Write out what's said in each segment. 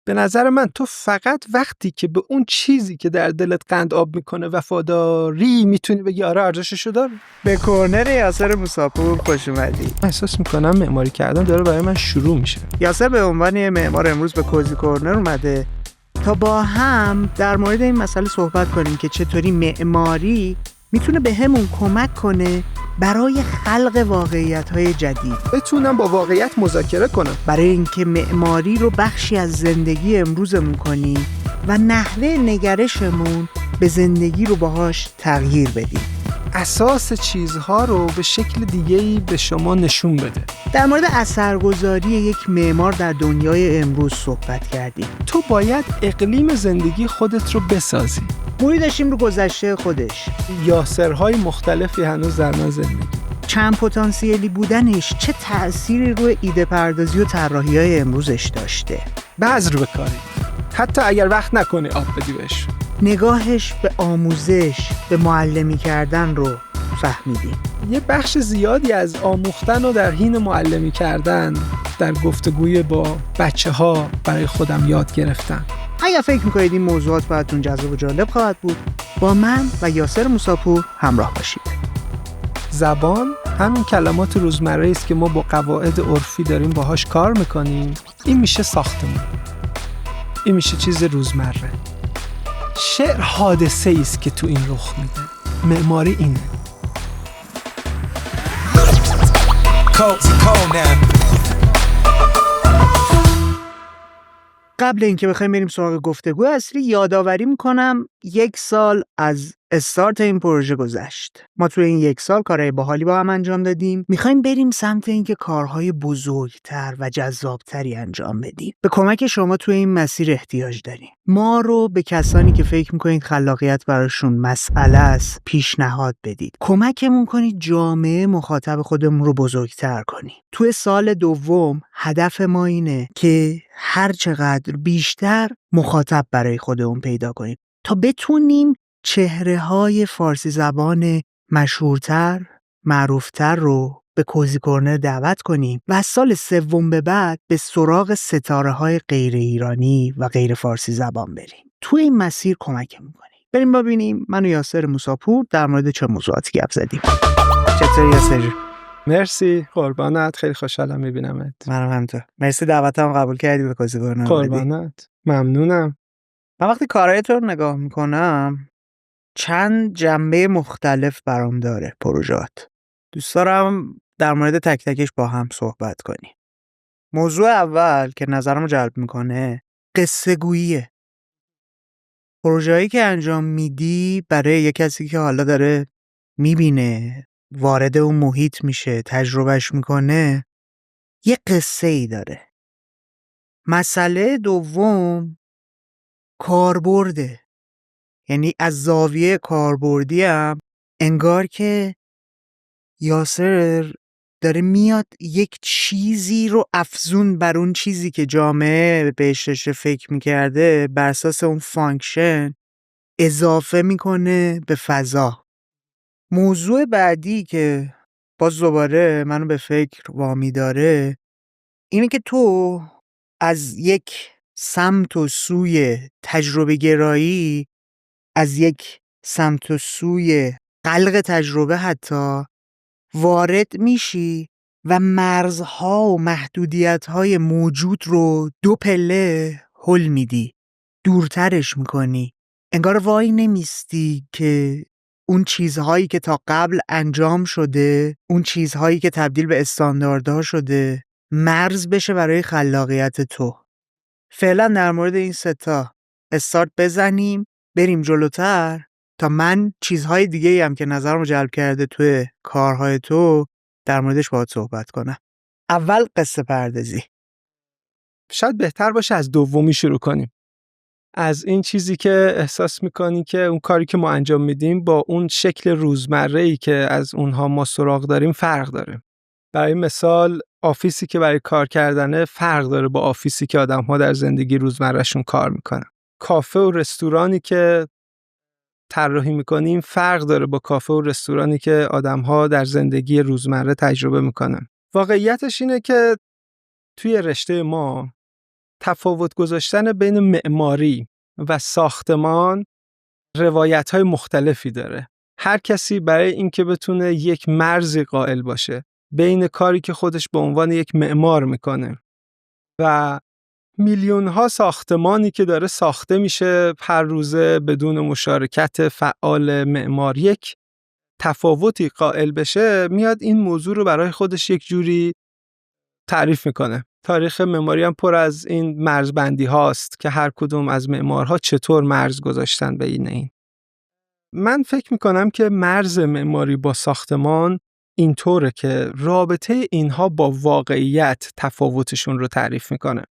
به نظر من تو فقط وقتی که به اون چیزی که در دلت قند آب میکنه وفاداری میتونی بگی آره ارزششو داره. به کورنر یاسر موساپور خوش اومدی. احساس میکنم معماری کردن داره برای من شروع میشه. یاسر به عنوان یه معمار امروز به کوزی کورنر اومده تا با هم در مورد این مسئله صحبت کنیم که چطوری معماری میتونه به همون کمک کنه برای خلق واقعیت‌های جدید، بتونم با واقعیت مذاکره کنم، برای اینکه معماری رو بخشی از زندگی امروزمون کنیم و نحوه نگرشمون به زندگی رو باهاش تغییر بدیم. اساس چیزها رو به شکل دیگه‌ای به شما نشون بده. در مورد اثرگذاری یک معمار در دنیای امروز صحبت کردیم. تو باید اقلیم زندگی خودت رو بسازی. موری داشتیم رو گذشته خودش، یاسرهای مختلفی هنوز در من زندگی، چند پتانسیلی بودنش چه تأثیری روی ایده پردازی و طراحی‌های امروزش داشته. بذر بکاری، حتی اگر وقت نکنی آب بدی بهش. نگاهش به آموزش، به معلمی کردن رو فهمیدیم. یه بخش زیادی از آموختن و در حین معلمی کردن در گفتگوی با بچه‌ها برای خودم یاد گرفتم. اگر فکر میکنید این موضوعات براتون جذاب و جالب خواهد بود، با من و یاسر موساپور همراه باشید. زبان همین کلمات روزمره است که ما با قواعد عرفی داریم باهاش کار میکنیم. این میشه ساختمون، این میشه چیز روزمره. شعر حادثه است که تو این رخ میده. معماری اینه. قبل اینکه بخوایم بریم سراغ گفتگو اصلی، یادآوری میکنم 1 سال از استارت این پروژه گذشت. ما توی این 1 سال کارهای باحالی با هم انجام دادیم. میخوایم بریم سمت اینکه کارهای بزرگتر و جذابتری انجام بدیم. به کمک شما توی این مسیر احتیاج داریم. ما رو به کسانی که فکر میکنید خلاقیت براشون مسئله است پیشنهاد بدید. کمکمون کنید جامعه مخاطب خودمون رو بزرگتر کنیم. توی سال دوم هدف ما اینه که هر چقدر بیشتر مخاطب برای خودمون پیدا کنیم تا بتونیم چهره‌های فارسی زبان مشهورتر، معروفتر رو به کوزی کورنر دعوت کنیم و از سال سوم به بعد به سراغ ستاره‌های غیر ایرانی و غیر فارسی زبان بریم. تو این مسیر کمکمون کنیم. بریم ببینیم من و یاسر موساپور در مورد چه موضوعاتی گپ زدیم. چطوری یاسر؟ مرسی، قربانت. خیلی خوشحالم میبینمت. منم همینطور. مرسی دعوتم قبول کردی به کوزی کورنر. قربانت. ممنونم. من وقتی کارهای تو رو نگاه میکنم چند جنبه مختلف برام داره پروژات. دوست دارم در مورد تک تکش با هم صحبت کنیم. موضوع اول که نظرمو جلب میکنه قصه گوییه. پروژه‌ای که انجام میدی برای یک کسی که حالا داره میبینه، وارد اون محیط میشه، تجربهش میکنه، یه قصه ای داره. مسئله دوم کاربرده. یعنی از زاویه کاربردی هم انگار که یاسر داره میاد یک چیزی رو افزون بر اون چیزی که جامعه بهش داشته فکر میکرده بر اساس اون فانکشن اضافه میکنه به فضا. موضوع بعدی که باز دوباره منو به فکر وامی داره اینه که تو از یک سمت و سوی تجربه گرایی، از یک سمت و سوی خلق تجربه حتی وارد میشی و مرزها و محدودیت‌های موجود رو 2 پله هل میدی، دورترش میکنی. انگار وای نمیستی که اون چیزهایی که تا قبل انجام شده، اون چیزهایی که تبدیل به استانداردها شده، مرز بشه برای خلاقیت تو. فعلا در مورد این 3 تا استارت بزنیم، بریم جلوتر تا من چیزهای دیگه‌ای هم که نظرمو جلب کرده توی کارهای تو در موردش باهات صحبت کنم. اول قصه پردازی. شاید بهتر باشه از دومی شروع کنیم. از این چیزی که احساس میکنی که اون کاری که ما انجام میدیم با اون شکل روزمره‌ای که از اونها ما سراغ داریم فرق داره. برای مثال آفیسی که برای کار کردنه فرق داره با آفیسی که آدم‌ها در زندگی روزمره‌شون کار میکنن. کافه و رستورانی که طراحی میکنیم فرق داره با کافه و رستورانی که آدم‌ها در زندگی روزمره تجربه میکنن. واقعیتش اینه که توی رشته ما تفاوت گذاشتن بین معماری و ساختمان روایت‌های مختلفی داره. هر کسی برای اینکه بتونه یک مرزی قائل باشه بین کاری که خودش به عنوان یک معمار میکنه و میلیون‌ها ساختمانی که داره ساخته میشه هر روزه بدون مشارکت فعال معمار، یک تفاوتی قائل بشه، میاد این موضوع رو برای خودش یک جوری تعریف میکنه. تاریخ معماری هم پر از این مرزبندی هاست که هر کدوم از معمارها چطور مرز گذاشتن بین این. من فکر میکنم که مرز معماری با ساختمان اینطوره که رابطه اینها با واقعیت تفاوتشون رو تعریف میکنه.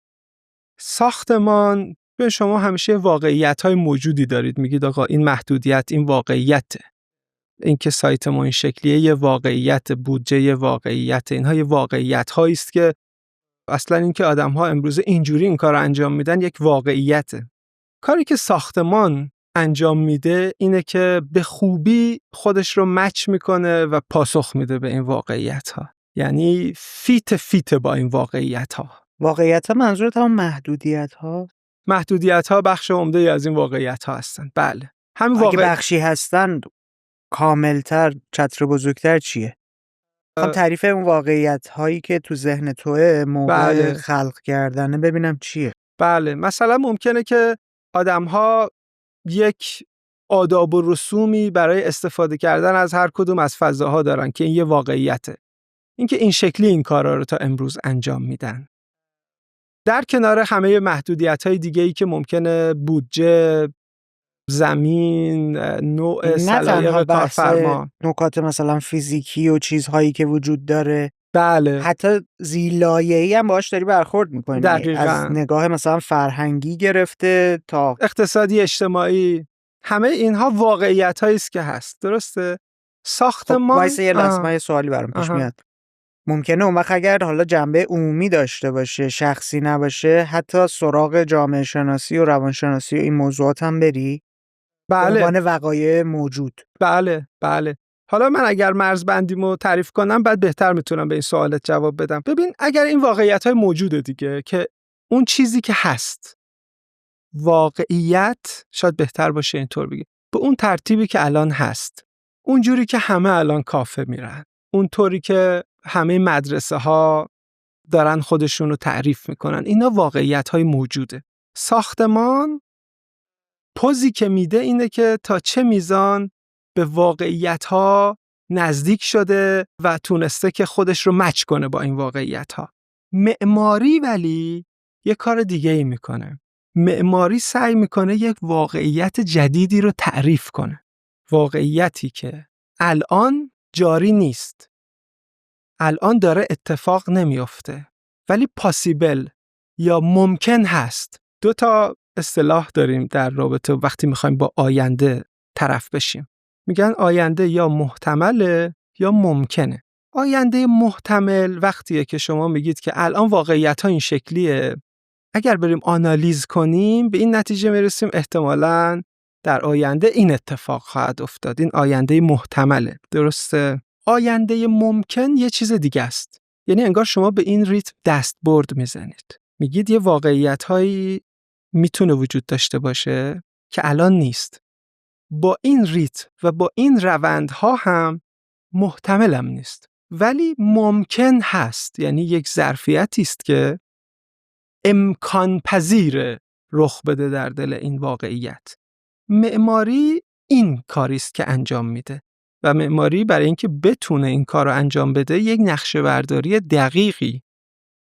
ساختمان به شما همیشه واقعیت‌های موجودی دارید، میگید آقا این محدودیت، این واقعیته. اینکه سایت ما این شکلیه یه واقعیت، بودجه یه واقعیت، اینها یه واقعیت‌هایی است که اصلا اینکه آدم‌ها امروز اینجوری این کار رو انجام میدن یک واقعیته. کاری که ساختمان انجام میده اینه که به خوبی خودش رو مچ میکنه و پاسخ میده به این واقعیت‌ها. یعنی فیت با این واقعیت‌ها. واقعیت منظورت هم محدودیت ها؟ محدودیت ها بخش عمده از این واقعیت ها هستند. بله. همین اگه بخشی هستند کاملتر، چتر بزرگتر چیه؟ تعریف اون واقعیت هایی که تو ذهن توه موقع خلق کردنه ببینم چیه. بله، مثلا ممکنه که آدم ها یک آداب و رسومی برای استفاده کردن از هر کدوم از فضاها دارن که این یه واقعیته. اینکه این شکلی این کارا رو تا امروز انجام میدن. در کنار همه محدودیت‌های دیگه‌ای که ممکنه بودجه، زمین، نوع سلایق کارفرما، نکات مثلا فیزیکی و چیزهایی که وجود داره، بله، حتی زیلایه‌ای هم باهاش داری برخورد می‌کنی. دقیقاً. از نگاه مثلا فرهنگی گرفته تا اقتصادی، اجتماعی، همه اینها واقعیت‌هایی است که هست. درسته؟ ساختمان وایسه یه لحظه سوالی برام پیش میاد. ممکنه اون وقت اگر حالا جنبه عمومی داشته باشه، شخصی نباشه، حتی سراغ جامعه شناسی و روانشناسی و این موضوعات هم بری؟ بله. به عنوان وقایع موجود. بله. حالا من اگر مرزبندیمو تعریف کنم بعد بهتر میتونم به این سوالت جواب بدم. ببین، اگر این واقعیت‌های موجوده دیگه، که اون چیزی که هست واقعیت، شاید بهتر باشه اینطور بگیم، به اون ترتیبی که الان هست، اونجوری که همه الان کافه میرن، اونطوری که همه مدرسه ها دارن خودشون رو تعریف میکنن، اینا واقعیت های موجوده. ساختمان پوزی که میده اینه که تا چه میزان به واقعیت ها نزدیک شده و تونسته که خودش رو مچ کنه با این واقعیت ها. معماری ولی یه کار دیگه ای میکنه. معماری سعی میکنه یک واقعیت جدیدی رو تعریف کنه. واقعیتی که الان جاری نیست. الان داره اتفاق نمیفته. ولی پاسیبل یا ممکن هست. 2 تا اصطلاح داریم در رابطه وقتی میخوایم با آینده طرف بشیم. میگن آینده یا محتمله یا ممکنه. آینده محتمل وقتیه که شما میگید که الان واقعیت ها این شکلیه. اگر بریم آنالیز کنیم به این نتیجه میرسیم احتمالاً در آینده این اتفاق خواهد افتاد. این آینده محتمله. درسته؟ آینده ممکن یه چیز دیگه است. یعنی انگار شما به این ریتم دستبرد میزنید. میگید یه واقعیت‌هایی میتونه وجود داشته باشه که الان نیست. با این ریتم و با این روندها هم محتملم نیست. ولی ممکن هست. یعنی یک ظرفیتی است که امکان پذیر رخ بده در دل این واقعیت. معماری این کاری است که انجام میده و معماری برای اینکه بتونه این کار رو انجام بده یک نقشه برداری دقیقی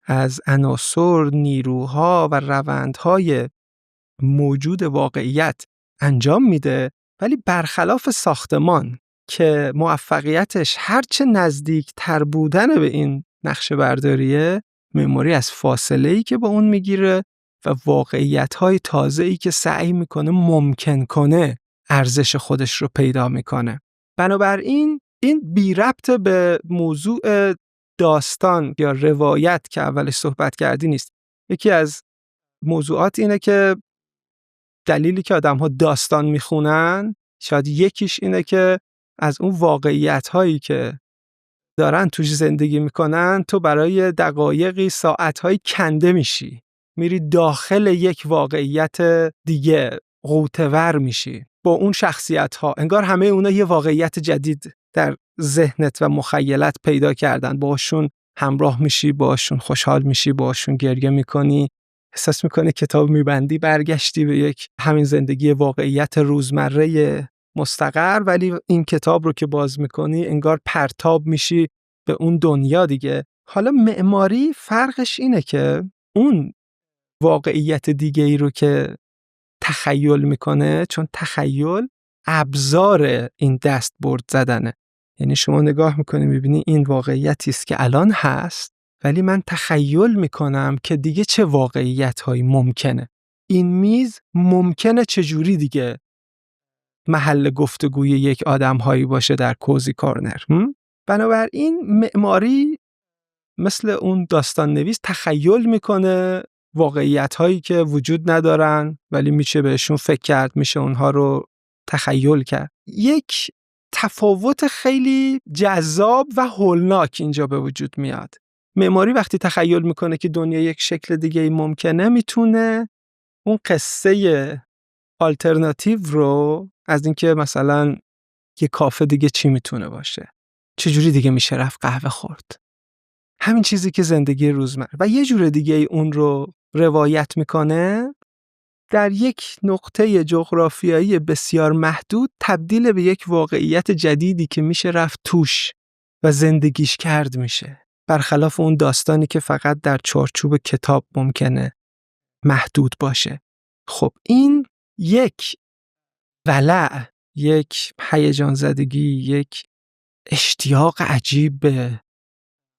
از عناصر، نیروها و روندهای موجود واقعیت انجام میده. ولی برخلاف ساختمان که موفقیتش هرچه نزدیک تر بودن به این نقشه برداریه، معماری از فاصله‌ای که با اون میگیره و واقعیت‌های تازه‌ای که سعی میکنه ممکن کنه ارزش خودش رو پیدا میکنه. بنابراین این بی ربط به موضوع داستان یا روایت که اولش صحبت کردی نیست. یکی از موضوعات اینه که دلیلی که آدم‌ها داستان میخونن شاید یکیش اینه که از اون واقعیت‌هایی که دارن توش زندگی میکنن تو برای دقایقی، ساعت‌هایی کنده میشی. میری داخل یک واقعیت دیگه غوطه‌ور میشی با اون شخصیت‌ها. انگار همه اونا یه واقعیت جدید در ذهنت و مخیلت پیدا کردن. باشون همراه میشی، باشون خوشحال میشی، باشون گریه میکنی. احساس میکنی کتاب میبندی، برگشتی به یک همین زندگی واقعیت روزمره مستقر، ولی این کتاب رو که باز میکنی انگار پرتاب میشی به اون دنیا دیگه. حالا معماری فرقش اینه که اون واقعیت دیگه ای رو که تخیل میکنه، چون تخیل ابزار این دستبرد زدنه. یعنی شما نگاه میکنی میبینی این واقعیتی است که الان هست، ولی من تخیل میکنم که دیگه چه واقعیت هایی ممکنه. این میز ممکنه چجوری دیگه محل گفتگوی یک آدم هایی باشه در کوزی کارنر. بنابراین معماری مثل اون داستان نویس تخیل میکنه واقعیت هایی که وجود ندارن، ولی میشه بهشون فکر کرد، میشه اونها رو تخیل کرد. یک تفاوت خیلی جذاب و هولناک اینجا به وجود میاد. معماری وقتی تخیل میکنه که دنیا یک شکل دیگه ممکنه، میتونه اون قصه آلترناتیو رو از اینکه مثلا یه کافه دیگه چی میتونه باشه، چجوری دیگه میشه رفت قهوه خورد، همین چیزی که زندگی روزمره، و یه جور دیگه اون رو روایت میکنه، در یک نقطه جغرافیایی بسیار محدود تبدیل به یک واقعیت جدیدی که میشه رفت توش و زندگیش کرد میشه، برخلاف اون داستانی که فقط در چارچوب کتاب ممکنه محدود باشه. خب این یک ولع، یک هیجان زدگی، یک اشتیاق عجیب به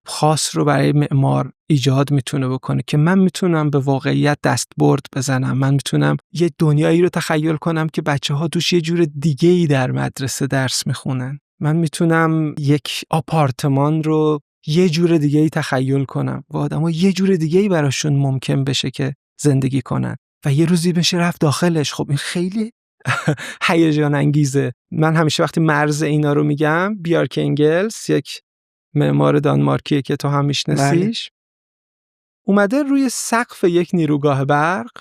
خاص رو برای معمار ایجاد میتونه بکنه که من میتونم به واقعیت دستبرد بزنم. من میتونم یه دنیایی رو تخیل کنم که بچه‌ها توش یه جور دیگه‌ای در مدرسه درس میخونن. من میتونم یک آپارتمان رو یه جور دیگه‌ای تخیل کنم و آدم‌ها یه جور دیگه‌ای براشون ممکن بشه که زندگی کنن و یه روزی بشه رفت داخلش. خب این خیلی هیجان انگیزه. من همیشه وقتی مرز اینا رو میگم، بیارک انگلس، یک معمار دانمارکی که تو هم میشناسیش، اومده روی سقف یک نیروگاه برق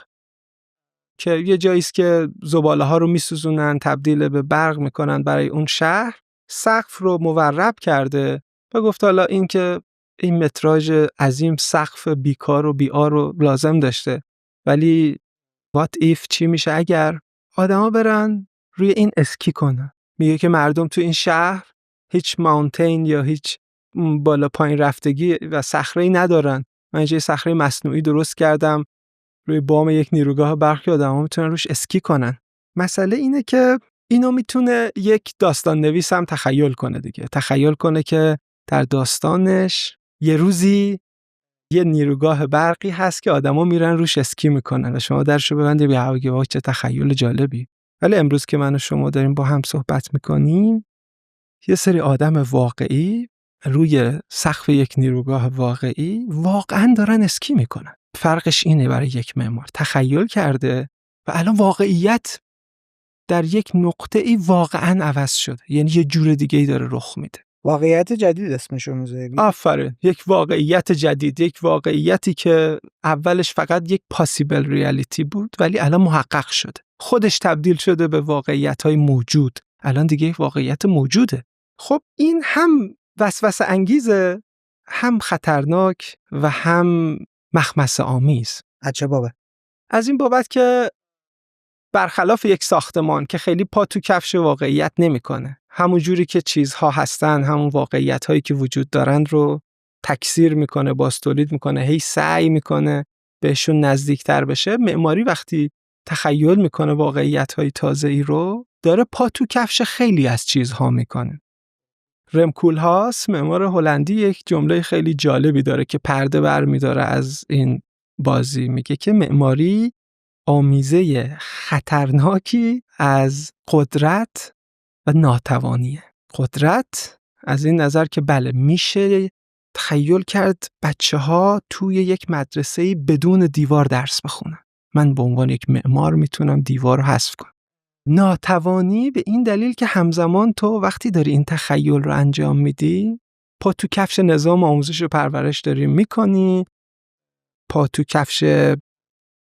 که یه جاییست که زباله ها رو میسوزونن تبدیل به برق میکنن برای اون شهر، سقف رو مورب کرده و گفت حالا این که این متراژ عظیم سقف بیکار و بیار رو لازم داشته، ولی what if چی میشه اگر آدما برن روی این اسکی کنن. میگه که مردم تو این شهر هیچ ماونتین یا هیچ بالا پایین رفتگی و صخره‌ای ندارن. من اینجا صخره مصنوعی درست کردم روی بام یک نیروگاه برق که آدما میتونن روش اسکی کنن. مسئله اینه که اینو میتونه یک داستان نویس هم تخیل کنه دیگه. تخیل کنه که در داستانش یه روزی یه نیروگاه برقی هست که آدما میرن روش اسکی میکنن و شما درشو ببندی به هوا، چه تخیل جالبی. ولی امروز که من و شما داریم با هم صحبت میکنیم، یه سری آدم واقعی روی سقف یک نیروگاه واقعی واقعا دارن اسکی میکنن. فرقش اینه برای یک معمار تخیل کرده و الان واقعیت در یک نقطه ای واقعا عوض شده، یعنی یه جور دیگه ای داره رخ میده. واقعیت جدید اسمشو میذاری؟ آفرین، یک واقعیت جدید، یک واقعیتی که اولش فقط یک پاسیبل ریالیتی بود ولی الان محقق شده، خودش تبدیل شده به واقعیت‌های موجود، الان دیگه یک واقعیت موجوده. خب این هم وسوسه انگیزه، هم خطرناک و هم مخمصه آمیز. چه بابت؟ از این بابت که برخلاف یک ساختمان که خیلی پا تو کفش واقعیت نمیکنه، همون جوری که چیزها هستن، همون واقعیت‌هایی که وجود دارن رو تکثیر میکنه، باستولید میکنه، هی سعی میکنه بهشون نزدیکتر بشه. معماری وقتی تخیل میکنه واقعیت‌های تازه‌ای رو، داره پا تو کفش خیلی از چیزها میکنه. رم کوولهاس، معمار هلندی، یک جمله خیلی جالبی داره که پرده برمی‌داره از این بازی. میگه که معماری آمیزه خطرناکی از قدرت و ناتوانیه. قدرت از این نظر که بله میشه تخیل کرد بچه‌ها توی یک مدرسه‌ای بدون دیوار درس بخونن، من به عنوان یک معمار میتونم دیوار رو حذف کنم. ناتوانی به این دلیل که همزمان تو وقتی داری این تخیل رو انجام میدی، پا تو کفش نظام آموزش و پرورش داری میکنی، پا تو کفش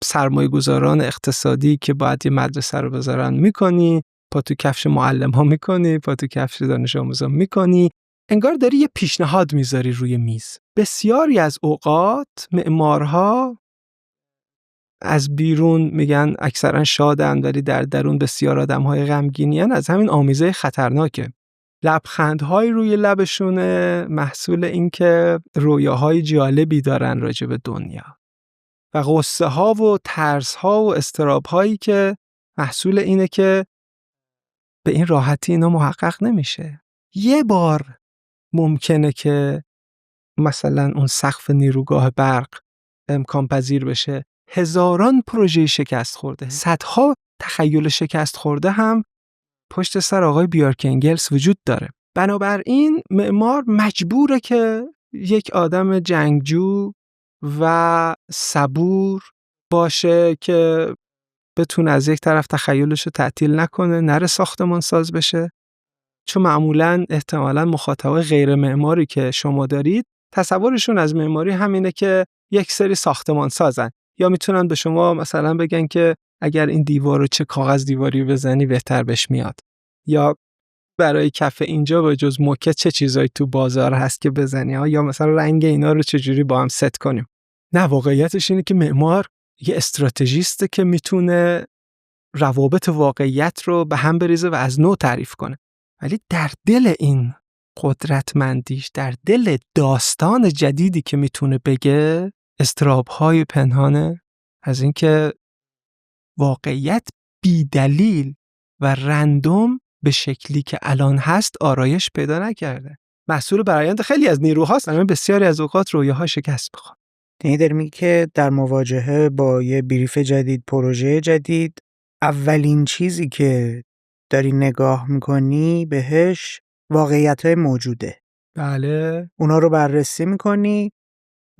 سرمایه‌گذاران اقتصادی که باید یه مدرسه رو بذارن میکنی، پا تو کفش معلم ها میکنی، پا تو کفش دانش آموزان میکنی، انگار داری یه پیشنهاد میذاری روی میز. بسیاری از اوقات معمارها از بیرون میگن اکثرا شادن، ولی در درون بسیار آدم‌های غمگینین. از همین آمیزه خطرناکه. لبخندهای روی لبشونه محصول این که رویاهای جالبی دارن راجع به دنیا، و غصه ها و ترس ها و اضطراب هایی که محصول اینه که به این راحتی اینا محقق نمیشه. یه بار ممکنه که مثلا اون سقف نیروگاه برق امکان پذیر بشه. هزاران پروژه شکست خورده، صدها تخیل شکست خورده هم پشت سر آقای بیارک انگلس وجود داره. بنابراین معمار مجبوره که یک آدم جنگجو و صبور باشه که بتونه از یک طرف تخیلش رو تعطیل نکنه، نره ساختمان ساز بشه، چون معمولاً احتمالاً مخاطب غیر معماری که شما دارید تصورشون از معماری همینه که یک سری ساختمان سازن، یا میتونن به شما مثلا بگن که اگر این دیوار رو چه کاغذ دیواری بزنی بهتر بهش میاد، یا برای کف اینجا به جز موکت چه چیزایی تو بازار هست که بزنی ها، یا مثلا رنگ اینا رو چجوری با هم ست کنیم. نه، واقعیتش اینه که معمار یه استراتژیسته که میتونه روابط واقعیت رو به هم بریزه و از نو تعریف کنه. ولی در دل این قدرتمندیش، در دل داستان جدیدی که میتونه بگه، اضطراب‌های پنهانه از اینکه واقعیت بی دلیل و رندوم به شکلی که الان هست آرایش پیدا نکرده. محصول برآیند خیلی از نیروهاست، اما بسیاری از اوقات رویاها شکست می‌خوره. یعنی داری میگی که در مواجهه با یه بریف جدید، پروژه جدید، اولین چیزی که داری نگاه میکنی بهش واقعیت‌های موجوده. بله. اونا رو بررسی میکنی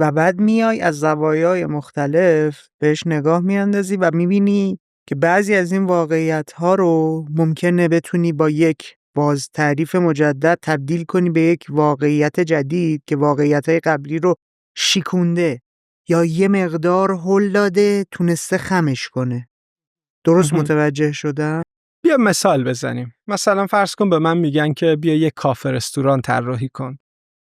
و بعد میای از زوایای مختلف بهش نگاه میاندازی و میبینی که بعضی از این واقعیت‌ها رو ممکنه بتونی با یک باز تعریف مجدد تبدیل کنی به یک واقعیت جدید که واقعیت‌های قبلی رو شیکونده یا یه مقدار هل داده، تونسته خمش کنه. درست متوجه شدم؟ بیا مثال بزنیم. مثلا فرض کن به من میگن که بیا یک کافه رستوران طراحی کن.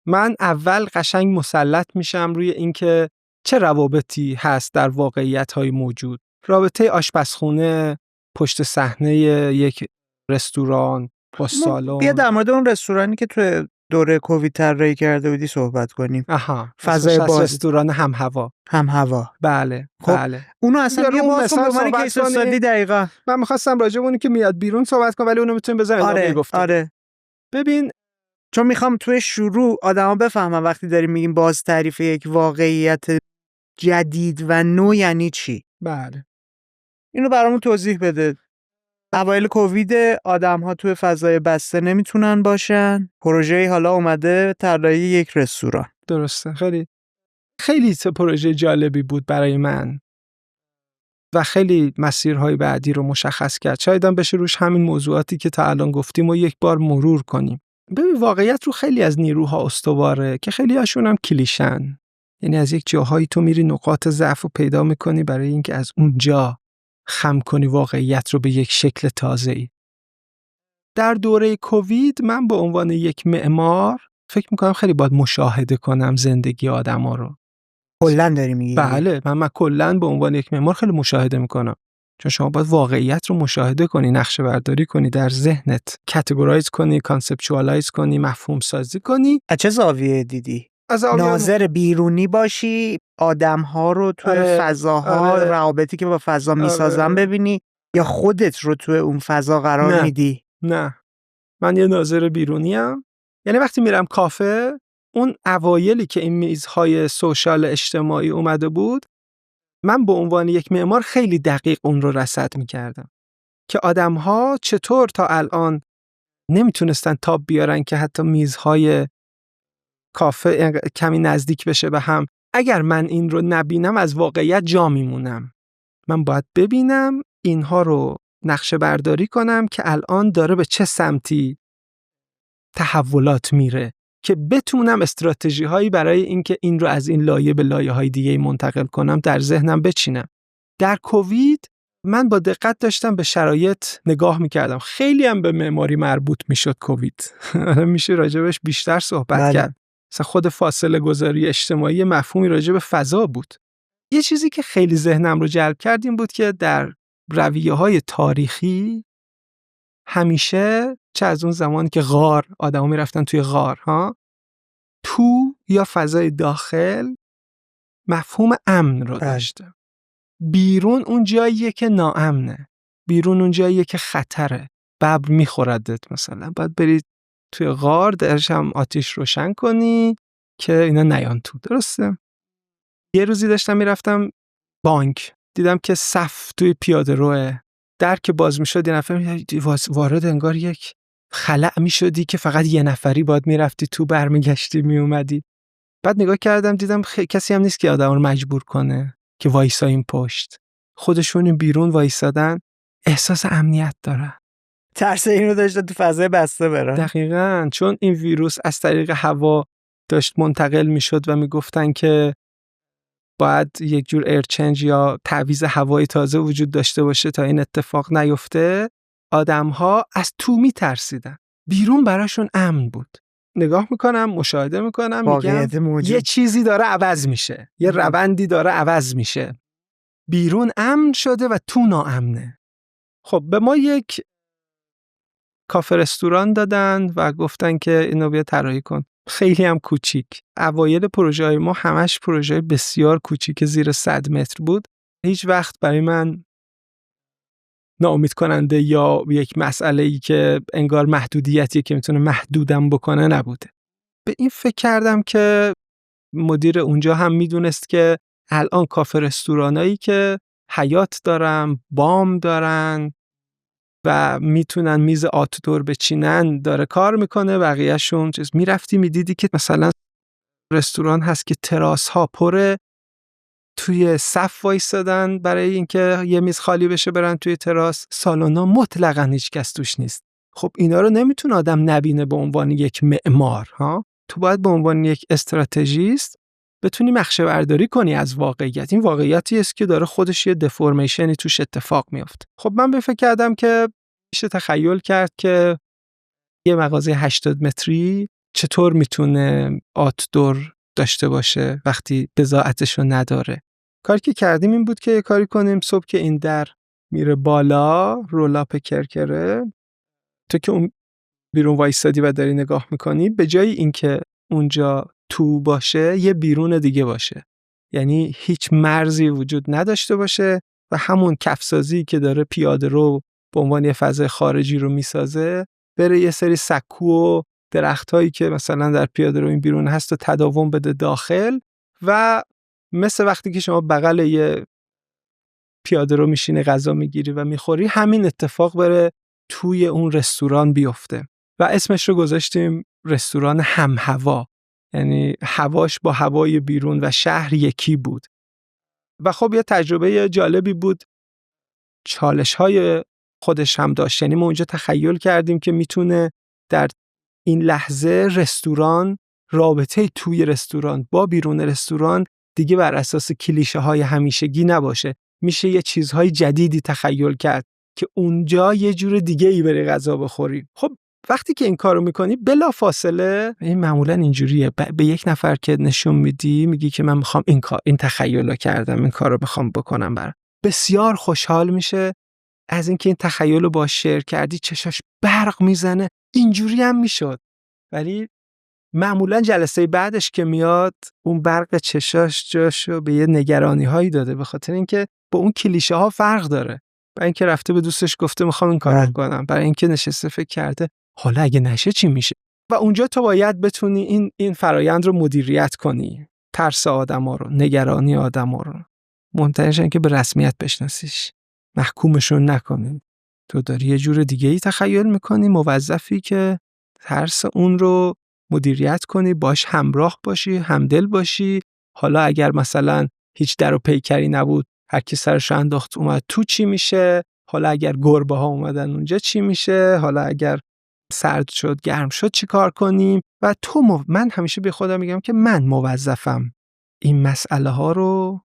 من اول قشنگ مسلط میشم روی اینکه چه روابطی هست در واقعیت‌های موجود. رابطه آشپزخونه پشت صحنه یک رستوران با سالن. بیا در مورد اون رستورانی که تو دوره کووید طراحی کرده بودی صحبت کنیم. فضای باز، رستوران هم هوا. بله. خب بله. اونو اصلا بیا باز کن به من کیس استادی. دقیقاً من می‌خواستم راجع به اونی که میاد بیرون صحبت کنم، ولی اونو میتونیم بذاریم ادامه گفتم. آره. ببین، چون میخوام توی شروع آدما بفهمن وقتی داریم میگیم باز تعریف یک واقعیت جدید و نو یعنی چی. بله. اینو برامون توضیح بده. اوایل کووید آدم‌ها توی فضای بسته نمیتونن باشن. پروژه‌ای حالا اومده طراحی یک رستوران. درسته. خیلی پروژه جالبی بود برای من و خیلی مسیرهای بعدی رو مشخص کرد. شاید هم بشه روش همین موضوعاتی که تا الان گفتیم و یک بار مرور کنیم. ببین، واقعیت رو خیلی از نیروها استواره که خیلی هاشون هم کلیشن. یعنی از یک جاهایی تو میری نقاط ضعف رو پیدا میکنی برای اینکه از اونجا خم کنی واقعیت رو به یک شکل تازه‌ای. در دوره کووید من به عنوان یک معمار فکر میکنم خیلی باید مشاهده کنم زندگی آدما رو. کلاً داری میگی؟ بله، من کلاً به عنوان یک معمار خیلی مشاهده میکنم. چون شما باید واقعیت رو مشاهده کنی، نقشه برداری کنی، در ذهنت کاتگورایز کنی، کانسپچوالایز کنی، مفهوم سازی کنی. از چه زاویه دیدی؟ از ناظر بیرونی باشی، آدم‌ها رو توی فضاها، روابطی که با فضا میسازن ببینی، یا خودت رو توی اون فضا قرار میدی؟ نه، من یه ناظر بیرونیم. یعنی وقتی میرم کافه، اون اوایلی که این میزهای سوشال اجتماعی اومده بود، من به عنوان یک معمار خیلی دقیق اون رو رصد میکردم که آدم‌ها چطور تا الان نمیتونستن تاب بیارن که حتی میزهای کافه کمی نزدیک بشه به هم. اگر من این رو نبینم از واقعیت جا میمونم. من باید ببینم، اینها رو نقشه برداری کنم که الان داره به چه سمتی تحولات میره، که بتونم استراتژی هایی برای اینکه این رو از این لایه به لایه های دیگه منتقل کنم در ذهنم بچینم. در کووید من با دقت داشتم به شرایط نگاه میکردم. خیلی هم به معماری مربوط میشد کووید. میشه راجبش بیشتر صحبت کرد. مثلا خود فاصله گذاری اجتماعی مفهومی راجب فضا بود. یه چیزی که خیلی ذهنم رو جلب کرد این بود که در رویه‌های تاریخی همیشه چه از اون زمانی که غار آدم‌ها میرفتن توی غارها، تو یا فضای داخل مفهوم امن رو داشته. بیرون اون جاییه که ناامنه، بیرون اون جاییه که خطره، ببر میخوردت مثلا، باید برید توی غار درش هم آتیش روشن کنی که اینا نیان تو. درسته؟ یه روزی داشتم میرفتم بانک، دیدم که صف توی پیاده روه، در که باز میشد یه نفر وارد، انگار یک خلأ میشدی که فقط یه نفری باید میرفتی تو، برمیگشتی میومدی. بعد نگاه کردم دیدم کسی هم نیست که آدم رو مجبور کنه که وایساییم پشت، خودشون این بیرون وایسادن، احساس امنیت داره. ترس این رو داشته تو فضای بسته بره. دقیقاً، چون این ویروس از طریق هوا داشت منتقل میشد و میگفتن که باید یک جور ایرچنج یا تعویض هوایی تازه وجود داشته باشه تا این اتفاق نیفته. آدم‌ها از تو میترسیدن، بیرون براشون امن بود. نگاه میکنم، مشاهده میکنم، میگم یه چیزی داره عوض میشه، یه روندی داره عوض میشه. بیرون امن شده و تو ناامنه. خب به ما یک کافه رستوران دادن و گفتن که اینو بیا طراحی کن. خیلی هم کوچیک. اوایل پروژه ما همش پروژه بسیار کوچیک زیر 100 متر بود. هیچ وقت برای من ناامید کننده یا یک مسئله‌ای که انگار محدودیتی که میتونه محدودم بکنه نبوده. به این فکر کردم که مدیر اونجا هم میدونست که الان کافه رستورانایی که حیاط دارن، بام دارن و میتونن میز آتدور بچینن داره کار میکنه. بقیهشون چیز میرفتی میدیدی که مثلا رستوران هست که تراس ها پره، توی صف وایسادن برای اینکه یه میز خالی بشه برن توی تراس. سالونا مطلقاً هیچ کس توش نیست. خب اینا رو نمیتونه آدم نبینه به عنوان یک معمار ها. تو باید به عنوان یک استراتژیست بتونی نقشه برداری کنی از واقعیت. این واقعیتی است که داره خودش یه دفورمیشنی توش اتفاق میفته. خب من به فکر کردم که میشه تخیل کرد که یه مغازه 80 متری چطور میتونه آتدور داشته باشه وقتی بضاعتشو نداره. کاری که کردیم این بود که یه کاری کنیم صبح که این در میره بالا، رولاپ کرکره، تو که اون بیرون وایستادی و داری نگاه میکنی، به جای اینکه اونجا تو باشه یه بیرون دیگه باشه، یعنی هیچ مرزی وجود نداشته باشه و همون کفسازی که داره پیاده رو به عنوان یه فضای خارجی رو میسازه بره یه سری سکو و درختایی که مثلا در پیاده رو این بیرون هست و تداوم بده داخل، و مثل وقتی که شما بغل یه پیاده رو میشینی غذا میگیری و میخوری، همین اتفاق بره توی اون رستوران بیفته. و اسمش رو گذاشتیم رستوران هم هوا، یعنی هواش با هوای بیرون و شهر یکی بود. و خب یه تجربه جالبی بود، چالش‌های خودش هم داشت. یعنی ما اونجا تخیل کردیم که میتونه در این لحظه رستوران، رابطه توی رستوران با بیرون رستوران دیگه بر اساس کلیشه‌های همیشگی نباشه، میشه یه چیزهای جدیدی تخیل کرد که اونجا یه جور دیگه‌ای بری غذا بخوری. خب وقتی که این کارو میکنی بلا فاصله، این معمولا اینجوریه، به یک نفر که نشون میدی میگی که من میخوام این تخیلو کردم، این کارو میخوام بکنم، برام بسیار خوشحال میشه از اینکه این تخیلو با شیر کردی، چشاش برق میزنه. اینجوری هم میشد، ولی معمولا جلسه بعدش که میاد اون برق چشاش جاشو به یه نگرانی هایی داده، به خاطر اینکه با اون کلیشه ها فرق داره. برای اینکه رفته به دوستش گفته میخوام این کارو کنم، برای اینکه نشسته فکر کرده حالا اگه نشه چی میشه. و اونجا تو باید بتونی این فرایند رو مدیریت کنی، ترس آدما رو، نگرانی آدما رو، منتهیش که به رسمیت بشناسیش، محکومشون نکنی. تو داری یه جور دیگه ای تخیل میکنی، موظفی که ترس اون رو مدیریت کنی، باش همراه باشی، همدل باشی. حالا اگر مثلا هیچ در و پیکری نبود، هر کی سرش انداخت اومد تو، چی میشه؟ حالا اگر گربه ها اومدن اونجا چی میشه؟ حالا اگر سرد شد، گرم شد، چی کار کنیم؟ و من همیشه به خودم میگم که من موظفم این مسئله ها رو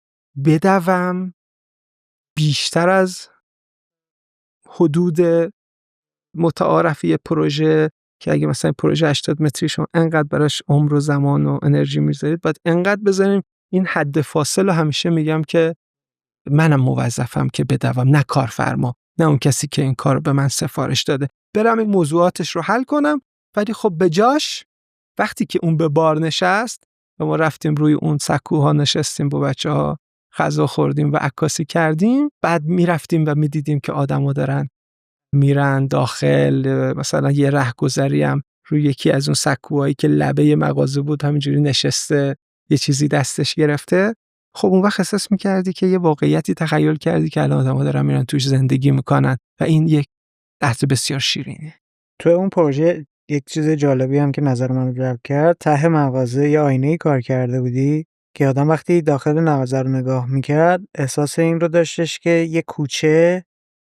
بدوم بیشتر از حدود متعارفی پروژه که اگه مثلا پروژه 80 متری شما انقدر براش عمر و زمان و انرژی میذارید، باید انقدر بذاریم. این حد فاصل رو همیشه میگم که منم موظفم که بدوم، نه کارفرما، نه اون کسی که این کار رو به من سفارش داده. برم این موضوعاتش رو حل کنم، ولی خب به جاش وقتی که اون به بار نشست و ما رفتیم روی اون سکوها نشستیم با بچه‌ها غذا خوردیم و عکاسی کردیم، بعد میرفتیم و میدیدیم که آدم‌ها دارن میرن داخل. مثلا یه رهگذری هم روی یکی از اون سکوهایی که لبه مغازه بود همینجوری نشسته، یه چیزی دستش گرفته. خب اون وقت احساس می‌کردی که یه واقعیتی تخیل کردی که الان آدم‌ها دارن میرن توش زندگی میکنن و این یک لحظه بسیار شیرینه. تو اون پروژه یک چیز جالبی هم که نظر من رو جلب کرد، ته مغازه یه آینه‌ای کار کرده بودی که آدم وقتی داخل مغازه رو نگاه میکرد احساس این رو داشتش که یه کوچه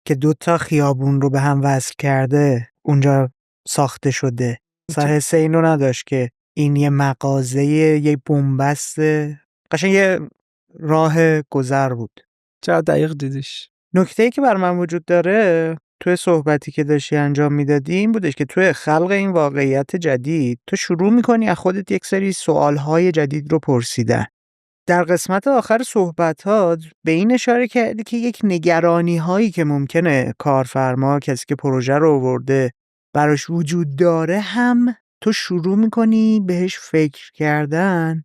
که 2 تا خیابون رو به هم وصل کرده اونجا ساخته شده. مثلا حس این رو نداشت که این یه مغازه، یه بنبست، قشنگ یه راه گذر بود. چقدر دقیق دیدیش. نکته‌ای که بر من وجود داره توی صحبتی که داشتی انجام میدادی این بودش که توی خلق این واقعیت جدید تو شروع میکنی از خودت یک سری سوالهای جدید رو پرسیدن. در قسمت آخر صحبتات به این اشاره کردی که یک نگرانی هایی که ممکنه کارفرما، کسی که پروژه رو آورده، براش وجود داره هم تو شروع میکنی بهش فکر کردن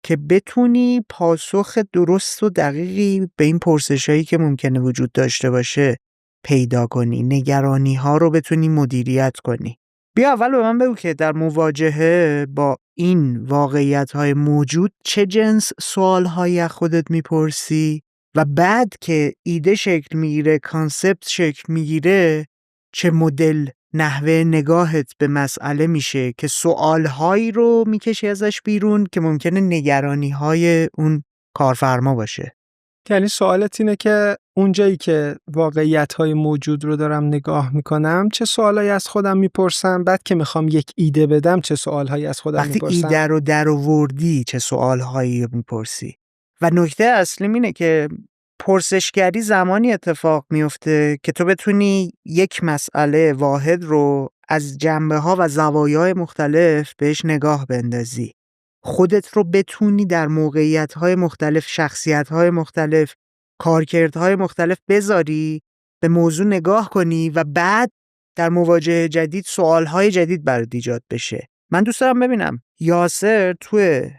که بتونی پاسخ درست و دقیقی به این پرسشایی که ممکنه وجود داشته باشه پیدا کنی، نگرانی ها رو بتونی مدیریت کنی. بیا اول به من بگو که در مواجهه با این واقعیت های موجود چه جنس سوال هایی از خودت میپرسی و بعد که ایده شکل میگیره، کانسپت شکل میگیره، چه مدل نحوه نگاهت به مسئله میشه که سوالهایی رو میکشی ازش بیرون که ممکنه نگرانی‌های اون کارفرما باشه. یعنی سوالت اینه که اونجایی که واقعیت‌های موجود رو دارم نگاه میکنم چه سوالایی از خودم میپرسم، بعد که میخوام یک ایده بدم چه سوالهایی از خودم وقتی میپرسم. ایده رو درآوردی چه سوالهایی میپرسی. و نکته اصلی اینه که پرسشگری زمانی اتفاق میفته که تو بتونی یک مسئله واحد رو از جنبه‌ها و زوایای مختلف بهش نگاه بندازی. خودت رو بتونی در موقعیت‌های مختلف، شخصیت‌های مختلف، کارکردهای مختلف بذاری، به موضوع نگاه کنی و بعد در مواجهه جدید سوال‌های جدید برات ایجاد بشه. من دوست دارم ببینم یاسر توی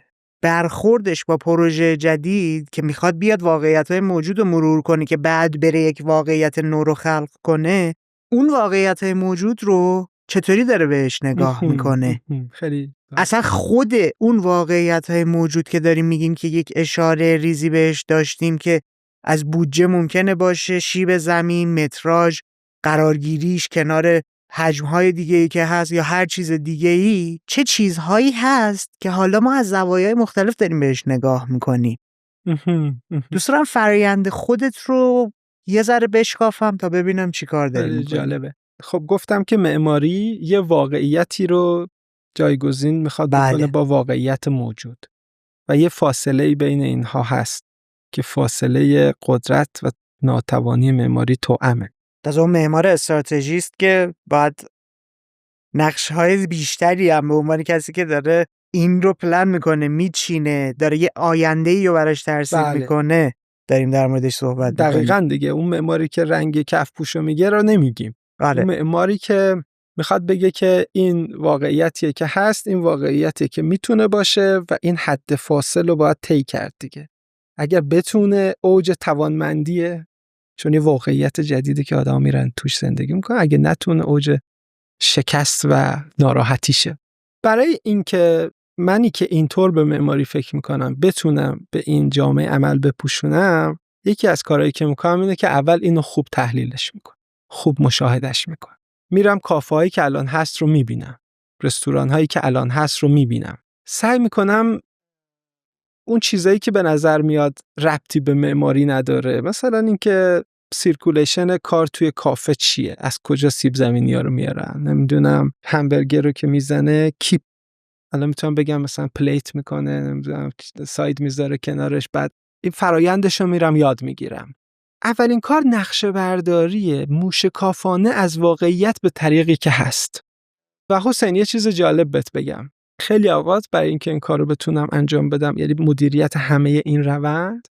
برخوردش با پروژه جدید که میخواد بیاد واقعیت‌های موجود رو مرور کنه که بعد بره یک واقعیت نو رو خلق کنه، اون واقعیت‌های موجود رو چطوری داره بهش نگاه میکنه؟ خیلی اصلا خود اون واقعیت‌های موجود که داریم میگیم که یک اشاره ریزی بهش داشتیم که از بودجه ممکنه باشه، شیب زمین، متراژ، قرارگیریش کنار حجم‌های دیگه‌ای که هست یا هر چیز دیگه‌ای، چه چیزهایی هست که حالا ما از زوایای مختلف داریم بهش نگاه میکنیم. دوست دارم فرآیند خودت رو یه ذره بشکافم تا ببینم چی کار داری میکنی. جالبه. خب گفتم که معماری یه واقعیتی رو جایگزین میخواد بکنه با واقعیت موجود و یه فاصله بین اینها هست که فاصله قدرت و ناتوانی معماری توأمه. از اون معمار استراتژیست که باید نقش‌های بیشتری هم به عنوان کسی که داره این رو پلن میکنه، میچینه، داره یه آینده‌ای رو براش ترسیم میکنه، داریم در موردش صحبت میکنیم. دقیقاً دیگه اون معماری که رنگ کفپوشو میگه رو نمیگیم. اون معماری که میخواد بگه که این واقعیتیه که هست، این واقعیتیه که میتونه باشه و این حد فاصل رو باید طی کرد دیگه. اگر بتونه اوج توانمندیه، چون یه واقعیت جدیدی که آدم میرن توش زندگی میکنن، اگه نتونه اوج شکست و ناراحتیشه. برای اینکه منی که اینطور به معماری فکر میکنم بتونم به این جامعه عمل بپوشونم، یکی از کارهایی که میکنم اینه که اول اینو خوب تحلیلش میکنم، خوب مشاهدش میکنم. میرم کافه‌هایی که الان هست رو میبینم، رستوران‌هایی که الان هست رو میبینم. سعی میکنم اون چیزایی که به نظر میاد ربطی به معماری نداره، مثلا اینکه سیرکولیشن کار توی کافه چیه، از کجا سیب زمینی‌ها رو میارن، نمیدونم همبرگر رو که میزنه کی، الان میتونم بگم مثلا پلیت میکنه، نمیدونم ساید میذاره کنارش، بعد این فرایندش رو میرم یاد میگیرم. اولین کار نقشه برداری موشکافانه از واقعیت به طریقی که هست. و حسین یه چیز جالب بهت بگم. خیلی اوقات برای اینکه این کارو بتونم انجام بدم، یعنی مدیریت همه این روند،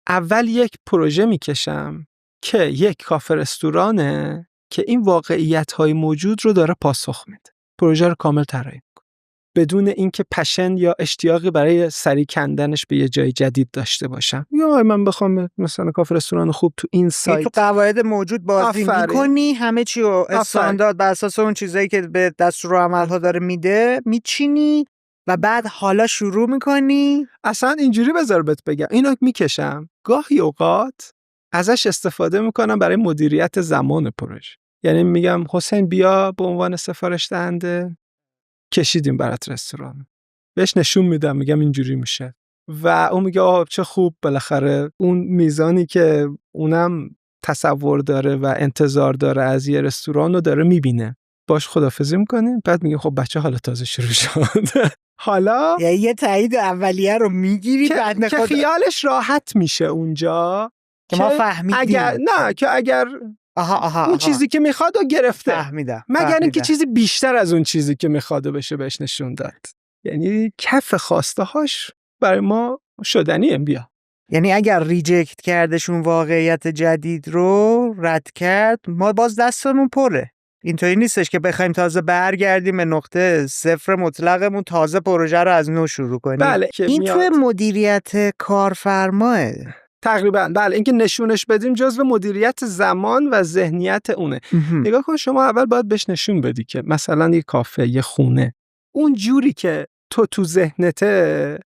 اول یک پروژه میکشم که یک کافه رستورانه که این واقعیت‌های موجود رو داره پاسخ میده. پروژه رو کامل طراحی می‌کنم بدون اینکه پشن یا اشتیاقی برای سری کندنش به یه جای جدید داشته باشم. یا من بخوام مثلا کافه رستوران خوب تو این سایت تو قواعد موجود بازی می‌کنی، همه چی رو استاندارد بر اساس اون چیزایی که به دستورالعمل‌ها داره میده میچینی و بعد حالا شروع می‌کنی. اصلا اینجوری بذار بهت بگم، اینو میکشم گاهی اوقات ازش استفاده میکنم برای مدیریت زمان پروژه. یعنی میگم حسین بیا به عنوان سفارش دهنده، کشیدیم برات رستوران، بهش نشون میدم، میگم اینجوری میشه و اون میگه آه چه خوب، بالاخره اون میزانی که اونم تصور داره و انتظار داره از یه رستوران رو داره میبینه. باش خدافظی میکنیم، بعد میگه خب بچه حالا تازه شروع شد. حالا یه تایید اولیه رو میگیری بعد که خیالش راحت میشه اونجا که ما فهمیدیم اگر اون چیزی که میخواد و گرفته، فهمیدم. مگر اینکه چیزی بیشتر از اون چیزی که میخواد بشه بهش نشون داد. یعنی کف خواسته هاش برای ما شدنیه. بیا یعنی اگر ریجکت کردشون واقعیت جدید رو رد کرد، ما باز دستمون پره. اینطوری نیستش که بخوایم تازه برگردیم به نقطه صفر مطلقمون، تازه پروژه رو از نو شروع کنیم. بله، این توی مدیریت کارفرماه تقریبا. بله، اینکه نشونش بدیم جزو مدیریت زمان و ذهنیت اونه. نگاه کن، شما اول باید بهش نشون بدی که مثلا یه کافه، یه خونه، اون جوری که تو ذهنته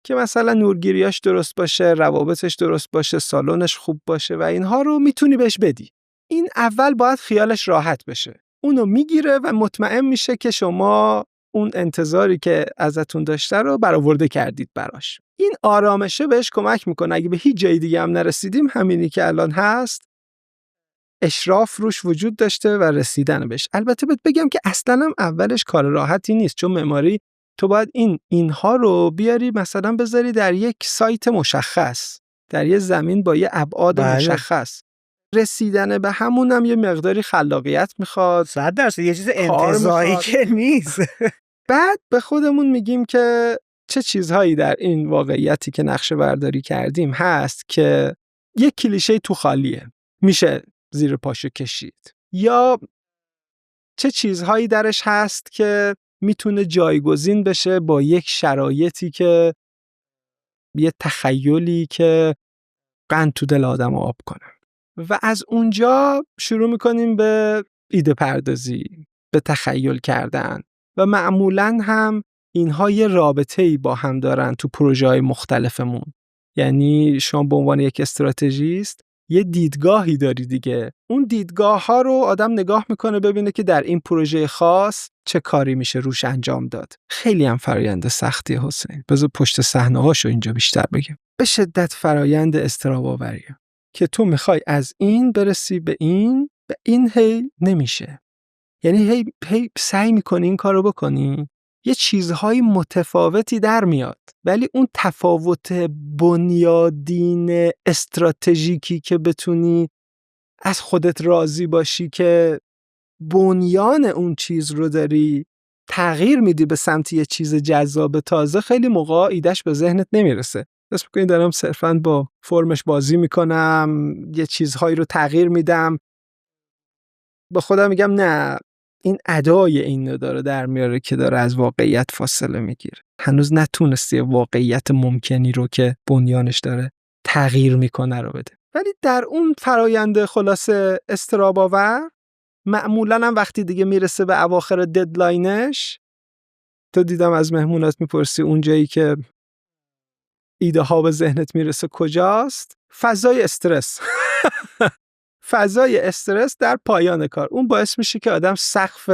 که مثلا نورگیریاش درست باشه، روابطش درست باشه، سالنش خوب باشه و اینها رو میتونی بهش بدی. این اول باید خیالش راحت بشه. اونو میگیره و مطمئن میشه که شما اون انتظاری که ازتون داشته رو برآورده کردید براش. این آرامشه بهش کمک میکنه. اگه به هیچ جای دیگه هم نرسیدیم، همینی که الان هست اشراف روش وجود داشته و رسیدن بهش. البته بهت بگم که اصلا هم اولش کار راحتی نیست، چون معماری تو باید اینها رو بیاری مثلا بذاری در یک سایت مشخص، در یه زمین با یه ابعاد مشخص. رسیدن به همونم یه مقداری خلاقیت میخواد. 100% یه چیز انتزاعی که نیست. بعد به خودمون میگیم که چه چیزهایی در این واقعیتی که نقشه برداری کردیم هست که یک کلیشه تو خالیه، میشه زیر پاشو کشید، یا چه چیزهایی درش هست که میتونه جایگزین بشه با یک شرایطی که یه تخیلی که قند تو دل آدم آب کنه. و از اونجا شروع میکنیم به ایده پردازی، به تخیل کردن و معمولاً هم اینها یه رابطه‌ای با هم دارن تو پروژه‌های مختلفمون. یعنی شما به عنوان یک استراتژیست یه دیدگاهی داری دیگه. اون دیدگاه‌ها رو آدم نگاه میکنه ببینه که در این پروژه خاص چه کاری میشه روش انجام داد. خیلی هم فرآیند سختی حسین. بذار پشت صحنه‌هاشو اینجا بیشتر بگم. به شدت فرآیند اضطراب‌آوریه که تو میخوای از این برسی به این هی نمیشه. یعنی هی سعی میکنی این کارو بکنی، یه چیزهای متفاوتی در میاد، ولی اون تفاوت بنیادین استراتژیکی که بتونی از خودت راضی باشی که بنیان اون چیز رو داری تغییر میدی به سمت یه چیز جذاب تازه، خیلی موقع ایدهش به ذهنت نمیرسه. دست بکنی دارم صرفاً با فرمش بازی میکنم، یه چیزهایی رو تغییر میدم، با خودم میگم نه، این ادای این داره در میاره که داره از واقعیت فاصله میگیره. هنوز نتونستی واقعیت ممکنی رو که بنیانش داره تغییر میکنه رو بده. ولی در اون فرآیند خلاصه اضطراب‌آور، معمولاً هم وقتی دیگه میرسه به اواخر ددلاینش، تو دیدم از مهمونات میپرسی اون جایی که ایده ها به ذهنت میرسه کجاست؟ فضای استرس. فضای استرس در پایان کار، اون باعث میشه که آدم سقف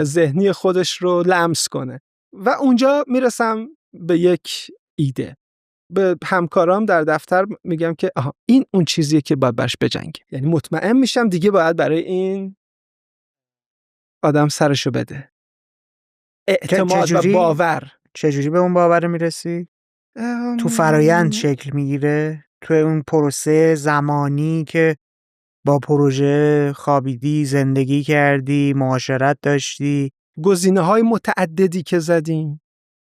ذهنی خودش رو لمس کنه و اونجا میرسم به یک ایده. به همکارام در دفتر میگم که این اون چیزیه که باید برش بجنگه. یعنی مطمئن میشم دیگه باید برای این آدم سرشو بده. اعتماد و باور. چجوری به اون باور میرسی؟ تو فرایند شکل میگیره؟ توی اون پروسه زمانی که با پروژه خوابیدی، زندگی کردی، معاشرت داشتی. گزینه‌های متعددی که زدیم،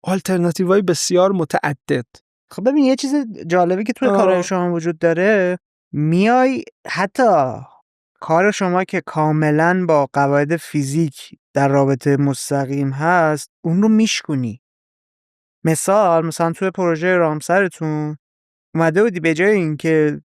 آلترناتیوهای بسیار متعدد. خب ببین یه چیز جالبی که توی کارهای شما وجود داره، میای حتی کار شما که کاملا با قواعد فیزیک در رابطه مستقیم هست اون رو میشکنی. مثلا توی پروژه رامسرتون اومده بودی به جای این که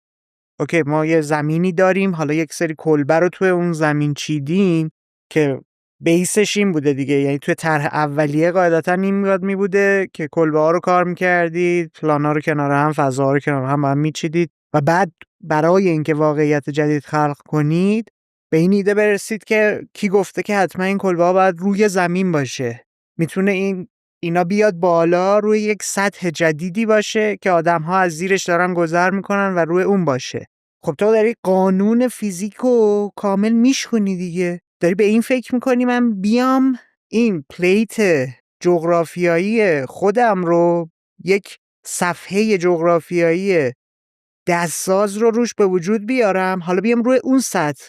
اوکی ما یه زمینی داریم، حالا یک سری کلبه رو توی اون زمین چیدیم که بیسش این بوده دیگه، یعنی توی طرح اولیه قاعدتا این می بوده که کلبه ها رو کار میکردید، پلانا رو کنار هم، فضاها رو کنار هم میچیدید و بعد برای اینکه واقعیت جدید خلق کنید به این ایده برسید که کی گفته که حتما این کلبه ها باید روی زمین باشه، میتونه اینا بیاد بالا روی یک سطح جدیدی باشه که آدم ها از زیرش دارن گذر میکنن و روی اون باشه. خب تو داری قانون فیزیکو کامل میشکنی دیگه، داری به این فکر میکنی من بیام این پلیت جغرافیایی خودم رو، یک صفحه جغرافیایی دستساز رو روش به وجود بیارم، حالا بیام روی اون سطح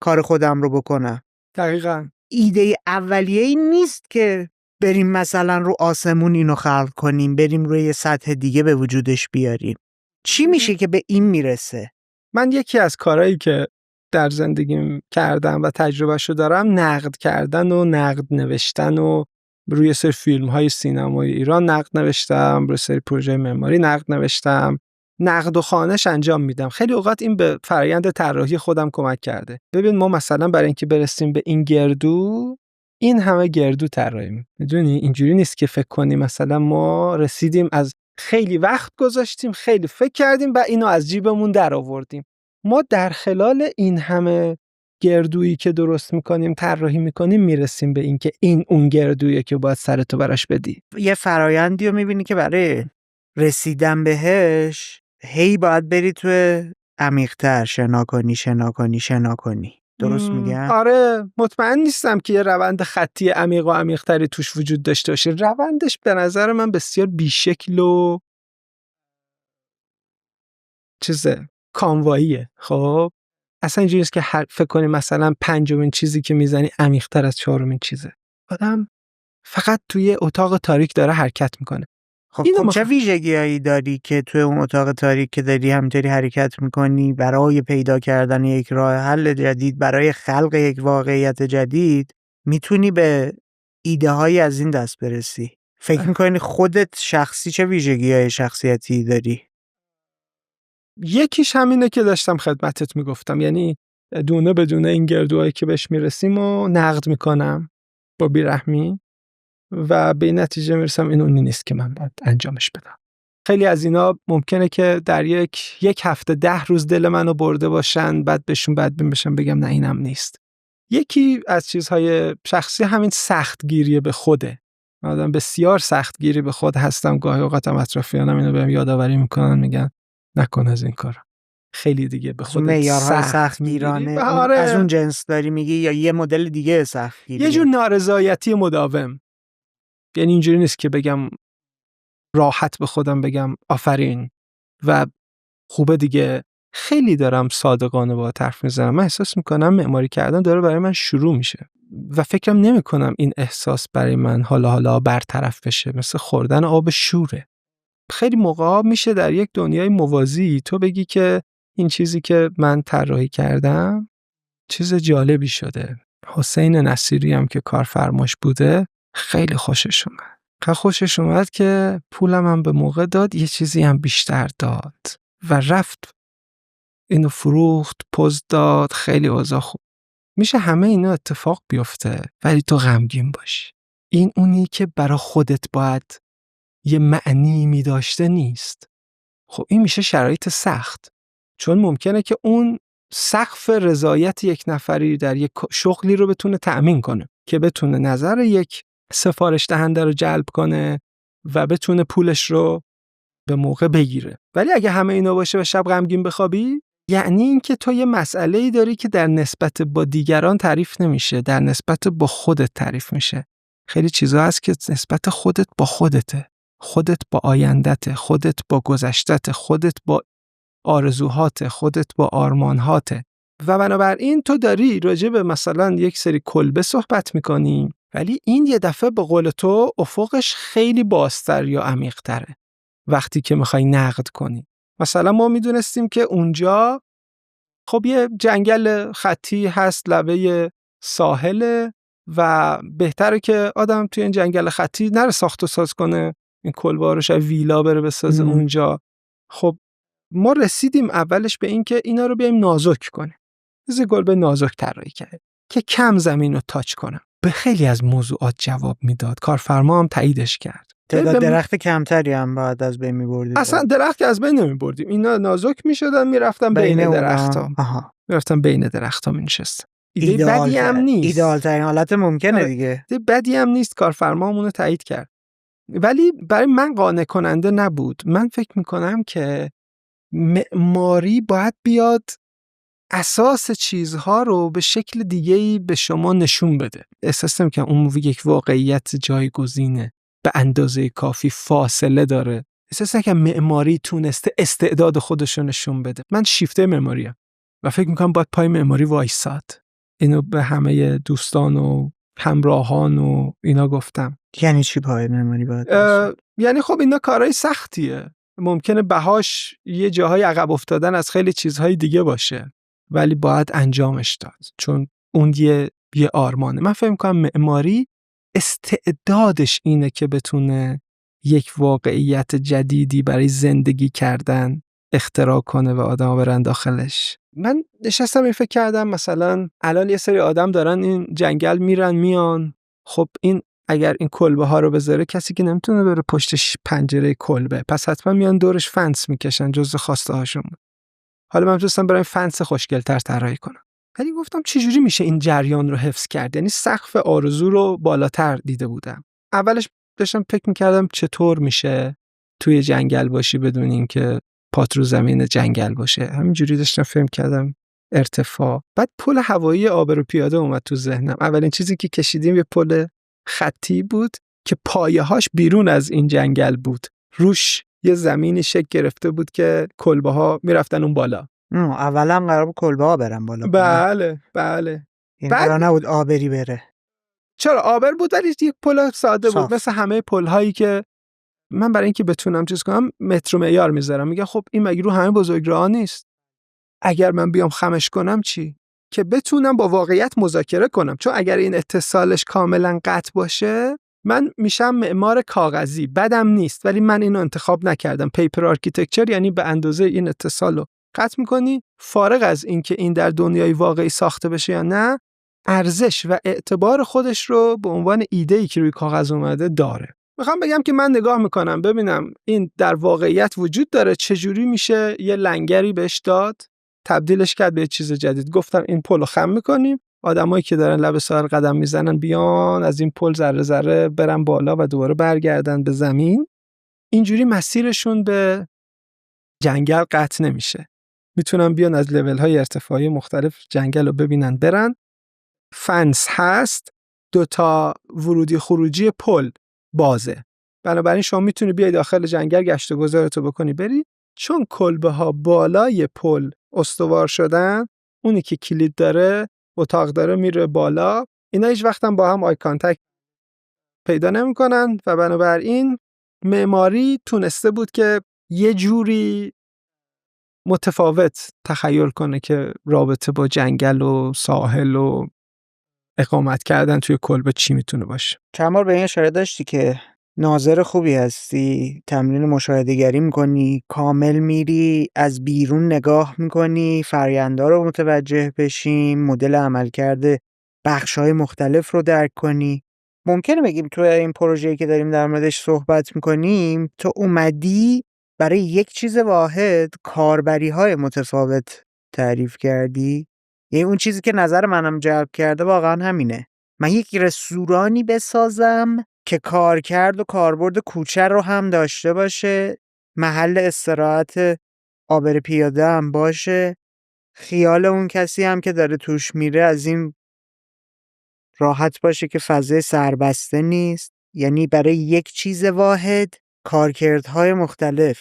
کار خودم رو بکنم. دقیقاً ایده اولیه این نیست که بریم مثلا رو آسمون اینو خلق کنیم، بریم روی یه سطح دیگه به وجودش بیاریم. چی میشه که به این میرسه؟ من یکی از کارهایی که در زندگیم کردم و تجربهشو دارم نقد کردن و نقد نوشتن و روی سری فیلم‌های سینمایی ایران نقد نوشتم، روی سری پروژه معماری نقد نوشتم، نقد و خوانش انجام میدم. خیلی اوقات این به فرآیند طراحی خودم کمک کرده. ببین ما مثلا برای اینکه برسیم به این گردو، این همه گردو طراحی میدونی، اینجوری نیست که فکر کنیم مثلا ما رسیدیم، از خیلی وقت گذاشتیم، خیلی فکر کردیم و اینو از جیبمون در آوردیم. ما در خلال این همه گردویی که درست میکنیم، طراحی میکنیم، میرسیم به این که این اون گردویی که باید سرتو براش بدی. یه فرایندی رو میبینی که برای رسیدن بهش هی باید بری تو عمیق‌تر شنا کنی. درست میگم؟ آره، مطمئن نیستم که یه روند خطی عمیق و عمیق‌تری توش وجود داشته باشه. روندش به نظر من بسیار بیشکل و کانواییه. خب اصلا اینجوری نیست که فکر کنی مثلا پنجمین چیزی که میزنی عمیق‌تر از چهارمین چیزه. آدم فقط توی اتاق تاریک داره حرکت میکنه. خب چه ویژگی‌هایی داری که توی اون اتاق تاریک که داری همینطوری حرکت میکنی برای پیدا کردن یک راه حل جدید، برای خلق یک واقعیت جدید میتونی به ایده هایی از این دست برسی؟ فکر میکنی خودت شخصی چه ویژگی‌های شخصیتی داری؟ یکیش همینه که داشتم خدمتت میگفتم، یعنی دونه بدونه این گردوهایی که بهش میرسیم و نقد میکنم با بیرحمی و به این نتیجه میرسم این اونی نیست که من باید انجامش بدم. خیلی از اینا ممکنه که در یک هفته 10 روز دل منو برده باشن، بعد بهشون بدبین بشم بگم نه اینم نیست. یکی از چیزهای شخصی همین سختگیری به خوده. آدم بسیار سختگیری به خود هستم، گاهی اوقاتم اطرافیانم اینو بهم یادآوری میکنن، میگن نکن از این کارا، خیلی دیگه به خودت سختگیرانه از اون جنس داری میگی یا یه مدل دیگه سختگیری؟ یه جور نارضایتی مداوم. یعنی اینجوری نیست که بگم راحت به خودم بگم آفرین و خوبه دیگه. خیلی دارم صادقانه با حرف میزنم. من احساس میکنم معماری کردن داره برای من شروع میشه و فکرم نمیکنم این احساس برای من حالا برطرف بشه. مثل خوردن آب شوره. خیلی موقعا میشه در یک دنیای موازی تو بگی که این چیزی که من طراحی کردم چیز جالبی شده. حسین نصیری هم که کارفرماش بوده خیلی خوشش اومد. خوشش اومد که پولم هم به موقع داد، یه چیزی هم بیشتر داد و رفت اینو فروخت، پوز داد، خیلی اوضاع خوب. میشه همه اینا اتفاق بیفته ولی تو غمگین باشی. این اونی که برای خودت باید یه معنی می داشته نیست. خب این میشه شرایط سخت، چون ممکنه که اون سقف رضایت یک نفری در یک شغلی رو بتونه تأمین کنه که بتونه نظر یک سفارش دهنده رو جلب کنه و بتونه پولش رو به موقع بگیره. ولی اگه همه اینا باشه و شب غمگین بخوابی، یعنی این که تو یه مسئله‌ای داری که در نسبت با دیگران تعریف نمیشه، در نسبت با خودت تعریف میشه. خیلی چیزا هست که نسبت خودت با خودته، خودت با آیندته، خودت با گذشتت، خودت با آرزوهات، خودت با آرمانهاته. و بنابراین تو داری راجع به مثلا یک سری کلبه صحبت میکنی، ولی این یه دفعه به قول تو افقش خیلی بازتر یا عمیق‌تره وقتی که میخوای نقد کنی. مثلا ما میدونستیم که اونجا خب یه جنگل خطی هست لبه ساحل و بهتره که آدم توی این جنگل خطی نره ساخت و ساز کنه، این کلبه رو شاید ویلا بره بسازه اونجا. خب ما رسیدیم اولش به این که اینا رو بیایم نازک کنیم. از کلبه نازک طراحی کرد که کم زمین رو تاچ کنم. به خیلی از موضوعات جواب میداد. کارفرما هم تاییدش کرد. تعداد درخت کمتری هم بعد از بین می‌بردید. اصلا درخت از بین نمی‌بردیم. اینا نازک می‌شدن میرفتن بین درخت‌ها. میرفتن بین درخت‌ها می‌نشستن. ایده بدی هم نیست. ایدئال ترین حالت ممکنه دیگه. ایده بدی هم نیست، کارفرمامون رو تایید کرد. ولی برای من قانع کننده نبود. من فکر می‌کنم که معماری باید بیاد اساس چیزها رو به شکل دیگه‌ای به شما نشون بده. احساس می‌کنم اون یک واقعیت جایگزینه، به اندازه کافی فاصله داره. احساس می‌کنم معماری تونسته استعداد خودش رو نشون بده. من شیفته معماریم و فکر می‌کنم باید پای معماری وایساد. اینو به همه دوستان و همراهان و اینا گفتم. یعنی چی پای معماری باید؟ یعنی خب اینا کارهای سختیه. ممکنه بهاش یه جاهای عقب افتادن از خیلی چیزهای دیگه باشه، ولی باید انجامش داد، چون اون یه آرمانه. من فکر می‌کنم معماری استعدادش اینه که بتونه یک واقعیت جدیدی برای زندگی کردن اختراع کنه و آدم‌ها برن داخلش. من نشستم این فکر کردم مثلا الان یه سری آدم دارن این جنگل میرن میان، خب این اگر این کلبه ها رو بذاره کسی که نمیتونه بره پشتش پنجره کلبه، پس حتما میان دورش فنس میکشن جزء خواسته هاشون. حالا من می‌خواستم برای فنس خوشگل‌تر طراحی کنم، ولی گفتم چجوری میشه این جریان رو حفظ کرد؟ یعنی سقف آرزو رو بالاتر دیده بودم. اولش داشتم فکر می‌کردم چطور میشه توی جنگل باشی بدون اینکه پات رو زمین جنگل باشه. همینجوری داشتم فکر کردم ارتفاع. بعد پل هوایی آبروپیاده اومد تو ذهنم. اولین چیزی که کشیدیم یه پل خطی بود که پایه‌هاش بیرون از این جنگل بود. روش یه زمینی شکل گرفته بود که کلبه‌ها میرفتن اون بالا. اولا قرار بود کلبه‌ها برن بالا. بله. این قرار نبود آبری بره. چرا آبر بود ولی یک پل ساده بود، مثل همه پل‌هایی که من برای اینکه بتونم چیز کنم متر و معیار میذارم. میگه خب این مگه رو همه بزرگراه نیست؟ اگر من بیام خمش کنم چی؟ که بتونم با واقعیت مذاکره کنم، چون اگر این اتصالش کاملا قطع باشه من میشم معمار کاغذی. بدم نیست ولی من اینو انتخاب نکردم. پیپر آرکیتکچر یعنی به اندازه این اتصال رو قطع میکنی، فارغ از اینکه این در دنیای واقعی ساخته بشه یا نه، ارزش و اعتبار خودش رو به عنوان ایده‌ای که روی کاغذ اومده داره. میخوام بگم که من نگاه میکنم ببینم این در واقعیت وجود داره، چجوری میشه یه لنگری بهش داد، تبدیلش کرد به یه چیز جدید. گفتم این پل رو خم میکنیم، آدمایی که دارن لب ساحل قدم میزنن بیان از این پل ذره ذره برن بالا و دوباره برگردن به زمین. اینجوری مسیرشون به جنگل قطع نمیشه. میتونن بیان از لول‌های ارتفاعی مختلف جنگل رو ببینن برن. فنس هست، 2 تا ورودی خروجی پل بازه. بنابراین شما میتونی بیای داخل جنگل گشت و گذارتو بکنی بری. چون کلبه ها بالای پل استوار شدن، اونی که کلید داره اتاق داره میره بالا، اینا هیچ وقت هم با هم آی کانتکت پیدا نمیکنن و بنابراین معماری تونسته بود که یه جوری متفاوت تخیل کنه که رابطه با جنگل و ساحل و اقامت کردن توی کلبه چی میتونه باشه. چند بار به این اشاره داشتی که ناظر خوبی هستی، تمرین مشاهده‌گری میکنی، کامل میری از بیرون نگاه میکنی، فرآیندها رو متوجه بشی، مدل عملکرد بخش‌های مختلف رو درک کنی. ممکنه بگیم تو این پروژه‌ای که داریم در موردش صحبت میکنیم تو اومدی برای یک چیز واحد کاربری‌های متفاوت تعریف کردی؟ یعنی اون چیزی که نظر منم جلب کرده واقعا همینه. من یک رستورانی بسازم که کارکرد و کاربرد کوچه رو هم داشته باشه، محل استراحت عابر پیاده هم باشه، خیال اون کسی هم که داره توش میره از این راحت باشه که فضای سربسته نیست. یعنی برای یک چیز واحد کارکردهای مختلف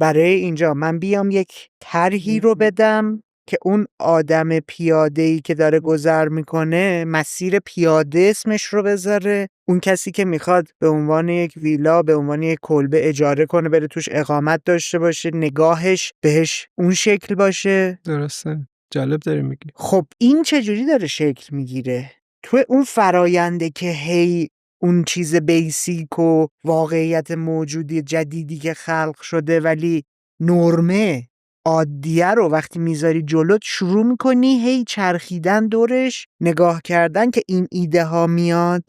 برای اینجا من بیام یک طرحی رو بدم که اون آدم پیاده‌ای که داره گذر میکنه مسیر پیاده اسمش رو بذاره، اون کسی که میخواد به عنوان یک ویلا، به عنوان یک کلبه اجاره کنه بره توش اقامت داشته باشه، نگاهش بهش اون شکل باشه. درسته، جالب داری میگی. خب این چجوری داره شکل میگیره؟ تو اون فراینده که هی اون چیز بیسیک و واقعیت موجودی جدیدی که خلق شده ولی نرمه عادیه رو وقتی میذاری جلوت شروع میکنی هی چرخیدن دورش، نگاه کردن که این ایده ها میاد.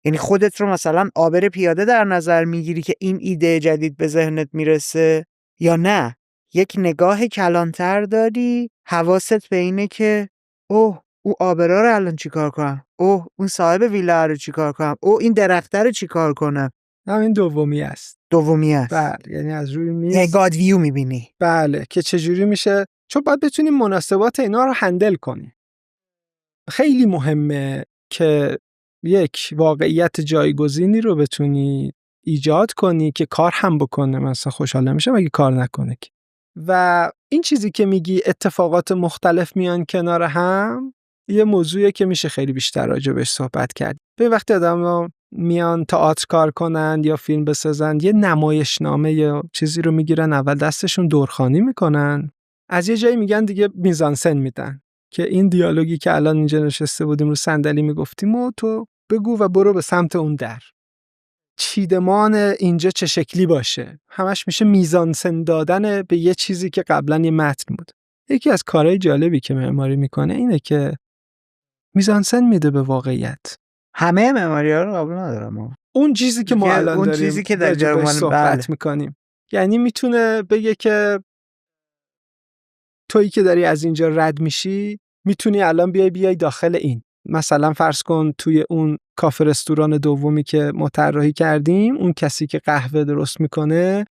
یعنی خودت رو مثلا عابر پیاده در نظر میگیری که این ایده جدید به ذهنت میرسه، یا نه یک نگاه کلانتر داری، حواست به اینه که اوه او عابرا رو الان چیکار کنم، اوه اون صاحب ویلا رو چیکار کنم، اوه این درخته رو چیکار کنم. همین دومی است. دومی است. بله، یعنی از روی میز. یعنی گاد ویو میبینی. بله، که چجوری میشه، چون باید بتونی مناسبات اینا رو هندل کنی. خیلی مهمه که یک واقعیت جایگزینی رو بتونی ایجاد کنی که کار هم بکنه. مثلا خوشحال نمیشم اگه کار نکنه. و این چیزی که میگی اتفاقات مختلف میان کنار هم، یه موضوعیه که میشه خیلی بیشتر راجع بهش صحبت کرد. به وقتی آدم میان تئاتر کار کنن یا فیلم بسازن، یه نمایشنامه یا چیزی رو میگیرن، اول دستشون دورخوانی میکنن، از یه جایی میگن دیگه میزانسن میدن که این دیالوگی که الان اینجا نشسته بودیم رو صندلی میگفتیم و تو بگو و برو به سمت اون در. چیدمان اینجا چه شکلی باشه، همش میشه میزانسن دادن به یه چیزی که قبلا یه متن بود. یکی از کارهای جالبی که معماری میکنه اینه که میزانسن میده به واقعیت. همه معماری‌ها رو قبول ندارم. اون چیزی که ما الان اون داریم چیزی که راجع بهش صحبت میکنیم، یعنی میتونه بگه که تویی که داری از اینجا رد میشی میتونی الان بیای داخل این. مثلا فرض کن توی اون کافه رستوران دومی که ما طراحی کردیم، اون کسی که قهوه درست میکنه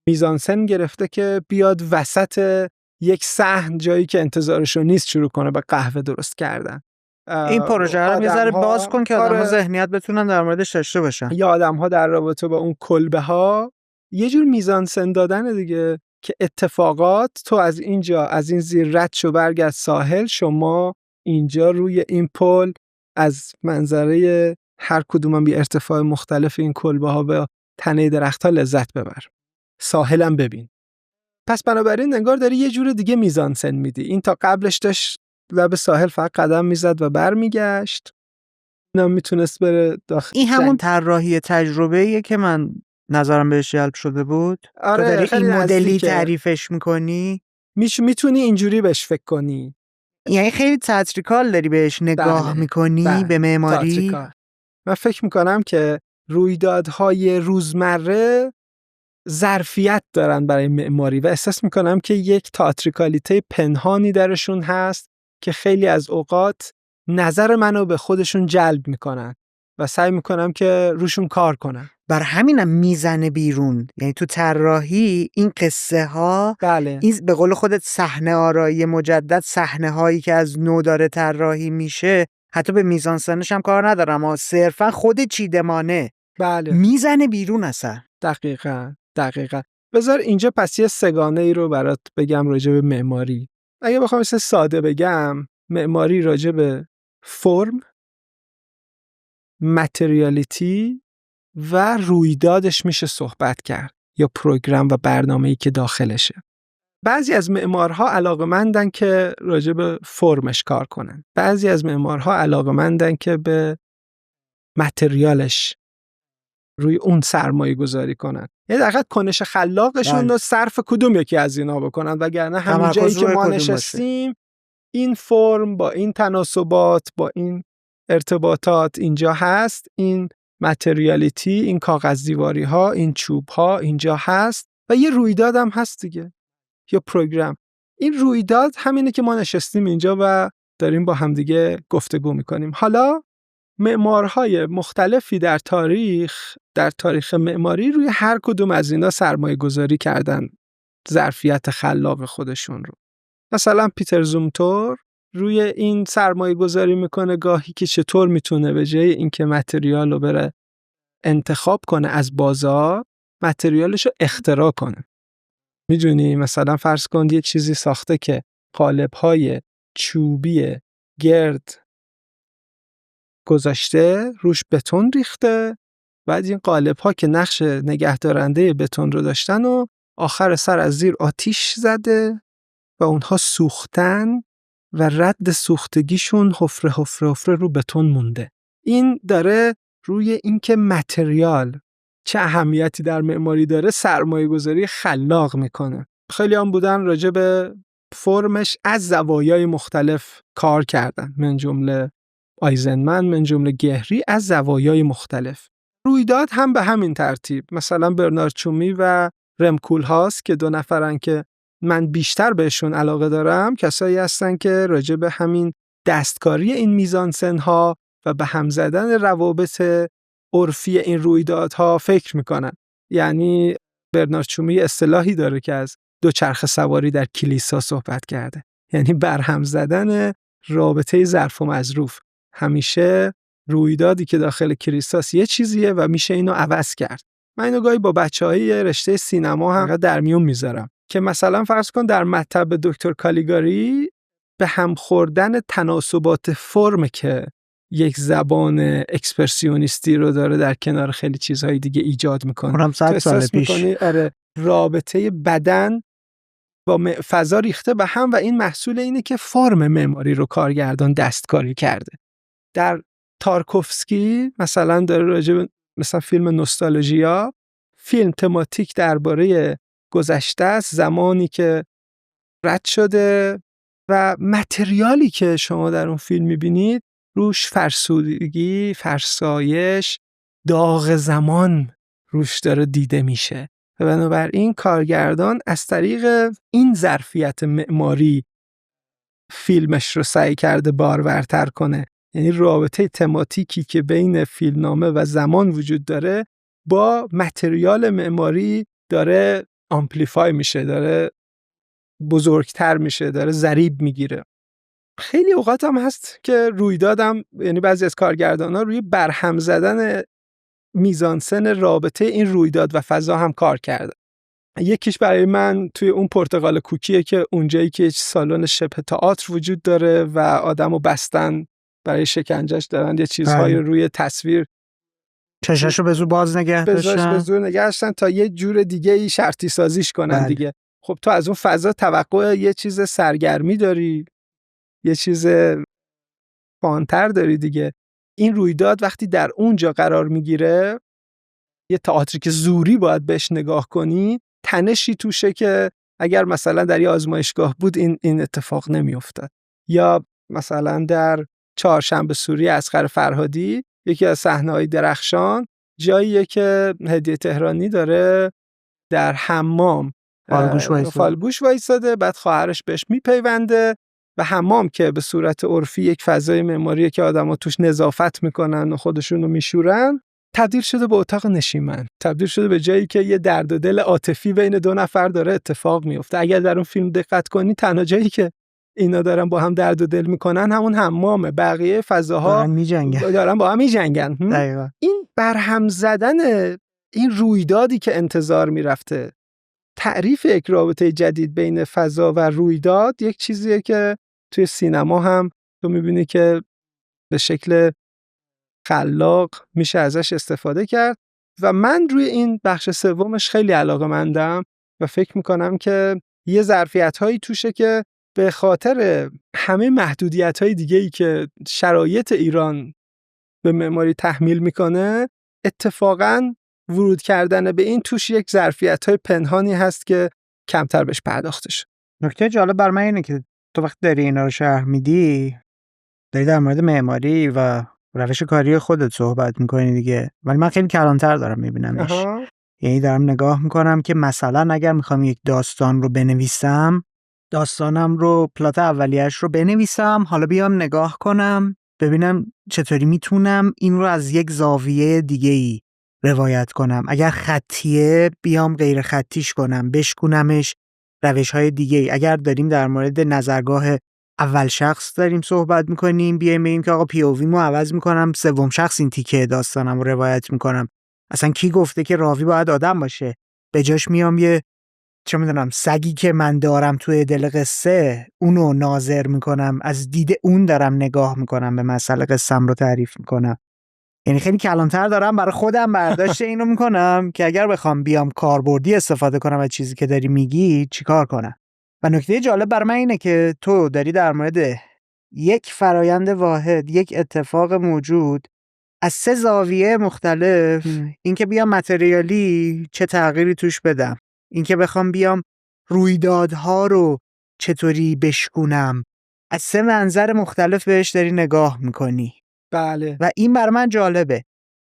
میزانسن گرفته که بیاد وسط یک صحن، جایی که انتظارشو نیست، شروع کنه به قهوه درست کردن. این پروژه رو میذاره باز کن که آدم‌ها ذهنیت بتونن در موردش داشته باشن. یا آدم‌ها در رابطه با اون کلبه ها یه جور میزانسن دادن دیگه، که اتفاقات تو از اینجا از این زیر رد شو برگرد ساحل، شما اینجا روی این پل از منظره هر کدوم بی ارتفاع مختلف این کلبه ها به تنه درخت ها لذت ببر، ساحلم ببین. پس بنابراین انگار داری یه جور دیگه میزانسن میدی. این تا قبلش داشت لب ساحل فقط قدم میزد و برمیگشت، اینم میتونست بره داخل. این همون طراحی تجربه‌ایه که من نظرم بهش جلب شده بود. آره، تو داری این مدلی تعریفش میکنی، میتونی اینجوری بهش فکر کنی. یعنی خیلی تئاتریکال داری بهش نگاه میکنی به معماری. تئاتریکال. من فکر میکنم که رویدادهای روزمره ظرفیت دارن برای معماری و احساس میکنم که یک تئاتریکالیته پنهانی درشون هست که خیلی از اوقات نظر منو به خودشون جلب میکنن و سعی میکنم که روشون کار کنم. بر همینم میزنه بیرون. یعنی تو طراحی این قصه ها، بله. این به قول خودت صحنه آرایی مجدد، صحنه هایی که از نو داره طراحی میشه، حتی به میزانسنش هم کار ندارم، اما صرفا خود چیدمانه بله میزنه بیرون اصلا. دقیقاً. بذار اینجا پس یه سگانه ای رو برات بگم راجع به معماری. اگه بخوام ساده بگم، معماری راجع به فرم، متریالیتی و رویدادش میشه صحبت کرد، یا پروگرام و برنامه‌ای که داخلشه. بعضی از معمارها علاقه‌مندن که راجع به فرمش کار کنن، بعضی از معمارها علاقه‌مندن که به متریالش روی اون سرمایه گذاری کنن. یعنی دقیقاً کنش خلاقشون رو صرف کدوم یکی از اینا بکنن، وگرنه همین جایی که ما نشستیم این فرم با این تناسبات با این ارتباطات اینجا هست، این متریالیتی، این کاغذ دیواری ها، این چوب ها اینجا هست و یه رویداد هم هست دیگه، یا پروگرام. این رویداد همینه که ما نشستیم اینجا و داریم با همدیگه گفتگو میکنیم. حالا معمارهای مختلفی در تاریخ معماری روی هر کدوم از اینا سرمایه گذاری کردن ظرفیت خلاق خودشون رو. مثلا پیتر زومتور روی این سرمایه گذاری میکنه گاهی که چطور میتونه به جای اینکه متریال رو بره انتخاب کنه از بازار، متریالش رو اختراع کنه. میدونی مثلا فرض کن یک چیزی ساخته که قالب‌های چوبی گرد گذاشته، روش بتون ریخته، بعد این قالب‌ها که نقش نگهدارنده بتون رو داشتن و آخر سر از زیر آتیش زده و اونها سوختن و رد سوختگیشون حفره حفره حفره رو بتون مونده. این داره روی اینکه متریال چه اهمیتی در معماری داره سرمایه‌گذاری خلاق میکنه. خیلی هم بودن راجع به فرمش از زوایای مختلف کار کردن، من جمله آیزنمن، من جمله گهری، از زوایای مختلف. رویداد هم به همین ترتیب، مثلا برنارد چومی و رم کولهاس که دو نفرن که من بیشتر بهشون علاقه دارم، کسایی هستن که راجع به همین دستکاری این میزانسن‌ها و به هم زدن روابط عرفی این رویدادها فکر میکنن. یعنی برنارد چومی اصطلاحی داره که از دوچرخه سواری در کلیسا صحبت کرده، یعنی برهم زدن رابطه ظرف و مظروف. همیشه رویدادی که داخل کلیساست یه چیزیه و میشه اینو عوض کرد. من اینو گاهی با بچه‌های رشته سینما هم در میون میذارم که مثلا فرض کن در مطب دکتر کالیگاری به هم خوردن تناسبات فرم که یک زبان اکسپرسیونیستی رو داره در کنار خیلی چیزهای دیگه ایجاد میکنه. اونم 100 سال پیش. آره، رابطه بدن با فضا ریخته به هم و این محصول اینه که فرم معماری رو کارگردان دستکاری کرده. در تارکوفسکی مثلا داره راجع به مثلا فیلم نوستالژیا، فیلم تماتیک درباره گذشته است، زمانی که رد شده و متریالی که شما در اون فیلم می‌بینید روش فرسودگی، فرسایش، داغ زمان روش داره دیده میشه. و بنابراین کارگردان از طریق این ظرفیت معماری فیلمش رو سعی کرده بارورتر کنه. یعنی رابطه تماتیکی که بین فیلمنامه و زمان وجود داره با متریال معماری داره آمپلیفای میشه، داره بزرگتر میشه، داره ضریب میگیره. خیلی اوقات هم هست که رویدادم، یعنی بعضی از کارگردان‌ها روی برهم زدن میزانسن رابطه این رویداد و فضا هم کار کرده. یکیش برای من توی اون پرتغال کوکیه که اونجایی که سالن شبه تئاتر وجود داره و آدمو بستن برای شکنجهش، دارن یه چیزهای روی تصویر چشاشو به زور باز نگه داشتن، به زور نگه داشتن تا یه جور دیگه ای شرطی سازیش کنن دیگه. خب تو از اون فضا توقع یه چیز سرگرمی داری، یه چیز فانتر داری دیگه. این رویداد وقتی در اونجا قرار میگیره، یه تئاتری که زوری باید بهش نگاه کنی، تنشی توشه که اگر مثلا در یه آزمایشگاه بود این اتفاق نمیافتاد. یا مثلا در چهارشنبه سوری اصغر فرهادی، یکی از صحنه‌های درخشان جاییه که هدیه تهرانی داره در حمام فالگوش وایساده، بعد خواهرش بهش میپیونده و حمام که به صورت عرفی یک فضای معماریه که آدما توش نظافت میکنن و خودشونو میشورن، تبدیل شده به اتاق نشیمن، تبدیل شده به جایی که یه درد و دل عاطفی بین دو نفر داره اتفاق میفته. اگر در اون فیلم دقت کنی، تنها جایی که اینا دارن با هم درد و دل میکنن همون حمامه، بقیه فضاها دارن با هم میجنگن. این برهم زدن این رویدادی که انتظار میرفته، تعریف یک رابطه جدید بین فضا و رویداد، یک چیزیه که توی سینما هم تو میبینی که به شکل خلاق میشه ازش استفاده کرد و من روی این بخش سومش خیلی علاقه‌مندم و فکر میکنم که یه ظرفیت‌هایی توشه که به خاطر همه محدودیت‌های دیگه‌ای که شرایط ایران به معماری تحمیل میکنه، اتفاقاً ورود کردن به این توش یک ظرفیت‌های پنهانی هست که کمتر بهش پرداخته شد. نکته جالب بر من اینه که تو وقتی داری اینا رو شرح میدی، داری در مورد معماری و روش کاری خودت صحبت میکنی دیگه، ولی من خیلی کلانتر دارم میبینمش. یعنی دارم نگاه میکنم که مثلا اگر میخوام یک داستان رو بنویسم، داستانم رو پلات اولیه‌اش رو بنویسم، حالا بیام نگاه کنم ببینم چطوری میتونم این رو از یک زاویه دیگه‌ای روایت کنم. اگر خطیه بیام غیر خطیش کنم، بشکونمش روش‌های دیگه‌ای. اگر داریم در مورد نظرگاه اول شخص داریم صحبت میکنیم، بیایم بگیم که آقا پی او وی مو عوض میکنم، سوم شخص این تیکه داستانم رو روایت میکنم. اصلا کی گفته که راوی باید آدم باشه؟ به جاش میام یه چه میدونم سگی که من دارم توی دل قصه اونو ناظر میکنم، از دید اون دارم نگاه میکنم به مسئله قصم رو تعریف میکنم. یعنی خیلی کلانتر دارم برای خودم برداشت اینو میکنم که اگر بخوام بیام کاربردی استفاده کنم از چیزی که داری میگی چیکار کنم. و نکته جالب برای من اینه که تو داری در مورد یک فرایند واحد، یک اتفاق موجود از 3 زاویه مختلف، اینکه بیام متریالی چه تغییری توش بدم، اینکه بخوام بیام رویدادها رو چطوری بشکونم، از 3 منظر مختلف بهش داری نگاه میکنی. بله. و این بر من جالبه.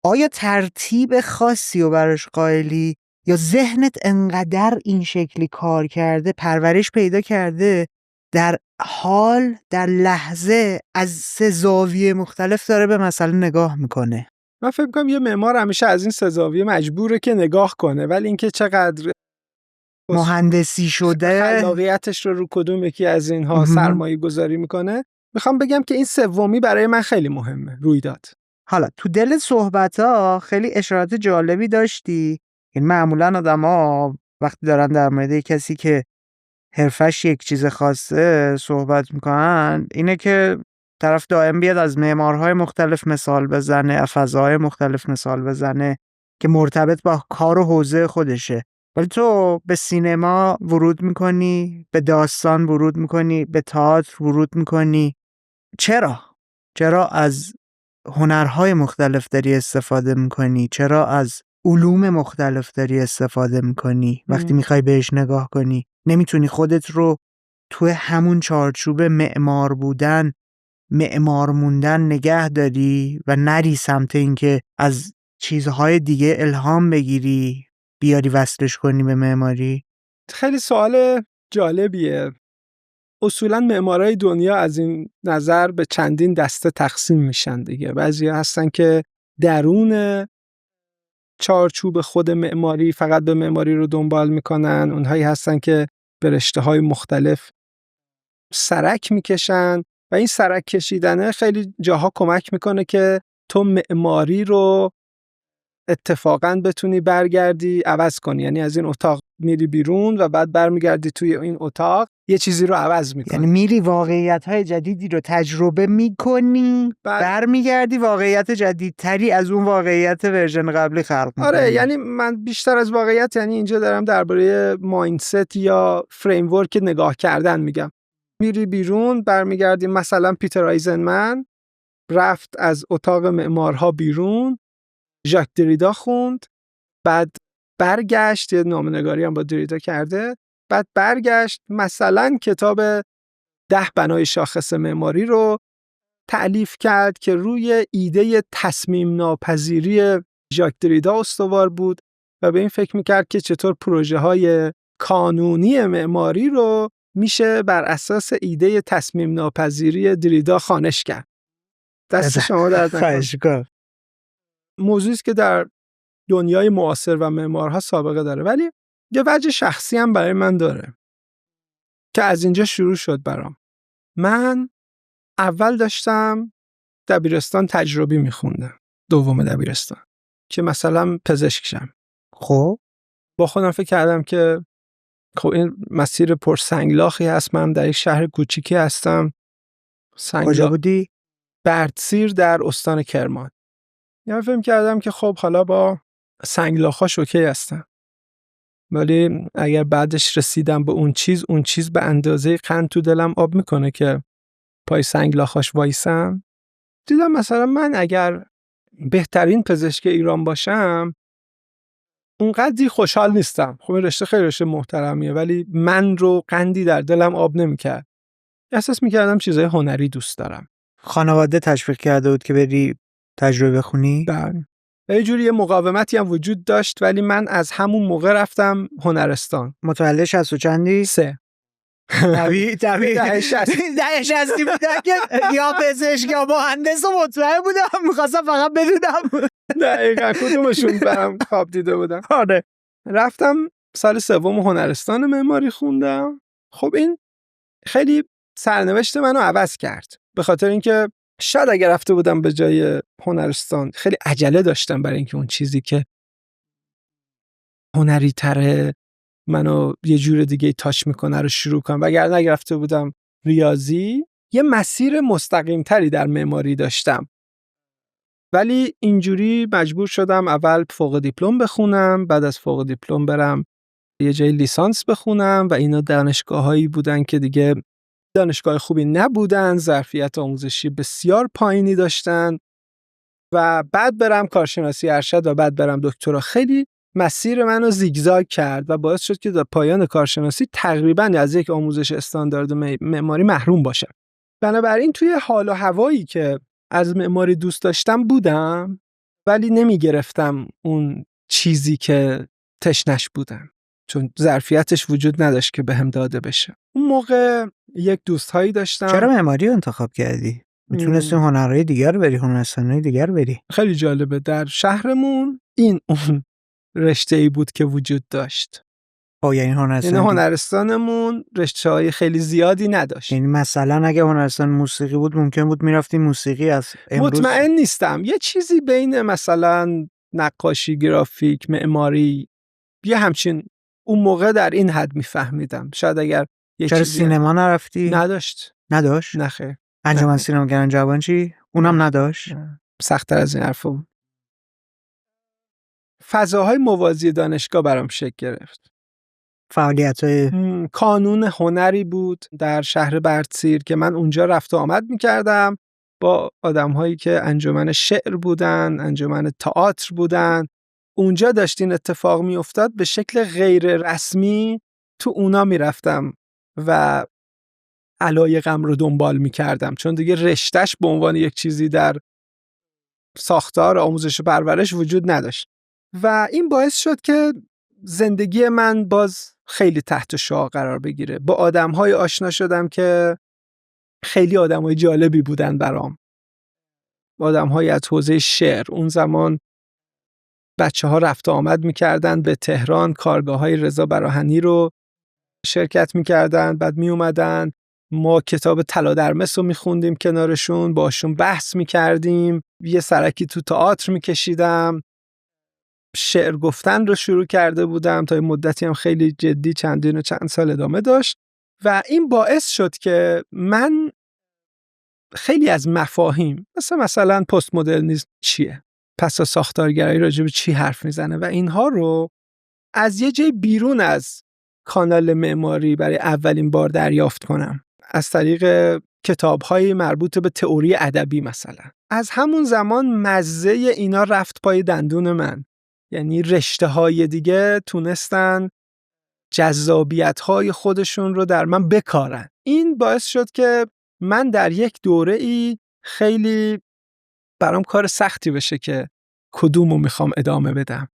آیا ترتیب خاصی رو براش قائلی یا ذهنت انقدر این شکلی کار کرده، پرورش پیدا کرده، در حال در لحظه از 3 زاویه مختلف داره به مسئله نگاه میکنه؟ من فکر می‌کنم یه معمار همیشه از این 3 زاویه مجبوره که نگاه کنه، ولی اینکه چقدر مهندسی شده خلاقیتش رو کدوم یکی از اینها سرمایه گذاری میکنه. میخوام بگم که این سومی برای من خیلی مهمه، رویداد. حالا تو دل صحبت‌ها خیلی اشارات جالبی داشتی. این معمولا آدم‌ها وقتی دارن در مورد کسی که حرفش یک چیز خاصه صحبت میکنن، اینه که طرف دائم بیاد از معمارهای مختلف مثال بزنه، از فضاهای مختلف مثال بزنه که مرتبط با کار و حوزه خودشه. ولی تو به سینما ورود میکنی، به داستان ورود میکنی، به تئاتر ورود میکنی. چرا از هنرهای مختلف داری استفاده میکنی؟ چرا از علوم مختلف داری استفاده میکنی؟ وقتی میخوای بهش نگاه کنی نمیتونی خودت رو توی همون چارچوب معمار بودن، معمار موندن نگه داری و نری سمت اینکه از چیزهای دیگه الهام بگیری بیاری وصلش کنی به معماری؟ خیلی سوال جالبیه. اصولاً معمارای دنیا از این نظر به چندین دسته تقسیم میشن دیگه. بعضی هستن که درون چارچوب خود معماری فقط به معماری رو دنبال میکنن، اونهایی هستن که به رشته‌های مختلف سرک میکشن و این سرک کشیدنه خیلی جاها کمک میکنه که تو معماری رو اتفاقاً بتونی برگردی عوض کنی. یعنی از این اتاق میری بیرون و بعد برمیگردی توی این اتاق یه چیزی رو عوض میکنی. یعنی میری واقعیت‌های جدیدی رو تجربه میکنی، برمیگردی واقعیت جدیدتری از اون واقعیت ورژن قبلی خلق میکنی. آره، یعنی من بیشتر از واقعیت، یعنی اینجا دارم درباره مایندست یا فریم ورک نگاه کردن میگم. میری بیرون برمیگردی، مثلا پیتر آیزنمن رفت از اتاق معمارها بیرون، ژاک دریدا خوند، بعد برگشت، یه نامه‌نگاری هم با دریدا کرده، بعد برگشت مثلا کتاب 10 بنای شاخص معماری رو تألیف کرد که روی ایده تصمیم ناپذیری ژاک دریدا استوار بود و به این فکر میکرد که چطور پروژه های کانونی معماری رو میشه بر اساس ایده تصمیم ناپذیری دریدا خانش کرد. دست شما درد نکنه. موضوعی است که در دنیای معاصر و معمارها سابقه داره، ولی یه وجه شخصی هم برای من داره که از اینجا شروع شد برام. من اول داشتم دبیرستان تجربی میخوندم، دوم دبیرستان، که مثلا پزشک شم. خب با خودم فکر کردم که خب این مسیر پر سنگلاخی هست، من در یک شهر کوچیکی هستم. کجا بودی؟ بردسیر در استان کرمان. یعنی فکر کردم که خب حالا با سنگلاخاش اوکی هستم، ولی اگر بعدش رسیدم به اون چیز به اندازه قند تو دلم آب میکنه که پای سنگلاخاش وایسم. دیدم مثلا من اگر بهترین پزشک ایران باشم اونقدری خوشحال نیستم. خب این رشته خیلی رشته محترمیه، ولی من رو قندی در دلم آب نمیکرد. احساس میکردم چیزای هنری دوست دارم. خانواده تشویق کرده بود که بری تجربه بخونی؟ بله. یه جوری یه مقاومتی هم وجود داشت، ولی من از همون موقع رفتم هنرستان. متولد 60 و چندی؟ 3. طبیعی ده 60 بودن که یا پزشک یا مهندس و مطمئن بودم، میخواستم فقط بدونم دقیقا کدومشون برام خواب دیده بودم. آره. رفتم سال 3 هنرستان معماری خوندم. خب این خیلی سرنوشت منو عوض کرد، به خاطر اینکه شاید اگر رفته بودم به جای هنرستان خیلی عجله داشتم برای اینکه اون چیزی که هنری تره منو یه جور دیگه تاچ میکنه رو شروع کنم. وگر نگرفته بودم ریاضی، یه مسیر مستقیم تری در معماری داشتم، ولی اینجوری مجبور شدم اول فوق دیپلم بخونم، بعد از فوق دیپلم برم یه جای لیسانس بخونم و اینا دانشگاهایی بودن که دیگه دانشگاه خوبی نبودن، ظرفیت آموزشی بسیار پایینی داشتن و بعد برم کارشناسی ارشد و بعد برم دکترا. خیلی مسیر منو زیگزاگ کرد و باعث شد که در پایان کارشناسی تقریباً از یک آموزش استاندارد معماری محروم باشم. بنابراین توی حال و هوایی که از معماری دوست داشتم بودم، ولی نمی گرفتم اون چیزی که تشنش بودم، چون ظرفیتش وجود نداشت که بهم داده بشه. اون موقع یک دوستایی داشتم. چرا معماری رو انتخاب کردی؟ میتونستی هنرهای دیگر بری، هنرستانهای دیگر بری. خیلی جالبه، در شهرمون این اون رشته‌ای بود که وجود داشت. یعنی هنرستانمون رشته‌های خیلی زیادی نداشت. یعنی مثلا اگه هنرستان موسیقی بود ممکن بود میرفتی موسیقی. از امروز مطمئن نیستم، یه چیزی بین مثلا نقاشی، گرافیک، معماری، یه همچین اون موقع در این حد میفهمیدم. شاید اگر یه چرا چیزی سینما نرفتی؟ نداشت. نه خیر. انجمن سینماگران جوان چی؟ اونم نداشت. سخت‌تر از این حرفا. فضاهای موازی دانشگاه برام شکل گرفت. فعالیت‌های کانون هنری بود در شهر بردسیر که من اونجا رفت و آمد می‌کردم با آدم‌هایی که انجمن شعر بودن، انجمن تئاتر بودن. اونجا داشتین اتفاق می‌افتاد، به شکل غیر رسمی تو اونا می‌رفتم و علایقم رو دنبال می‌کردم، چون دیگه رشته‌اش به عنوان یک چیزی در ساختار آموزش و پرورش وجود نداشت و این باعث شد که زندگی من باز خیلی تحت شعاع قرار بگیره. با آدم‌های آشنا شدم که خیلی آدم‌های جالبی بودن برام. آدم‌های از حوزه شعر. اون زمان بچه‌ها رفت و آمد می‌کردن به تهران، کارگاه‌های رضا براهنی رو شرکت می‌کردن، بعد میومدن، ما کتاب طلا در مس رو می‌خوندیم کنارشون، باشون بحث می‌کردیم، یه سرکی تو تئاتر می‌کشیدم. شعر گفتن رو شروع کرده بودم، تا مدتی هم خیلی جدی چند سال ادامه داشت و این باعث شد که من خیلی از مفاهیم مثلا پست مدرنیسم چیه، پس ساختارگرایی راجع به چی حرف میزنه و اینها رو از یه جای بیرون از کانال معماری برای اولین بار دریافت کنم، از طریق کتاب‌های مربوط به تئوری ادبی. مثلا از همون زمان مزه اینا رفت پای دندون من، یعنی رشته‌های دیگه تونستن جذابیت‌های خودشون رو در من بکارن. این باعث شد که من در یک دوره‌ای خیلی برام کار سختی بشه که کدومو میخوام ادامه بدم.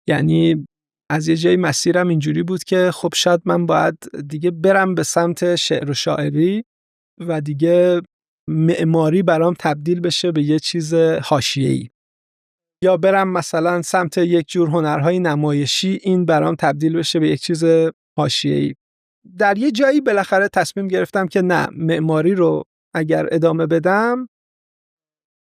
یعنی از یه جای مسیرم اینجوری بود که خب شاید من باید دیگه برم به سمت شعر و شاعری و دیگه معماری برام تبدیل بشه به یه چیز حاشیه‌ای، یا برم مثلا سمت یک جور هنرهای نمایشی، این برام تبدیل بشه به یک چیز حاشیه‌ای. در یه جایی بالاخره تصمیم گرفتم که نه، معماری رو اگر ادامه بدم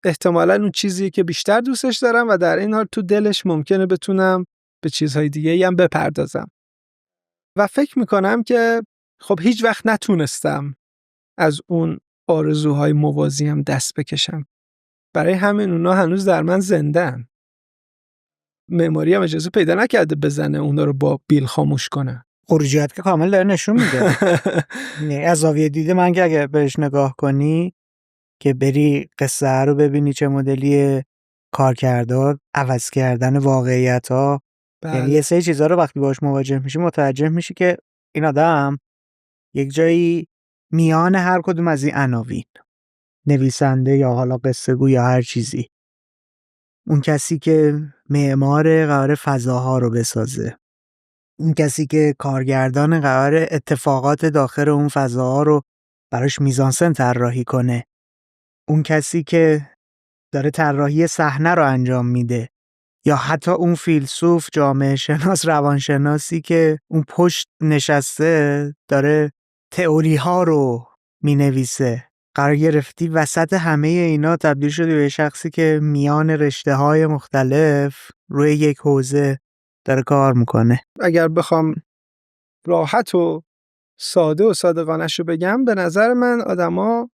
احتمالاً اون چیزیه که بیشتر دوستش دارم و در این حال تو دلش ممکنه بتونم به چیزهای دیگه‌ای هم بپردازم. و فکر میکنم که خب هیچ وقت نتونستم از اون آرزوهای موازیم دست بکشم. برای همین اونا هنوز در من زنده‌ان. معماری هم اجازه پیدا نکرده بزنه اونا رو با بیل خاموش کنه. خروجیات که کامل داره نشون میده. از زاویه دید من که اگه بهش نگاه کنی که بری قصه رو ببینی چه مدلی کار کرده، عوض کردن واقعیت‌ها، یعنی یه سری چیزا رو وقتی باهاش مواجه میشی متوجه میشی که این آدم یک جایی میان هر کدوم از این عناوین، نویسنده یا حالا قصه گو یا هر چیزی، اون کسی که معمار قرار فضاها رو بسازه، اون کسی که کارگردان قرار اتفاقات داخل اون فضاها رو براش میزانسن طراحی کنه، اون کسی که داره طراحی صحنه رو انجام میده، یا حتی اون فیلسوف، جامعه شناس، روانشناسی که اون پشت نشسته داره تئوری ها رو مینویسه. قرار گرفتی وسط همه اینا تبدیل شدی به شخصی که میان رشته های مختلف روی یک حوزه داره کار میکنه. اگر بخوام راحت و ساده و صادقانه‌شو بگم، به نظر من آدما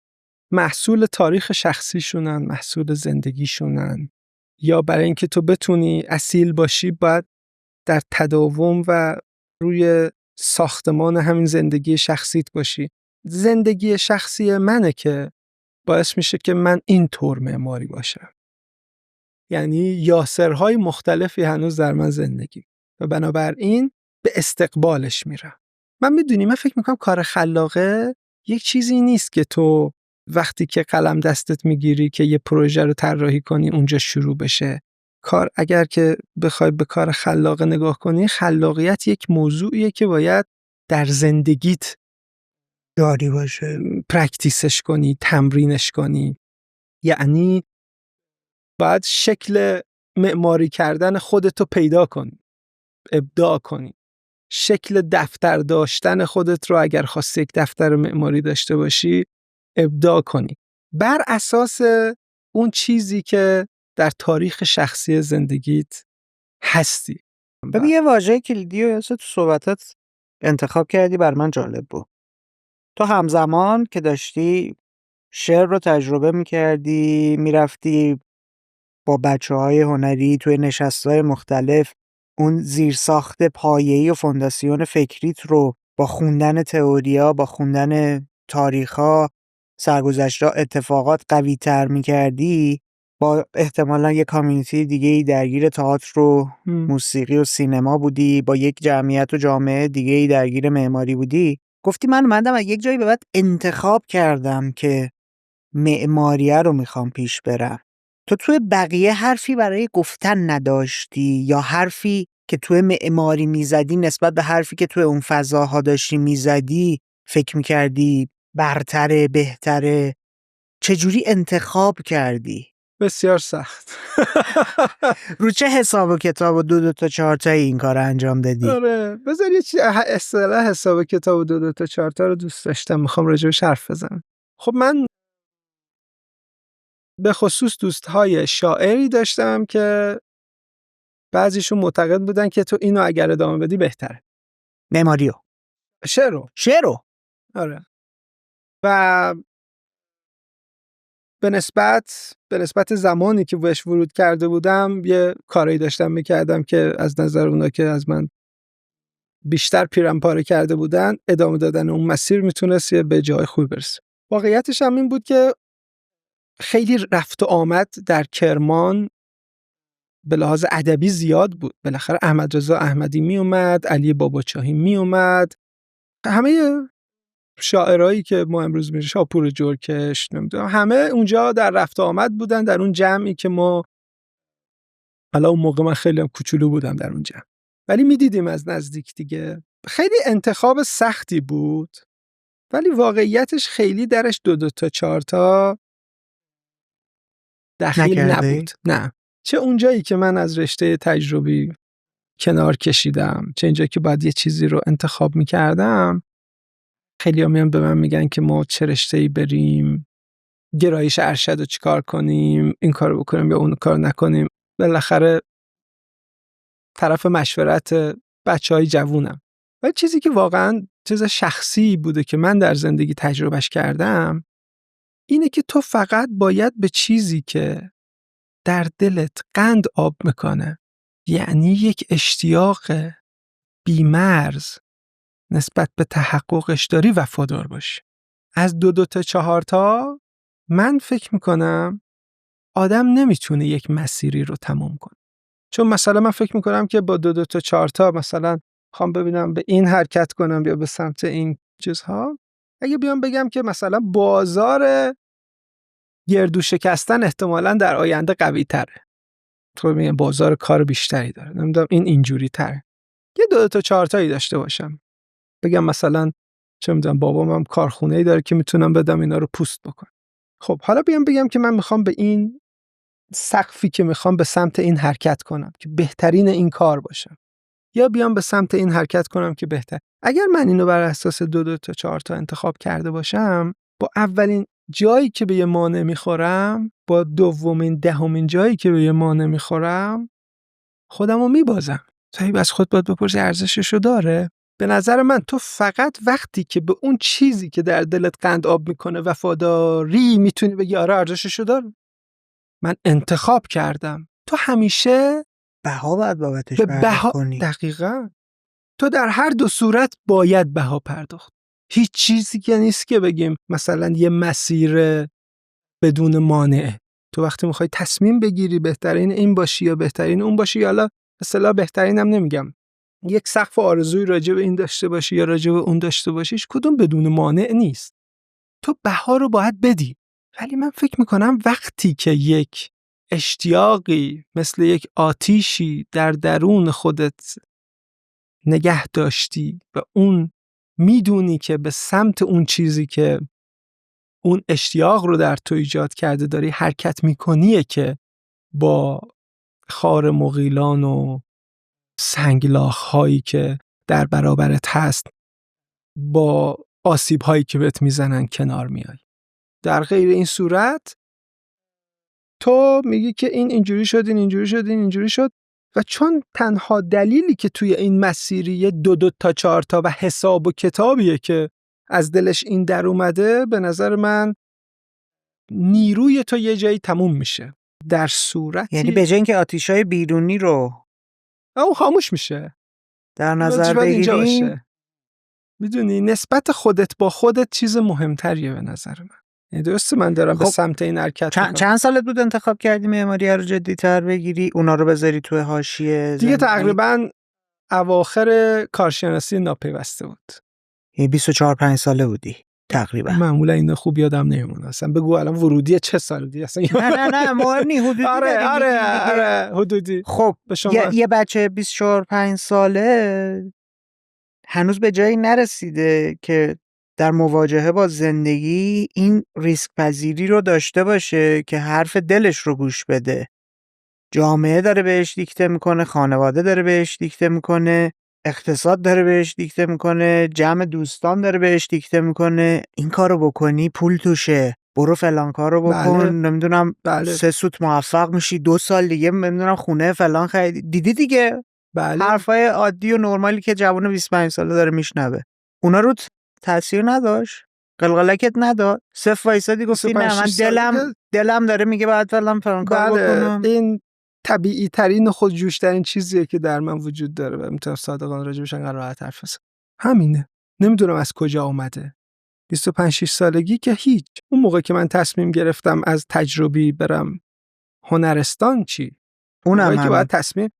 محصول تاریخ شخصیشونن، محصول زندگیشونن. یا برای اینکه تو بتونی اصیل باشی باید در تداوم و روی ساختمان همین زندگی شخصیت باشی. زندگی شخصی منه که باعث میشه که من اینطور معماری باشم. یعنی یاسرهای مختلفی هنوز در من زندگی و بنابراین به استقبالش میرم. من فکر میکنم کار خلاقه یک چیزی نیست که تو وقتی که قلم دستت میگیری که یه پروژه رو طراحی کنی اونجا شروع بشه. کار اگر که بخوای به کار خلاقه نگاه کنی، خلاقیت یک موضوعیه که باید در زندگیت جاری باشه، پرکتیسش کنی، تمرینش کنی. یعنی باید شکل معماری کردن خودتو پیدا کنی، ابداع کنی. شکل دفتر داشتن خودت رو اگر خواستی یک دفتر معماری داشته باشی ابداع کنی بر اساس اون چیزی که در تاریخ شخصی زندگیت هستی. ببین یه واژه کلیدی و تو صحبتات انتخاب کردی، بر من جالب بود. تو همزمان که داشتی شعر رو تجربه میکردی، میرفتی با بچه‌های هنری توی نشست‌های مختلف اون زیرساخت پایه‌ای و فونداسیون فکریت رو با خوندن تئوریا، با خوندن تاریخ‌ها، سرگذشت‌ها، اتفاقات قوی‌تر می‌کردی، با احتمالاً یه کامیونیتی دیگه‌ای درگیر تئاتر و موسیقی و سینما بودی، با یک جمعیت و جامعه دیگه‌ای درگیر معماری بودی. گفتی من اومدم از یک جایی به بعد انتخاب کردم که معماریه رو میخوام پیش برم. تو توی بقیه حرفی برای گفتن نداشتی یا حرفی که توی معماری میزدی نسبت به حرفی که توی اون فضاها داشتی میزدی فکر میکردی برتره، بهتره؟ چجوری انتخاب کردی؟ بسیار سخت. رو چه حساب و کتاب و دو تا چهار تایی این کار انجام دادی؟ آره بذار یه اصطلاح حساب کتاب و دو تا چهار تا رو دوست داشتم، میخوام راجعش حرف بزنم. خب من به خصوص دوستهای شاعری داشتم که بعضیشون معتقد بودن که تو اینو اگر ادامه بدی بهتره. معماریو، شعرو. آره. و به نسبت زمانی که بهش ورود کرده بودم یه کاری داشتم میکردم که از نظر اونا که از من بیشتر پیرم پاره کرده بودن، ادامه دادن اون مسیر میتونست به جای خوبی برسه. واقعیتش هم این بود که خیلی رفت و آمد در کرمان به لحاظ ادبی زیاد بود. بالاخره احمد رضا احمدی می اومد، علی باباچاهی می اومد، همه شاعرایی که ما امروز میشه، شاپور جرکش، نمیدونم، همه اونجا در رفت و آمد بودن در اون جمعی که ما، حالا اون موقع من خیلی هم کوچولو بودم در اون جمع، ولی میدیدیم از نزدیک دیگه. خیلی انتخاب سختی بود، ولی واقعیتش خیلی درش دو تا چهار تا دخیل نبود. نه، چه اونجایی که من از رشته تجربی کنار کشیدم، چه اینجایی که باید یه چیزی رو انتخاب میکردم، خیلی ها میان به من میگن که ما چه رشته‌ای بریم، گرایش ارشد رو چیکار کنیم، این کار رو بکنیم یا اون کار نکنیم. بالاخره طرف مشورت بچهای جوونم. ولی چیزی که واقعا چیز شخصی بوده که من در زندگی تجربهش کردم اینه که تو فقط باید به چیزی که در دلت قند آب میکنه، یعنی یک اشتیاق بیمرز نسبت به تحققش داری، وفادار باشی. از دو تا چهار تا من فکر میکنم آدم نمیتونه یک مسیری رو تموم کنه. چون مثلا من فکر میکنم که با دو تا چهار تا مثلا خوام ببینم به این حرکت کنم یا به سمت این چیزها، اگه بیام بگم که مثلا بازار گردو شکستن احتمالاً در آینده قوی تره، تو میگم بازار کار بیشتری داره، نمیدونم این اینجوری تره، یه دو تا چهار تایی داشته باشم، بگم مثلا چه میدونم بابام هم کارخونه‌ای داره که میتونم بدم اینا رو پوست بکنم. خب حالا بیام بگم که من میخوام به این سقفی که میخوام به سمت این حرکت کنم که بهترین این کار باشم، یا بیام به سمت این حرکت کنم که بهتر. اگر من اینو بر اساس دو تا چهار تا انتخاب کرده باشم، با اولین جایی که به یه مانع میخورم، با دومین دهمین جایی که به یه مانع میخورم، خودمو میبازم. تو از خود باید بپرسی ارزششو داره؟ به نظر من تو فقط وقتی که به اون چیزی که در دلت قند آب میکنه وفاداری میتونی بگی آره ارزششو داره. من انتخاب کردم. تو همیشه بها باید بابتش به پرداخت بها کنی. دقیقاً تو در هر دو صورت باید بها پرداخت. هیچ چیزی که نیست که بگیم مثلا یه مسیر بدون مانع. تو وقتی میخوای تصمیم بگیری بهترین این باشی یا بهترین اون باشی، یا حالا اصلا بهترینم نمیگم، یک سقف آرزوی راجع به این داشته باشی یا راجع به اون داشته باشیش، کدوم بدون مانع نیست. تو بها رو باید بدی. ولی من فکر میکنم وقتی که یک اشتیاقی مثل یک آتیشی در درون خودت نگه داشتی و اون میدونی که به سمت اون چیزی که اون اشتیاق رو در تو ایجاد کرده داری حرکت میکنیه که با خار مغیلان و سنگلاخ هایی که در برابرت هست، با آسیب هایی که بهت میزنن کنار میای. در غیر این صورت تو میگی که این اینجوری شد، این اینجوری شد، این اینجوری شد، و چون تنها دلیلی که توی این مسیری دو تا 4 تا و حساب و کتابیه که از دلش این در اومده، به نظر من نیروی تو یه جایی تموم میشه. در صورتی یعنی به جای اینکه آتیشای بیرونی رو اون خاموش میشه، در نظر لطفاً اینجا بگیریم، باشه. میدونی نسبت خودت با خودت چیز مهمتریه به نظر من. یعنی درسته من دارم به خب، سمت این حرکت میکنم. چند سالت بود انتخاب کردی معماری رو جدی‌تر بگیری، اونا رو بذاری توی حاشیه دیگه زندگی؟ تقریباً اواخر کارشناسی ناپیوسته بود. یعنی 24-5 ساله بودی تقریبا. معمولا اینا خوب یادم نمیمونه. اصلا بگو الان ورودی چه سالی اصلا. نه مهم نی، حدودی آره حدودی. خب به شما یه بچه 24-5 ساله هنوز به جایی نرسیده که در مواجهه با زندگی این ریسک پذیری رو داشته باشه که حرف دلش رو گوش بده. جامعه داره بهش دیکته میکنه، خانواده داره بهش دیکته میکنه، اقتصاد داره بهش دیکته میکنه، جمع دوستان داره بهش دیکته میکنه، این کارو بکنی پول توشه، برو فلان کارو بکن. بله. نمیدونم بله. 3 سوت موفق میشی، 2 سال دیگه نمیدونم خونه فلان خریدی. دیدی دیگه بله. حرفای عادی و نرمالی که جوان 25 ساله داره میشنوه، اونا رو تاثیر نداشت؟ قلقلکت نداد؟ صفر وایسادی گفتی نه من دلم داره میگه باید فلان کار بکنم؟ این طبیعی ترین و خودجوش ترین چیزیه که در من وجود داره و میتونم صادقانه راجبش انقدر راحت حرف بزنم. همینه. نمیدونم از کجا اومده. 25-6 سالگی که هیچ. اون موقع که من تصمیم گرفتم از تجربی برم هنرستان چی؟ اونم که باید تصمیم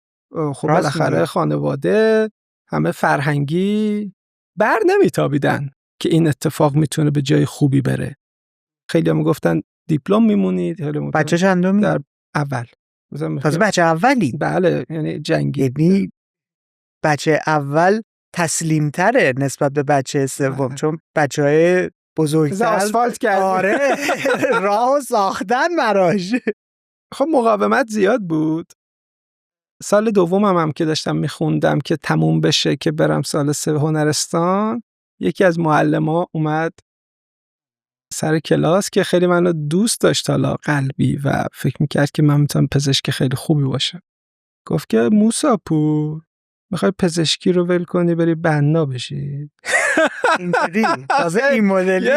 خب بالاخره خانواده همه فرهنگی بر نمیتابیدن که این اتفاق میتونه به جای خوبی بره. خیلی هم گفتن دیپلم میمونید. بچه چندمی؟ در اول. تازه بچه اولی؟ بله، یعنی جنگی. یعنی بچه اول تسلیم تره نسبت به بچه سوم، چون بچه های بزرگتر آسفالت کرد. آره راه ساختن براش. خب مقاومت زیاد بود. سال دومم هم که داشتم میخوندم که تموم بشه که برم سال 3 هنرستان، یکی از معلم‌ها اومد سر کلاس که خیلی منو دوست داشت حالا قلبی و فکر میکرد که من میتونم پزشک خیلی خوبی باشم. گفت که موساپور میخوای پزشکی رو ول کنی بری بنا بشی؟ اینجوری تازه این مدلی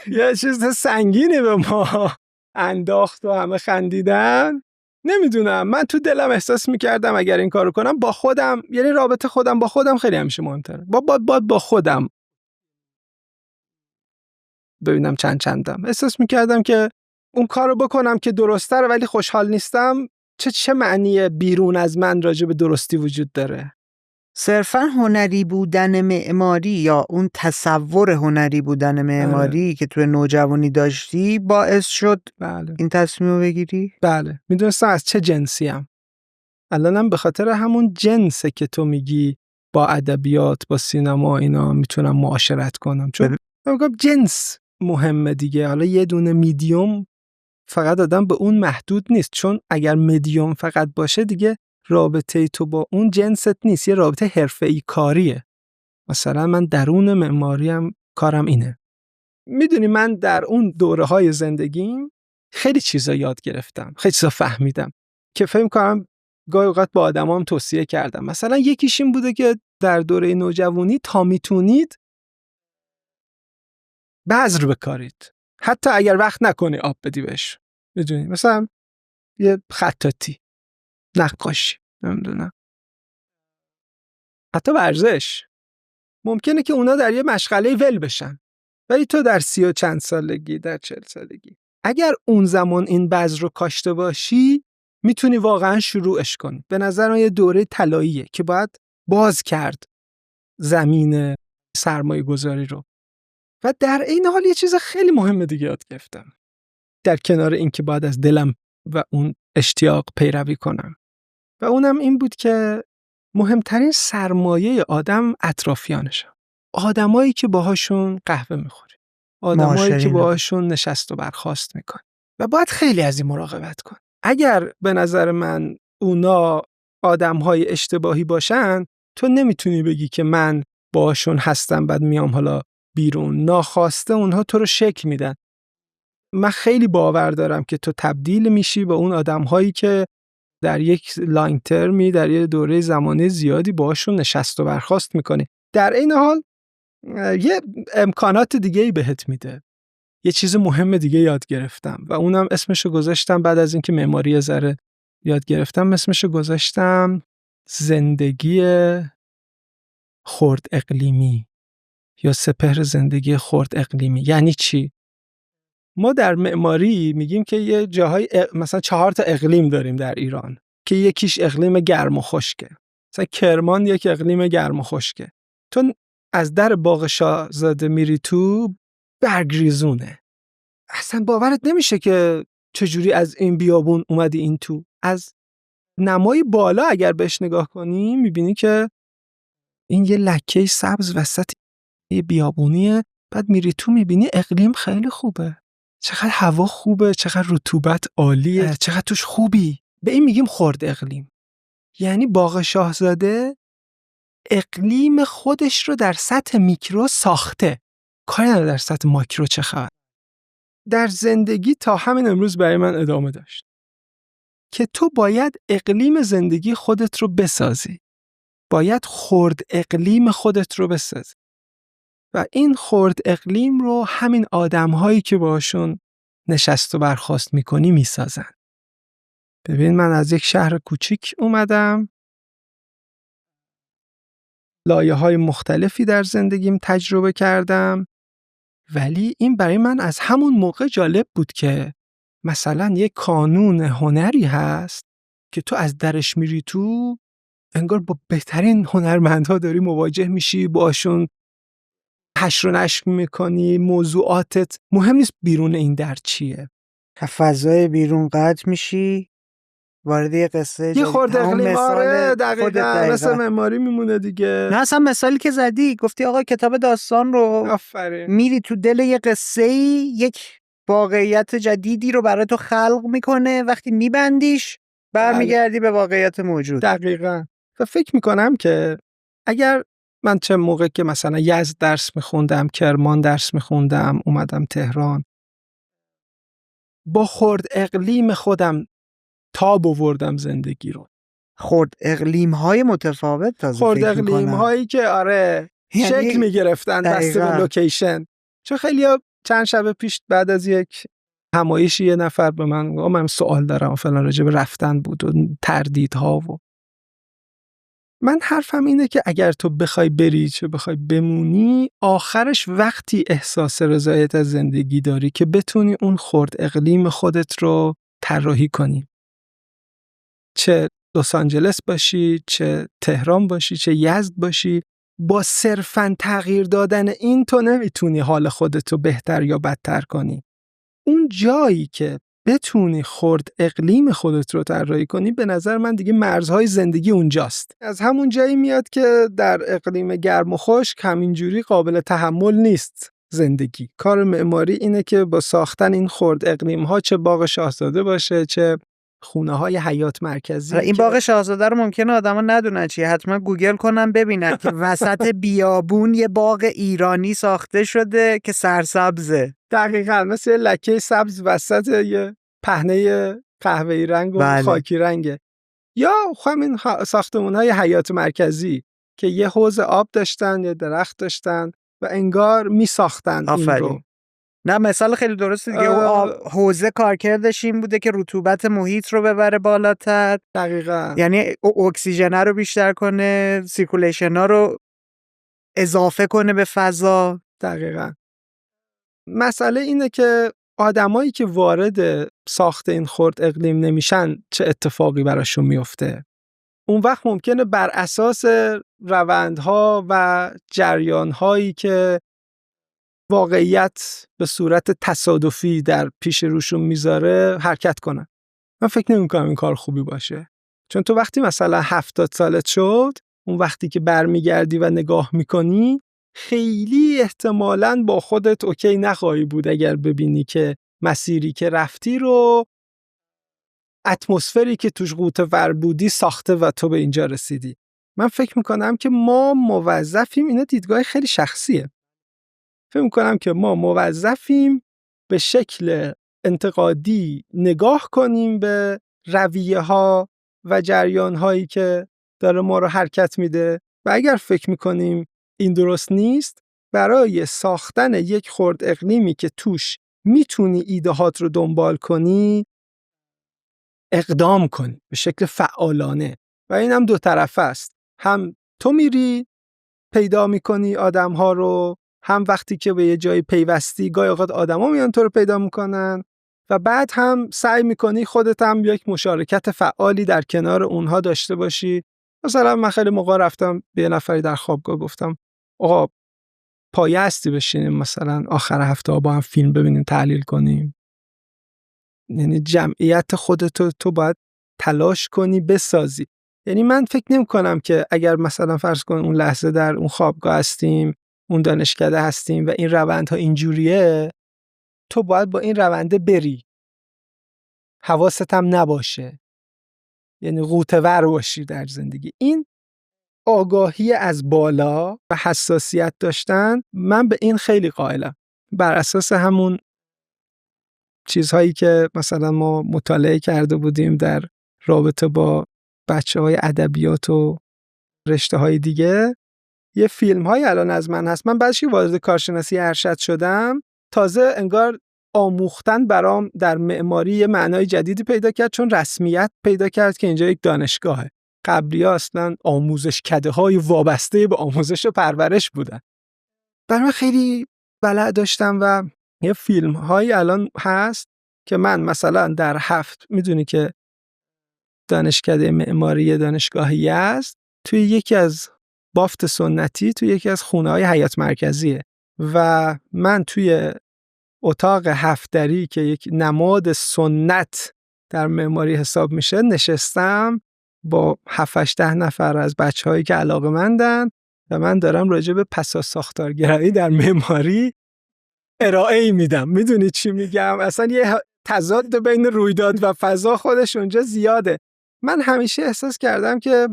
یه چیز سنگینی به ما انداخت و همه خندیدن. نمیدونم، من تو دلم احساس میکردم اگر این کارو کنم با خودم، یعنی رابطه خودم با خودم خیلی همیشه مهمتره. با خودم ببینم چندم احساس میکردم که اون کارو بکنم که درسته رو، ولی خوشحال نیستم. چه معنی بیرون از من راجع به درستی وجود داره؟ صرفا هنری بودن معماری یا اون تصور هنری بودن معماری که توی نوجوانی داشتی باعث شد این تصمیم رو بگیری؟ بله، میدونستم از چه جنسیم. الانم به خاطر همون جنسه که تو میگی با ادبیات، با سینما اینا میتونم معاشرت کنم، چون میگم جنس مهمه دیگه. حالا یه دونه میدیوم فقط آدم به اون محدود نیست، چون اگر میدیوم فقط باشه دیگه رابطه تو با اون جنست نیست، یه رابطه حرفه‌ای کاریه. مثلا من درون معماریم کارم اینه. میدونی من در اون دوره‌های زندگیم خیلی چیزا یاد گرفتم، خیلی چیزا فهمیدم که فکر کنم گاهی اوقات با آدمام توصیه کردم. مثلا یکیش این بوده که در دوره نوجوانی تا میتونید بذر بکارید، حتی اگر وقت نکنی آب بدی بهش. میدونی مثلا یه خطاطی، نقاشی، نمیدونم، حتی ورزش. ممکنه که اونا در یه مشغله ول بشن، ولی تو در 30 و چند سالگی، در 40 سالگی اگر اون زمان این بذر رو کاشته باشی میتونی واقعا شروعش کنی. به نظر من یه دوره طلاییه که باید باز کرد زمین سرمایه گذاری رو. و در این حال یه چیز خیلی مهم دیگه یاد گرفتم، در کنار این که باید از دلم و اون اشتیاق پیروی کنم، و اونم این بود که مهمترین سرمایه آدم اطرافیانشه. آدمایی که باهاشون قهوه میخوری، آدمایی که باهاشون نشست و برخاست میکنی، و باید خیلی از این مراقبت کن. اگر به نظر من اونا آدمهای اشتباهی باشن، تو نمیتونی بگی که من باهاشون هستم بعد میام حالا بیرون. ناخواسته اونها تو رو شکل میدن. من خیلی باور دارم که تو تبدیل میشی به اون آدمهایی که در یک لانگ ترمی، در یک دوره زمانی زیادی باهاشون نشست و برخاست میکنی. در این حال یه امکانات دیگه‌ای بهت میده. یه چیز مهم دیگه یاد گرفتم و اونم اسمشو گذاشتم، بعد از اینکه معماری ذره یاد گرفتم، اسمشو گذاشتم زندگی خرد اقلیمی یا سپهر زندگی خرد اقلیمی. یعنی چی؟ ما در معماری میگیم که یه جاهای مثلا 4 تا اقلیم داریم در ایران که یکیش اقلیم گرم و خشکه. مثلا کرمان یک اقلیم گرم و خشکه. تو از در باغ شاهزاده میری تو، برگریزونه. اصلا باورت نمیشه که چجوری از این بیابون اومدی این تو. از نمای بالا اگر بهش نگاه کنی میبینی که این یه لکه سبز وسط یه بیابونیه، بعد میری تو میبینی اقلیم خیلی خوبه. چقدر هوا خوبه، چقدر رطوبت عالیه، چقدر توش خوبی. به این میگیم خرد اقلیم. یعنی باغ شاهزاده اقلیم خودش رو در سطح میکرو ساخته، کاری نداره در سطح ماکرو چه خبر. در زندگی تا همین امروز برای من ادامه داشت که تو باید اقلیم زندگی خودت رو بسازی، باید خرد اقلیم خودت رو بسازی. و این خرد اقلیم رو همین آدم‌هایی که باشون نشست و برخاست میکنی میسازن. ببین من از یک شهر کوچیک اومدم، لایه‌های مختلفی در زندگیم تجربه کردم، ولی این برای من از همون موقع جالب بود که مثلا یک کانون هنری هست که تو از درش میری تو، انگار با بهترین هنرمندها داری مواجه میشی، باشون حشر و نشر میکنی، موضوعاتت مهم نیست بیرون این در چیه. فضای بیرون قطع میشی، وارد یه قصه یه خورده اقلیم، آره دقیقاً مثل معماری میمونه دیگه. نه اصلا مثالی که زدی، گفتی آقا کتاب داستان رو آفرین، میری تو دل یه قصه‌ای، یک واقعیت جدیدی رو برای تو خلق میکنه، وقتی میبندیش برمیگردی به واقعیت موجود. دقیقاً. و فکر میکنم که اگر من چه موقع که مثلا یزد درس میخوندم، کرمان درس میخوندم، اومدم تهران، با خرد اقلیم خودم تاب آوردم زندگی رو. خرد اقلیم های متفاوت تازه خرد اقلیم هایی که آره شکل میگرفتن بسته به لوکیشن. چون خیلی چند شب پیش بعد از یک همایشی یه نفر به من گفت من سوال دارم و فلان، راجع به رفتن بود و تردیدها و من حرفم اینه که اگر تو بخوای بری چه بخوای بمونی، آخرش وقتی احساس رضایت از زندگی داری که بتونی اون خرد اقلیم خودت رو طراحی کنی. چه لس آنجلس باشی، چه تهران باشی، چه یزد باشی، با صرفاً تغییر دادن این تو نمیتونی حال خودت رو بهتر یا بدتر کنی. اون جایی که بتونی خرد اقلیم خودت رو طراحی کنی، به نظر من دیگه مرزهای زندگی اونجاست. از همون جایی میاد که در اقلیم گرم و خشک همینجوری قابل تحمل نیست زندگی. کار معماری اینه که با ساختن این خرد اقلیم ها، چه باغ شاهزاده باشه، چه خونه های حیات مرکزی. این باغ شاهزاده رو ممکنه آدما ندونن چیه، حتما گوگل کنن ببینن که وسط بیابون یه باغ ایرانی ساخته شده که سرسبزه. دقیقاً مثل لکه سبز وسط یه پهنه قهوه‌ای رنگ و خاکی رنگه. یا همین ساختمان‌های حیات مرکزی که یه حوض آب داشتن، یه درخت داشتن و انگار میساختن این رو. نه مثال خیلی درسته دیگه. اون حوزه کارکردش این بوده که رطوبت محیط رو ببره بالاتر. دقیقاً. یعنی اکسیژن رو بیشتر کنه، سیرکولیشن ها رو اضافه کنه به فضا. دقیقاً. مسئله اینه که آدمایی که وارد ساخت این خرد اقلیم نمیشن چه اتفاقی براشون میفته؟ اون وقت ممکنه بر اساس روندها و جریانهایی که واقعیت به صورت تصادفی در پیش روشون میذاره حرکت کنن. من فکر نمی‌کنم این کار خوبی باشه. چون تو وقتی مثلا 70 سالت شد، اون وقتی که برمیگردی و نگاه میکنی، خیلی احتمالاً با خودت اوکی نخواهی بود اگر ببینی که مسیری که رفتی رو اتمسفری که توش غوطه‌ور بودی ساخته و تو به اینجا رسیدی. من فکر میکنم که ما موظفیم، اینا دیدگاه خیلی شخصیه، فکر میکنم که ما موظفیم به شکل انتقادی نگاه کنیم به رویه ها و جریان هایی که داره ما رو حرکت میده و اگر فکر میکنیم این درست نیست، برای ساختن یک خرد اقلیمی که توش میتونی ایدهات رو دنبال کنی اقدام کنی به شکل فعالانه. و این هم دو طرفه است، هم تو میری پیدا میکنی آدم ها رو، هم وقتی که به یه جایی پیوستی گاهی اوقات آدما میان تو رو پیدا میکنن و بعد هم سعی میکنی خودت هم یک مشارکت فعالی در کنار اونها داشته باشی. مثلا من خیلی موقع رفتم به یه نفری در خوابگاه گفتم آقا پایه هستی بشینیم مثلا آخر هفته ها با هم فیلم ببینیم تحلیل کنیم. یعنی جمعیت خودتو تو باید تلاش کنی بسازی. یعنی من فکر نمی کنم که اگر مثلا فرض کن اون لحظه در اون خوابگاه هستیم، اون دانشکده هستیم و این روندها اینجوریه، تو باید با این رونده بری، حواست هم نباشه، یعنی غوطه‌ور باشی در زندگی. این آگاهی از بالا و حساسیت داشتن، من به این خیلی قائلم. بر اساس همون چیزهایی که مثلا ما مطالعه کرده بودیم در رابطه با بچه‌های ادبیات و رشته‌های دیگه، یه فیلم‌های الان از من هست. من بعدش وارد کارشناسی ارشد شدم، تازه انگار آموختن برام در معماری یه معنای جدیدی پیدا کرد، چون رسمیت پیدا کرد که اینجا یک دانشگاهه. قبلی‌ها اصلا آموزشکده‌های وابسته به آموزش و پرورش بودن. برای من خیلی بلد داشتم و یه فیلم‌هایی الان هست که من مثلا در هفت، میدونی که دانشکده معماری دانشگاهی است توی یکی از بافت سنتی، توی یکی از خونه‌های حیات مرکزیه و من توی اتاق هفت‌دری که یک نماد سنت در معماری حساب میشه نشستم با 7-8 نفر از بچه‌هایی که علاقه‌مندن و من دارم راجع به پسا ساختارگرایی در معماری ارائه میدم. میدونی چی میگم؟ اصلا یه تضاد بین رویداد و فضا خودش اونجا زیاده. من همیشه احساس کردم که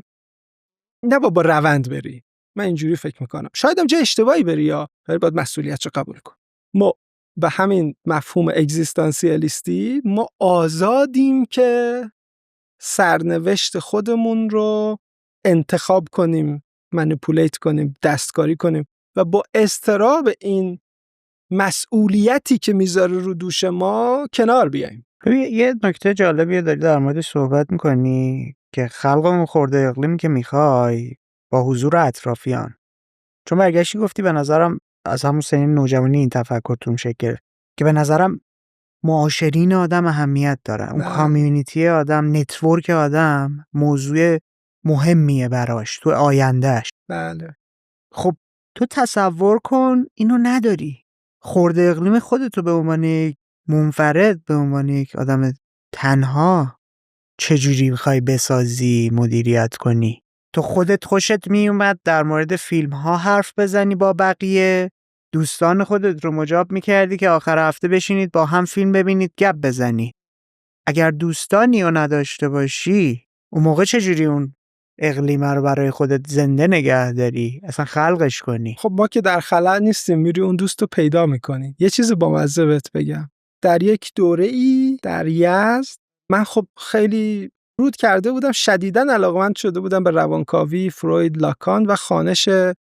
نه با روند بری. من اینجوری فکر میکنم. شاید هم جا اشتباهی بری، یا باید مسئولیت رو قبول کن. ما به همین مفهوم اگزیستانسیالیستی ما آزادیم که سرنوشت خودمون رو انتخاب کنیم، منیپولیت کنیم، دستکاری کنیم و با اضطراب این مسئولیتی که میذاره رو دوش ما کنار بیاییم. یه نکته جالبیه داری در موردش صحبت میکنی که خلق اون خرد اقلیمی که میخوای با حضور اطرافیان، چون برگشتی گفتی به نظرم از همون سنین نوجوانی این تفکرتون شکل که به نظرم معاشرین آدم اهمیت داره، اون کامیونیتی آدم، نتورک آدم موضوع مهمیه براش تو آیندهش. بله. خب تو تصور کن اینو نداری، خرد اقلیم خودتو به عنوان منفرد، به عنوان یک آدم تنها چجوری میخوای بسازی، مدیریت کنی؟ تو خودت خوشت میومد در مورد فیلم ها حرف بزنی با بقیه، دوستان خودت رو مجاب میکردی که آخر هفته بشینید با هم فیلم ببینید، گپ بزنی. اگر دوستانی رو نداشته باشی اون موقع چجوری اون اقلیم رو برای خودت زنده نگه داری، اصلا خلقش کنی؟ خب ما که در خلا نیستیم، میری اون دوست رو پیدا میکنی. یه چیز با مزه بهت بگم، در یک دوره‌ای در یزد من خب خیلی ورود کرده بودم، شدیداً علاقه‌مند شده بودم به روانکاوی، فروید، لاکان و خوانش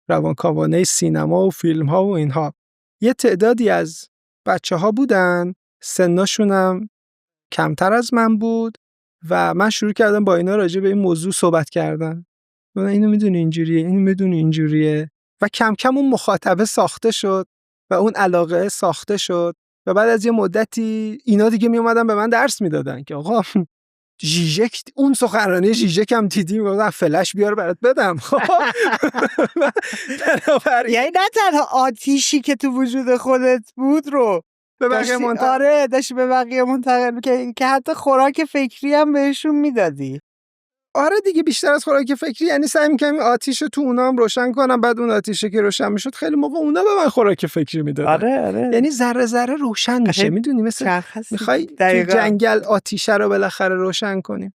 روانکاوانه سینما و فیلم‌ها و اینها. یه تعدادی از بچه‌ها بودن سناشونم کمتر از من بود و من شروع کردم با اینا راجع به این موضوع صحبت کردن. من اینو میدونی اینجوریه، اینو میدونی اینجوریه و کم کم اون مخاطبه ساخته شد و اون علاقه ساخته شد و بعد از یه مدتی اینا دیگه می اومدن به من درس میدادن که آقا ژیژک، اون سخنرانی ژیژک هم دیدی، میگفتن فلش بیار برات بدم. خب یعنی نه تنها آتیشی که تو وجود خودت بود رو به بقیه منتقل، داشتی به بقیه منتقل که حتی خوراک فکری هم بهشون میدادی. آره دیگه، بیشتر از خوراک فکری، یعنی سعی می‌کنم آتیش رو تو اونا هم روشن کنم، بعد اون آتیشه که روشن میشد خیلی موقع اونا به من خوراک فکری میدادن. آره. یعنی ذره ذره روشن میشه، میدونی، مثل میخوای تو جنگل آتیشه رو بالاخره روشن کنیم.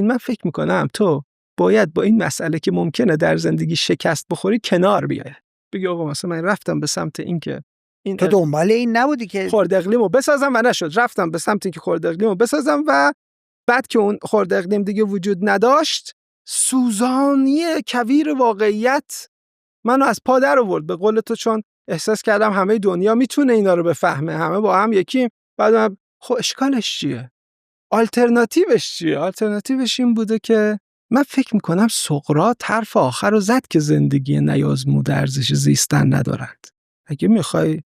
من فکر میکنم تو باید با این مسئله که ممکنه در زندگی شکست بخوری کنار بیای. بگی آقا مثلا من رفتم به سمت این که تو دنبال این نبودی که خرد اقلیمو بسازم و نشد، رفتم به سمت این که خرد اقلیمو بسازم و بعد که اون خرد اقلیم دیگه وجود نداشت، سوزانی کویر واقعیت منو از پا در آورد، به قول تو، چون احساس کردم همه دنیا میتونه اینا رو بفهمه، همه با هم یکی. بعد خب اشکالش چیه؟ آلترناتیوش چیه؟ آلترناتیوش این بوده که من فکر میکنم سقراط حرف آخر رو زد که زندگی نیازموده ارزش زیستن ندارند. اگه میخوای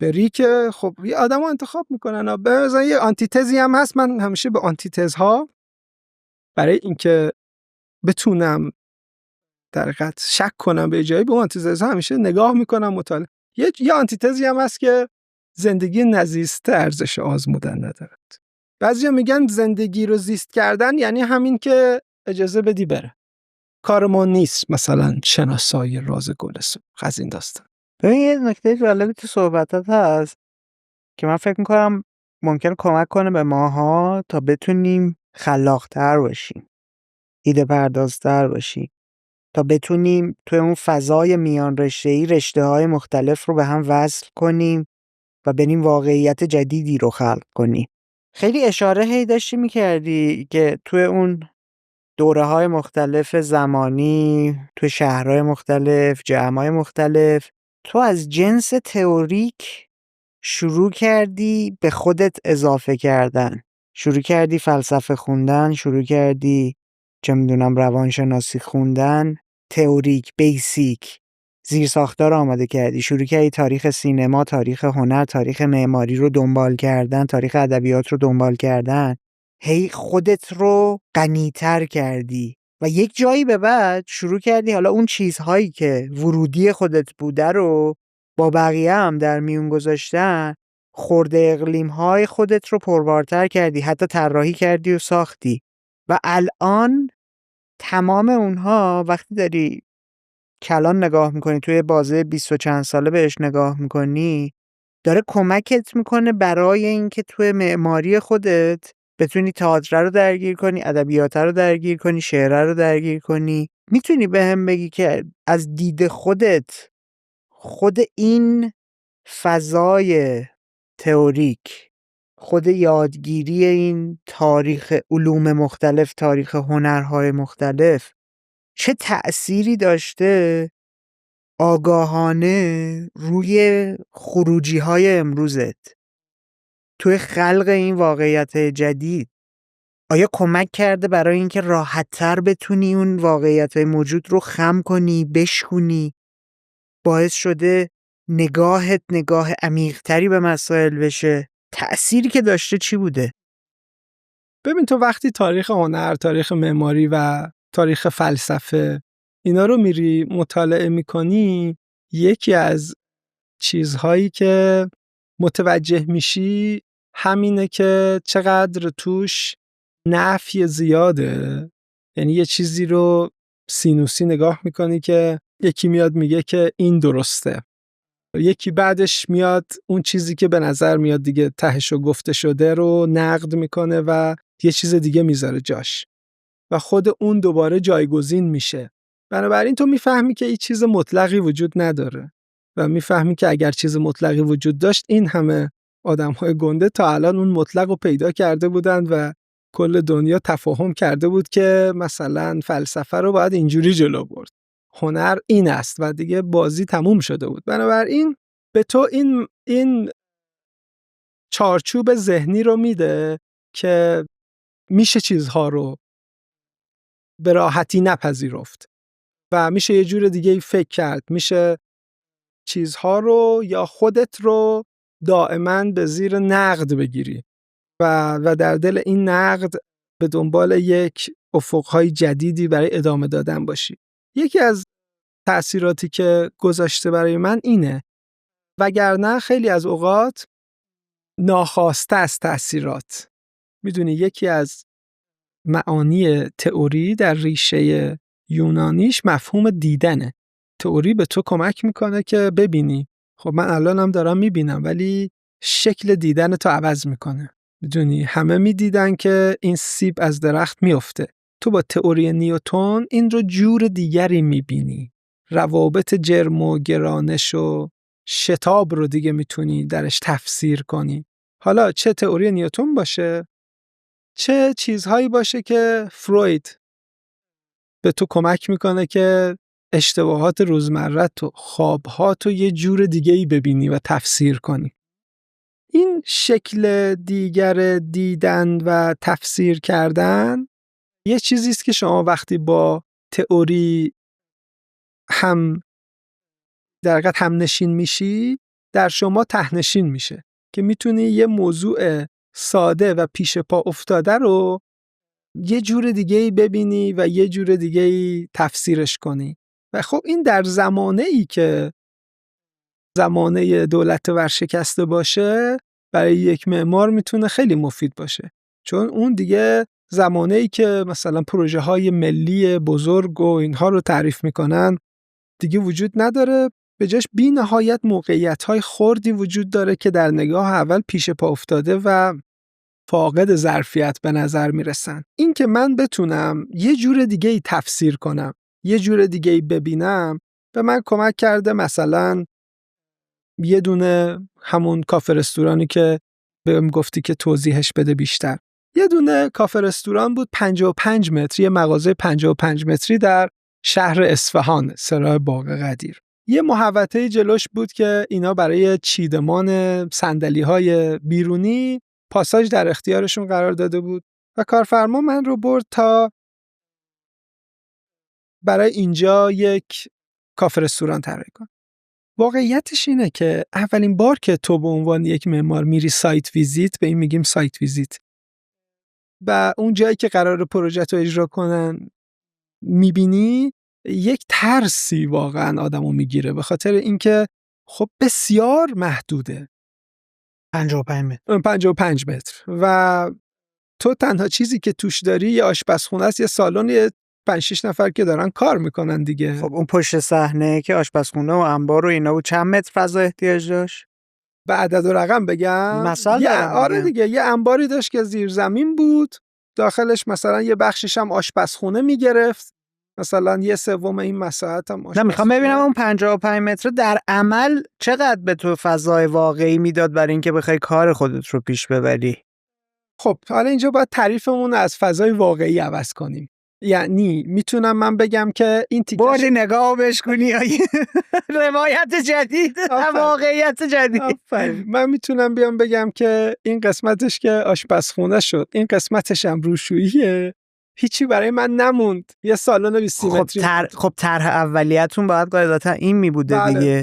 بری که خب یه آدمو انتخاب میکنن. مثلا یه آنتیتزی هم هست، من همیشه به آنتیتزها برای اینکه بتونم در حقیقت شک کنم به جایی، به آنتیتزها همیشه نگاه میکنم، مطالعه. یه آنتیتزی هم هست که زندگی نزیسته ارزش آزمودن ندارد. بعضیا میگن زندگی رو زیست کردن یعنی همین که اجازه بدی بره، کار ما نیست مثلا شناسایی راز گل سرخ، از این داستان. ببین یه نکته جالبی تو صحبتات هست که من فکر میکنم ممکنه کمک کنه به ماها تا بتونیم خلاق‌تر باشیم، ایده پردازتر باشیم، تا بتونیم توی اون فضای میان رشته‌ای رشته‌های مختلف رو به هم وصل کنیم و بریم واقعیت جدیدی رو خلق کنیم. خیلی اشاره هی داشتی میکردی که توی اون دوره‌های مختلف زمانی، توی شهرهای مختلف، جمع‌های مختلف، تو از جنس تئوریک شروع کردی به خودت اضافه کردن، شروع کردی فلسفه خوندن، شروع کردی چه میدونم روانشناسی خوندن، تئوریک، بیسیک، زیر ساختار آماده کردی، شروع کردی تاریخ سینما، تاریخ هنر، تاریخ معماری رو دنبال کردن، تاریخ ادبیات رو دنبال کردن، هی خودت رو غنی‌تر کردی و یک جایی به بعد شروع کردی حالا اون چیزهایی که ورودی خودت بوده رو با بقیه هم در میون گذاشتن، خرده اقلیم‌های خودت رو پربارتر کردی، حتی طراحی کردی و ساختی و الان تمام اونها وقتی داری کلان نگاه میکنی، توی بازه 20 و چند ساله بهش نگاه میکنی، داره کمکت میکنه برای اینکه توی معماری خودت بتونی تئاتر رو درگیر کنی، ادبیات رو درگیر کنی، شعر رو درگیر کنی. میتونی به هم بگی که از دید خودت خود این فضای تئوریک، خود یادگیری این تاریخ علوم مختلف، تاریخ هنرهای مختلف، چه تأثیری داشته آگاهانه روی خروجی‌های امروزت توی خلق این واقعیت جدید؟ آیا کمک کرده برای اینکه راحت‌تر بتونی اون واقعیت‌های موجود رو خم کنی، بشکونی؟ باعث شده نگاهت نگاه عمیق‌تری به مسائل بشه؟ تأثیری که داشته چی بوده؟ ببین تو وقتی تاریخ هنر، تاریخ معماری و تاریخ فلسفه اینا رو میری مطالعه میکنی، یکی از چیزهایی که متوجه میشی همینه که چقدر توش نفی زیاده. یعنی یه چیزی رو سینوسی نگاه میکنی که یکی میاد میگه که این درسته، یکی بعدش میاد اون چیزی که به نظر میاد دیگه تهشو گفته شده رو نقد میکنه و یه چیز دیگه میذاره جاش و خود اون دوباره جایگزین میشه. بنابراین تو میفهمی که این چیز مطلقی وجود نداره و میفهمی که اگر چیز مطلقی وجود داشت این همه آدم‌های گنده تا الان اون مطلق رو پیدا کرده بودند و کل دنیا تفاهم کرده بود که مثلا فلسفه رو باید اینجوری جلو برد. هنر این است و دیگه بازی تموم شده بود. بنابراین به تو این چارچوب ذهنی رو میده که میشه چیزها رو به راحتی نپذیرفت و میشه یه جور دیگه فکر کرد، میشه چیزها رو یا خودت رو دائما به زیر نقد بگیری و در دل این نقد به دنبال یک افقهای جدیدی برای ادامه دادن باشی. یکی از تأثیراتی که گذاشته برای من اینه، وگرنه خیلی از اوقات ناخواسته از تأثیرات. میدونی یکی از معانی تئوری در ریشه یونانیش مفهوم دیدنه. تئوری به تو کمک میکنه که ببینی. خب من الانم دارم میبینم ولی شکل دیدن تو عوض میکنه. میدونی همه میدیدن که این سیب از درخت میفته. تو با تئوری نیوتن این رو جور دیگری میبینی. روابط جرم و گرانش و شتاب رو دیگه میتونی درش تفسیر کنی. حالا چه تئوری نیوتن باشه، چه چیزهایی باشه که فروید به تو کمک میکنه که اشتباهات روزمره تو، خوابها تو یه جور دیگه‌ای ببینی و تفسیر کنی. این شکل دیگر دیدن و تفسیر کردن یه چیزی است که شما وقتی با تئوری هم در حقیقت هم نشین میشی، در شما ته‌نشین میشه که میتونی یه موضوع ساده و پیش پا افتاده رو یه جور دیگه‌ای ببینی و یه جور دیگه‌ای تفسیرش کنی. و خب این در زمانه‌ای که زمانه دولت ورشکسته باشه برای یک معمار میتونه خیلی مفید باشه، چون اون دیگه زمانه‌ای که مثلا پروژه‌های ملی بزرگ و اینها رو تعریف میکنن دیگه وجود نداره، به جاش بی نهایت موقعیت‌های خردی وجود داره که در نگاه اول پیش پا افتاده و فاقد ظرفیت به نظر میرسن. این که من بتونم یه جور دیگه‌ای تفسیر کنم، یه جور دیگه‌ای ببینم، به من کمک کرده. مثلا یه دونه همون کافه رستورانی که بهم گفتی که توضیحش بده بیشتر. یه دونه کافه رستوران بود 55 متری، یه مغازه 55 متری در شهر اصفهان، سرای باغ قدیر. یه محوطه جلوش بود که اینا برای چیدمان صندلی‌های بیرونی پاساژ در اختیارشون قرار داده بود و کارفرما من رو برد تا برای اینجا یک کافه رستوران طراحی کنم. واقعیتش اینه که اولین بار که تو به عنوان یک معمار میری سایت ویزیت، به این میگیم سایت ویزیت، و اون جایی که قرار پروژه رو اجرا کنن میبینی، یک ترسی واقعا آدمو میگیره، به خاطر اینکه خب بسیار محدوده. 55 متر و تو تنها چیزی که توش داری یه آشپزخونه است، یه سالن، یه 5-6 نفر که دارن کار میکنن دیگه. خب اون پشت صحنه که آشپزخونه و انبار و اینا بود چند متر فضا احتیاج داشت؟ به عدد و رقم بگم مثلا آره دیگه، یه انباری داشت که زیر زمین بود، داخلش مثلا یه بخشش هم آشپزخونه میگرفت، مثلا 1/3 این مساحت هم آشپزخونه. نه میخوام ببینم اون 55 متر در عمل چقدر به تو فضای واقعی میداد برای اینکه بخوای کار خودت رو پیش ببری. خب حالا اینجا باید تعریفمون از فضای واقعی عوض کنیم. یعنی میتونم من بگم که این تیکش بردی نگاه بهش کنی روایت جدید، واقعیت جدید. من میتونم بیام بگم که این قسمتش که آشپزخونه شد، این قسمتش هم روشوییه، هیچی برای من نموند، یه سالن 20 متری. خب طرح اولیه‌تون باید قاعدتا این می بوده دیگه.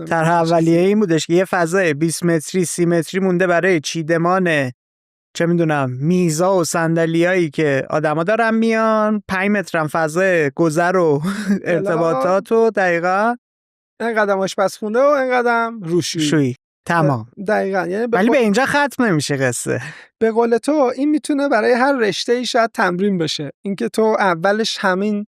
طرح اولیه این بودش که یه فضای 20 متری 30 متری مونده برای چیدمان چه میدونم میزا و صندلیایی که آدما دارن میان، 5 متر هم فضای گذر و ارتباطات و دقیقاً اینقدر آشپزخونه و اینقدر روشویی. تمام. دقیقاً. یعنی ولی به اینجا ختم نمیشه قصه. به قول تو این میتونه برای هر رشته‌ای شاید تمرین بشه. اینکه تو اولش همین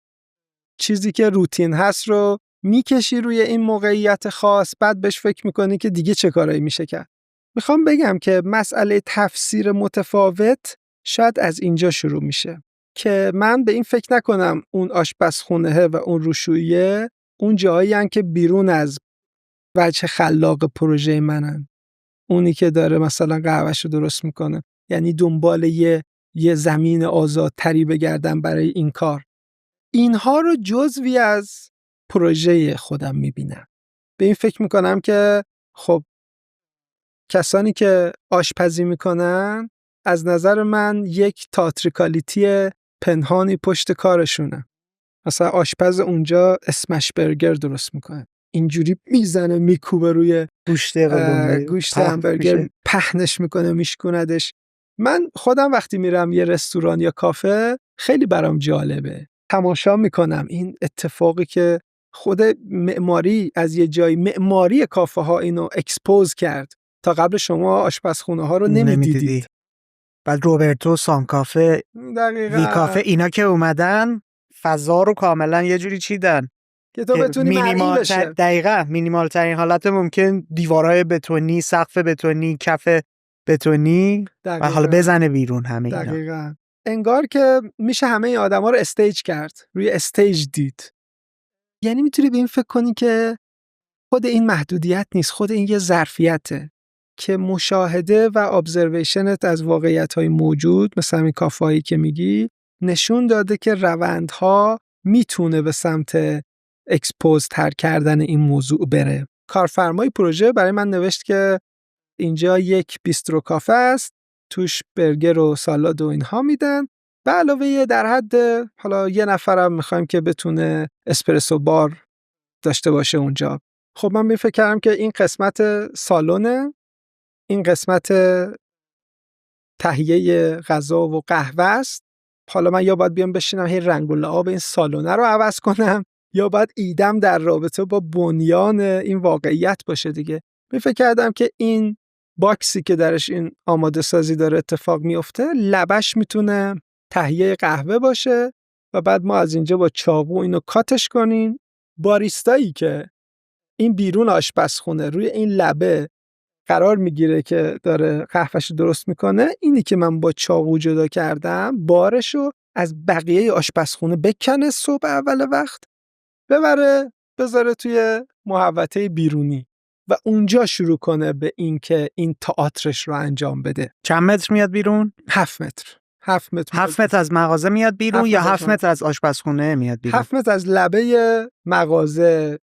چیزی که روتین هست رو میکشی روی این موقعیت خاص، بعد بهش فکر میکنی که دیگه چه کارایی میشه کرد. میخوام بگم که مسئله تفسیر متفاوت شاید از اینجا شروع میشه که من به این فکر نکنم اون آشپزخونه و اون روشوییه اون جایی هن که بیرون از وجه خلاق پروژه منن. اونی که داره مثلا قهوه‌شو درست میکنه، یعنی دنبال یه یه زمین آزادتری بگردم برای این کار. اینها رو جزوی از پروژه خودم میبینم. به این فکر میکنم که خب کسانی که آشپزی میکنن از نظر من یک تئاتریکالیتی پنهانی پشت کارشونه. مثلا آشپز اونجا اسمش برگر درست میکنه، اینجوری میزنه میکوبه روی گوشت همبرگر، پهنش میکنه میشکوندش. من خودم وقتی میرم یه رستوران یا کافه خیلی برام جالبه، تماشا میکنم این اتفاقی که خود معماری از یه جای معماری کافه ها اینو اکسپوز کرد. تا قبل شما آشپزخونه ها رو نمیدیدید. بعد روبرتو، سان کافه، وی کافه، اینا که اومدن فضا رو کاملا یه جوری چیدن که تو بتونی مرئی بشه. دقیقاً مینیمال ترین حالت ممکن، دیوارهای بتونی، سقف بتونی، کف بتونی و حالا بزنه بیرون همه اینا. دقیقاً انگار که میشه همه این آدما رو استیج کرد، روی استیج دید. یعنی میتونی به این فکر کنی که خود این محدودیت نیست، خود این یه ظرفیته که مشاهده و ابزرویشنت از واقعیت‌های موجود مثل همین کافه‌ای که میگی نشون داده که روندها میتونه به سمت اکسپوز تر کردن این موضوع بره. کارفرمای پروژه برای من نوشت که اینجا یک بیسترو کافه است، توش برگر و سالاد و اینها میدن، به علاوه در حد حالا یه نفرم میخوایم که بتونه اسپرسو بار داشته باشه اونجا. خب من فکر کردم که این قسمت سالونه، این قسمت تهیه غذا و قهوه است. حالا من یا باید بیام بشینم هی رنگ و لعاب این سالونه رو عوض کنم یا باید ایدم در رابطه با بنیان این واقعیت باشه دیگه. من فکر کردم که این باکسی که درش این آماده سازی داره اتفاق میفته لبش میتونه تهیه قهوه باشه و بعد ما از اینجا با چاقو اینو کاتش کنیم. باریستایی که این بیرون آشپزخونه روی این لبه قرار میگیره که داره قهوه‌شو درست میکنه، اینی که من با چاقو جدا کردم بارشو از بقیه آشپزخونه بکنه صبح اول وقت ببره بذاره توی محوطه بیرونی و اونجا شروع کنه به این که این تئاترش رو انجام بده. چند متر میاد بیرون؟ 7 متر. 7 متر از مغازه میاد بیرون یا 7 متر از آشپزخونه میاد بیرون؟ 7 متر از لبه مغازه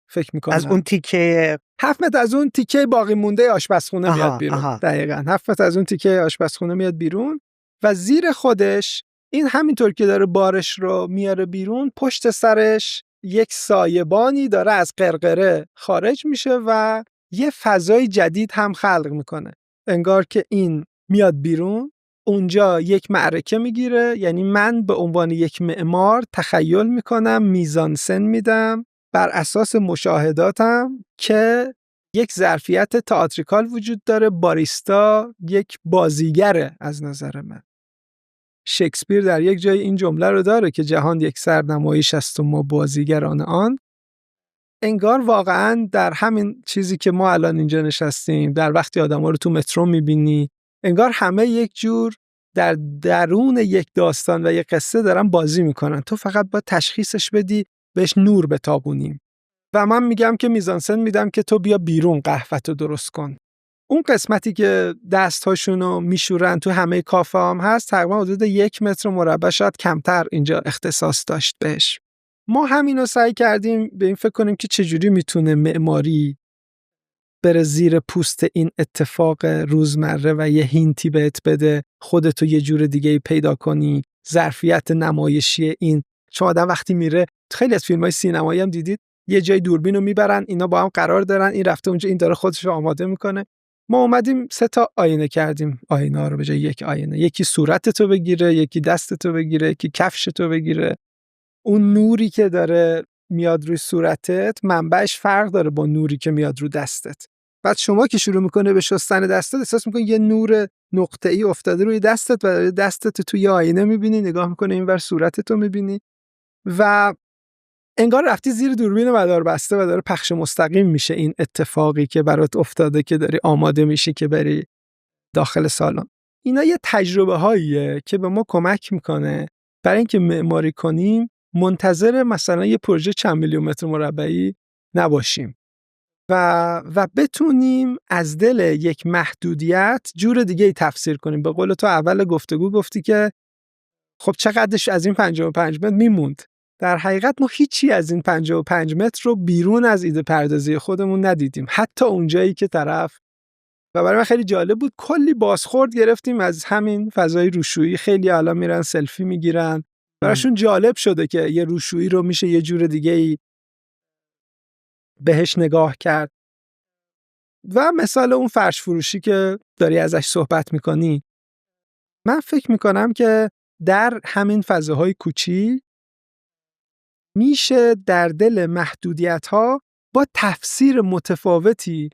فکر میکنم. از اون تیکه 7 متر از اون تیکه باقی مونده آشپزخونه میاد بیرون. دقیقاً 7 متر از اون تیکه آشپزخونه میاد بیرون و زیر خودش این همینطور که داره بارش رو میاره بیرون، پشت سرش یک سایبانی داره از قرقره خارج میشه و یه فضای جدید هم خلق میکنه. انگار که این میاد بیرون، اونجا یک معرکه میگیره. یعنی من به عنوان یک معمار تخیل میکنم، میزانسن میدم بر اساس مشاهداتم که یک ظرفیت تئاتریکال وجود داره. باریستا یک بازیگره از نظر من. شکسپیر در یک جای این جمله رو داره که جهان یک سرنمایش است و ما بازیگران آن. انگار واقعاً در همین چیزی که ما الان اینجا نشستیم، در وقتی آدم‌ها رو تو مترو می‌بینی، انگار همه یک جور در درون یک داستان و یک قصه دارن بازی میکنن. تو فقط باید تشخیصش بدی، بهش نور بتابونیم. و من میگم که میزانسن میدم که تو بیا بیرون قهوه‌تو درست کن. اون قسمتی که دست‌هاشونو میشورن تو همه کافه هم هست، تقریبا حدود 1 متر مربع، شاید کمتر اینجا اختصاص داشت بهش. ما همینو سعی کردیم به این فکر کنیم که چجوری میتونه معماری بره زیر پوست این اتفاق روزمره و یه هینتی بهت بده، خودتو یه جور دیگه پیدا کنی. ظرفیت نمایشی این، شما آدم وقتی میره، خیلی از فیلم‌های سینمایی هم دیدید، یه جای دوربین رو میبرن، اینا با هم قرار دارن، این رفته اونجا، این داره خودش رو آماده میکنه. ما اومدیم 3 تا آینه کردیم، آینه رو به جای یک آینه، یکی صورتتو بگیره، یکی دستتو بگیره، یکی کفشتو بگیره. اون نوری که داره میاد روی صورتت منبعش فرق داره با نوری که میاد رو دستت. بعد شما که شروع میکنه به شستن دستت، احساس میکنی یه نور نقطه‌ای افتاده روی دستت و دستت توی آینه میبینی، نگاه میکنه اینور صورتتو میبینی و انگار رفتی زیر دوربین مدار بسته و داره پخش مستقیم میشه این اتفاقی که برات افتاده که داری آماده میشی که بری داخل سالن. اینا یه تجربه هاییه که به ما کمک میکنه برای اینکه معماری کنیم منتظر مثلا یه پروژه چند میلیون متر مربعی نباشیم. و بتونیم از دل یک محدودیت جور دیگه ای تفسیر کنیم. به قول تو اول گفتگو گفتی که خب چقدرش از این 55 متر میموند. در حقیقت ما هیچی از این 55 متر رو بیرون از ایده پردازی خودمون ندیدیم، حتی اونجایی که طرف. و برای من خیلی جالب بود، کلی بازخورد گرفتیم از همین فضای روشویی. خیلی الان میرن سلفی میگیرن، براشون جالب شده که یه روشویی رو میشه یه جور دیگه ای بهش نگاه کرد. و مثال اون فرش فروشی که داری ازش صحبت میکنی، من فکر میکنم که در همین فضاهای کوچیک میشه در دل محدودیت‌ها با تفسیر متفاوتی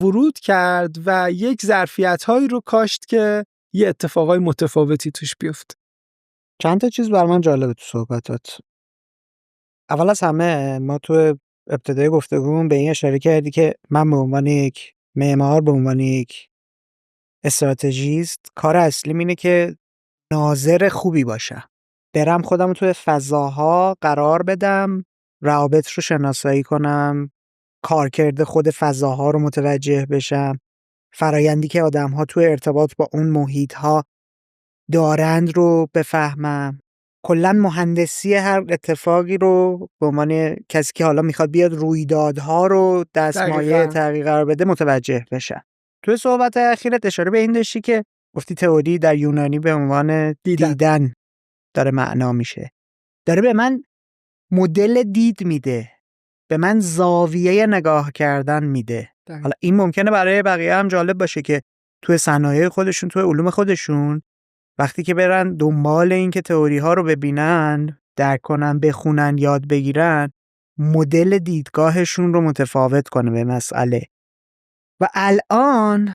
ورود کرد و یک ظرفیت‌هایی رو کاشت که یه اتفاقای متفاوتی توش بیفت. چند تا چیز بر من جالبه تو صحبتات. اول از همه ما تو ابتدای گفتگومون به این اشاره کردی که من به عنوان یک معمار، به عنوان یک استراتژیست، کار اصلیم اینه که ناظر خوبی باشم. برم خودم تو فضاها قرار بدم، روابط رو شناسایی کنم، کارکرد خود فضاها رو متوجه بشم، فرایندی که آدم‌ها تو ارتباط با اون محیط‌ها دارند رو بفهمم. کلاً مهندسی هر اتفاقی رو به عنوان کسی که حالا میخواد بیاد رویدادها رو دستمایه تغییر قرار بده متوجه بشم. توی صحبت اخیرت اشاره به این داشتی که گفتی تئوری در یونانی به عنوان دیدن داره معنا میشه. داره به من مدل دید میده، به من زاویه نگاه کردن میده. حالا این ممکنه برای بقیه هم جالب باشه که توی صنایع خودشون، توی علوم خودشون، وقتی که برن دنبال این که تئوری ها رو ببینن، درک کنن، بخونن، یاد بگیرن، مدل دیدگاهشون رو متفاوت کنه به مسئله. و الان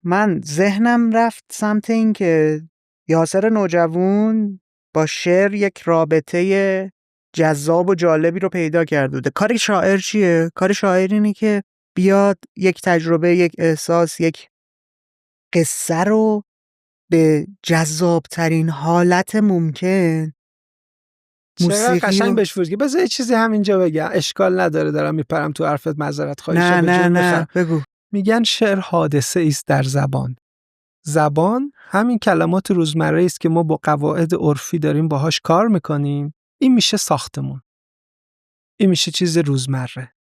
من ذهنم رفت سمت این که یاسر نوجوان با شعر یک رابطه جذاب و جالبی رو پیدا کرده بوده. کار شاعر چیه؟ کار شاعر اینه که بیاد یک تجربه، یک احساس، یک قصه رو به جذابترین حالت ممکن چقدر قشنگ رو... بهش فرودگی. بذار یه چیزی همینجا بگم، اشکال نداره دارم میپرم تو حرفت، معذرت خواهی. نه بگو. میگن شعر حادثه است در زبان. زبان همین کلمات روزمره است که ما با قواعد عرفی داریم باهاش کار میکنیم. این میشه ساختمون، این میشه چیز روزمره.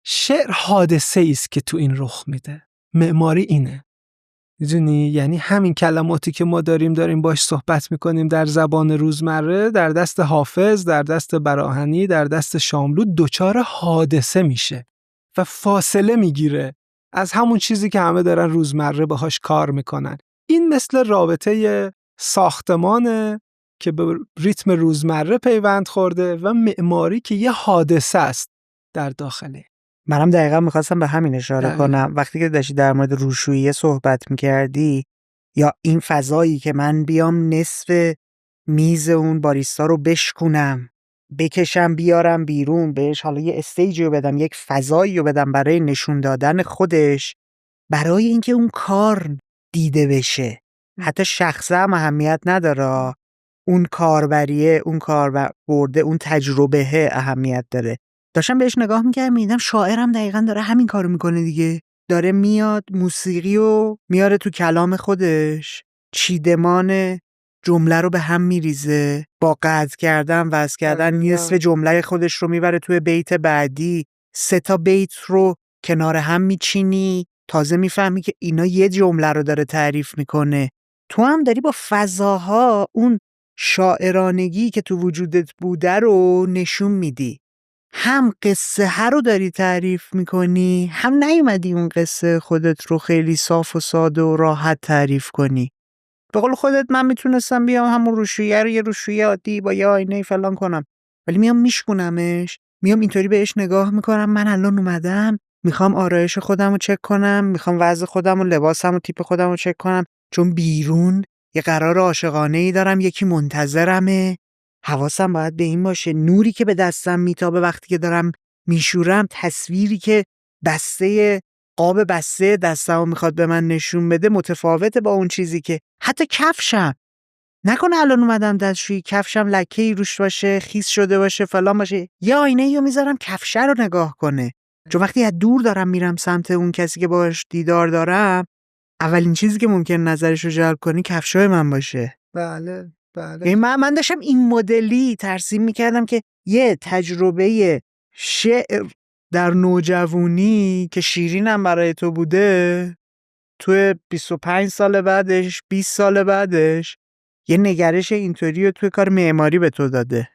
شعر حادثه است که تو این رخ میده. معماری اینه، میدونی؟ یعنی همین کلماتی که ما داریم باش صحبت میکنیم در زبان روزمره، در دست حافظ، در دست براهنی، در دست شاملو دچار حادثه میشه و فاصله میگیره از همون چیزی که همه دارن روزمره باهاش کار میکنن. این مثل رابطه ساختمانه که به ریتم روزمره پیوند خورده و معماری که یه حادثه است در داخله. منم دقیقا میخواستم به همین اشاره کنم. وقتی که داشتی در مورد روشویی صحبت میکردی، یا این فضایی که من بیام نصف میز اون باریستا رو بشکنم، بکشم بیارم بیرون، بهش حالا یه استیجی رو بدم، یک فضایی رو بدم برای نشون دادن خودش، برای اینکه اون کار دیده بشه. حتی شخصه هم اهمیت نداره، اون کاربریه، اون کار برده، اون تجربه اهمیت داره. داشتم بهش نگاه میکردم، میدم شاعرم دقیقاً داره همین کارو میکنه دیگه. داره میاد موسیقی رو میاره تو کلام خودش، چیدمان جمله رو به هم میریزه، با قطع کردن، وصل کردن، نصف جمله خودش رو میبره توی بیت بعدی، 3 تا بیت رو کنار هم میچینی، تازه میفهمی که اینا یه جمله رو داره تعریف میکنه. تو هم داری با فضاها اون شاعرانگی که تو وجودت بوده رو نشون میدی. هم قصه رو داری تعریف میکنی، هم نیومدی اون قصه خودت رو خیلی صاف و ساده و راحت تعریف کنی. به قول خودت من میتونستم بیام همون روشویه رو یه روشویه عادی با یه آینه فلان کنم، ولی میام میشکنمش، میام اینطوری بهش نگاه میکنم. من الان اومدم میخوام آرایش خودم رو چک کنم، میخوام وضع خودم و لباسم و تیپ خودم رو چک کنم، چون بیرون یه قرار عاشقانه ای دارم، یکی منتظرمه. حواسم باید به این باشه نوری که به دستم میتابه وقتی که دارم میشورم، تصویری که قاب بسته دستمو میخواد به من نشون بده متفاوته با اون چیزی که حتی کفشم. نکنه الان اومدم دستشویی کفشم لکه‌ای روش باشه، خیس شده باشه، فلان باشه، یه آینه رو میذارم کفش رو نگاه کنه. چون وقتی از دور دارم میرم سمت اون کسی که باهاش دیدار دارم، اولین چیزی که ممکن نظرش رو جلب کنی کفشای من باشه. بله یعنی من داشتم این مدلی ترسیم میکردم که یه تجربه شعر در نوجوانی که شیرینم برای تو بوده، توی 25 سال بعدش 20 سال بعدش یه نگرش اینطوری رو توی کار معماری به تو داده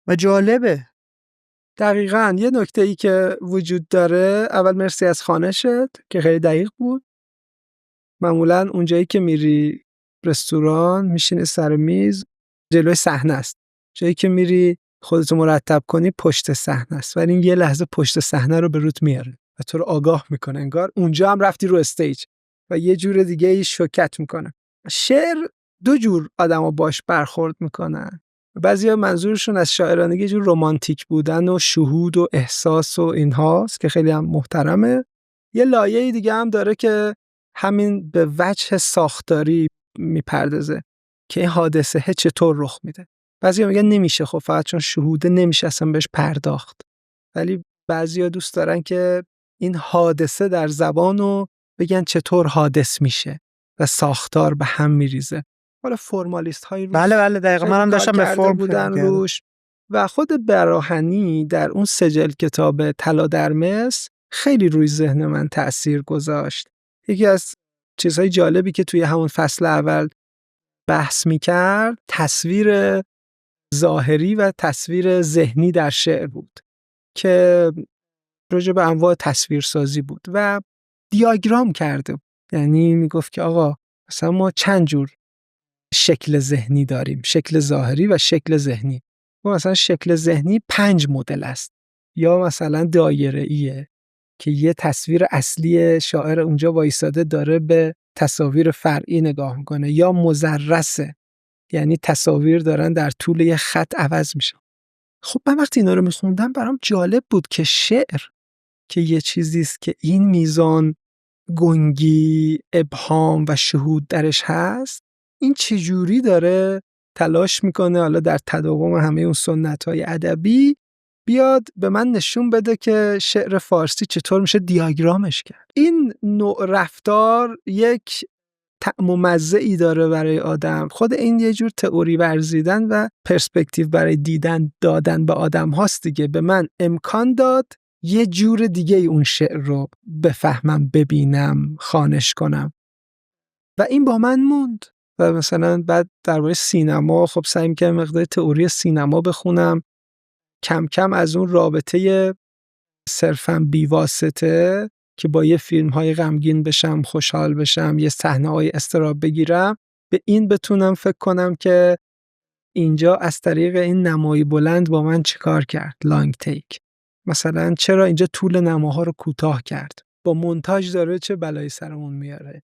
و جالبه. دقیقاً. یه نکته ای که وجود داره، اول مرسی از خوانشت که خیلی دقیق بود. معمولاً اونجایی که میری رستوران میشینی سر میز، جلوی صحنه است. جایی که میری خودتو مرتب کنی پشت صحنه است، ولی این یه لحظه پشت صحنه رو به روت میاره و تو رو آگاه میکنه انگار اونجا هم رفتی رو استیج و یه جور دیگه ای شوکت میکنه. شعر دو جور آدمو باش برخورد میکنن. بعضیا منظورشون از شاعرانگی یه جور رمانتیک بودن و شهود و احساس و اینهاست که خیلی هم محترمه. یه لایه دیگه هم داره که همین به وجه ساختاری میپردازه که این حادثه چطور رخ میده. بعضیا میگن نمیشه، خب فقط چون شهوده نمیشه اصلا بهش پرداخت. ولی بعضیا دوست دارن که این حادثه در زبانو بگن چطور حادث میشه و ساختار به هم میریزه. حالا فرمالیست های روش بله دقیقاً منم داشتم به فرم بودن روش و خود براهنی در اون سجل کتاب طلا در مس خیلی روی ذهن من تأثیر گذاشت. یکی از چیزهای جالبی که توی همون فصل اول بحث میکرد تصویر ظاهری و تصویر ذهنی در شعر بود که راجع به انواع تصویرسازی بود و دیاگرام کرده بود. یعنی میگفت که آقا مثلا ما چند جور شکل ذهنی داریم، شکل ظاهری و شکل ذهنی. ما مثلا شکل ذهنی 5 مدل است، یا مثلا دایره‌ایه که یه تصویر اصلی شاعر اونجا وایساده داره به تصاویر فرعی نگاه میکنه، یا مزرسه یعنی تصاویر دارن در طول یه خط عوض میشن. خب من وقتی اینا رو میخوندم برام جالب بود که شعر که یه چیزی است که این میزان گنگی، ابهام و شهود درش هست، این چجوری داره تلاش میکنه حالا در تداوم همه اون سنت‌های ادبی بیاد به من نشون بده که شعر فارسی چطور میشه دیاگرامش کرد. این نوع رفتار یک طعم و مزه‌ای داره برای آدم. خود این یه جور تئوری ورزیدن و پرسپکتیو برای دیدن دادن به آدم هاست دیگه. به من امکان داد یه جور دیگه اون شعر رو بفهمم، ببینم، خوانش کنم و این با من موند. و مثلا بعد درباره سینما خب سعی می‌کردم مقدار تئوری سینما بخونم، کم کم از اون رابطه صرفاً بیواسطه که با یه فیلم‌های غمگین بشم، خوشحال بشم، یه صحنه‌های اضطراب بگیرم، به این بتونم فکر کنم که اینجا از طریق این نمای بلند با من چیکار کرد، لانگ تیک. مثلا چرا اینجا طول نماها رو کوتاه کرد، با مونتاژ داره چه بلایی سرمون میاره.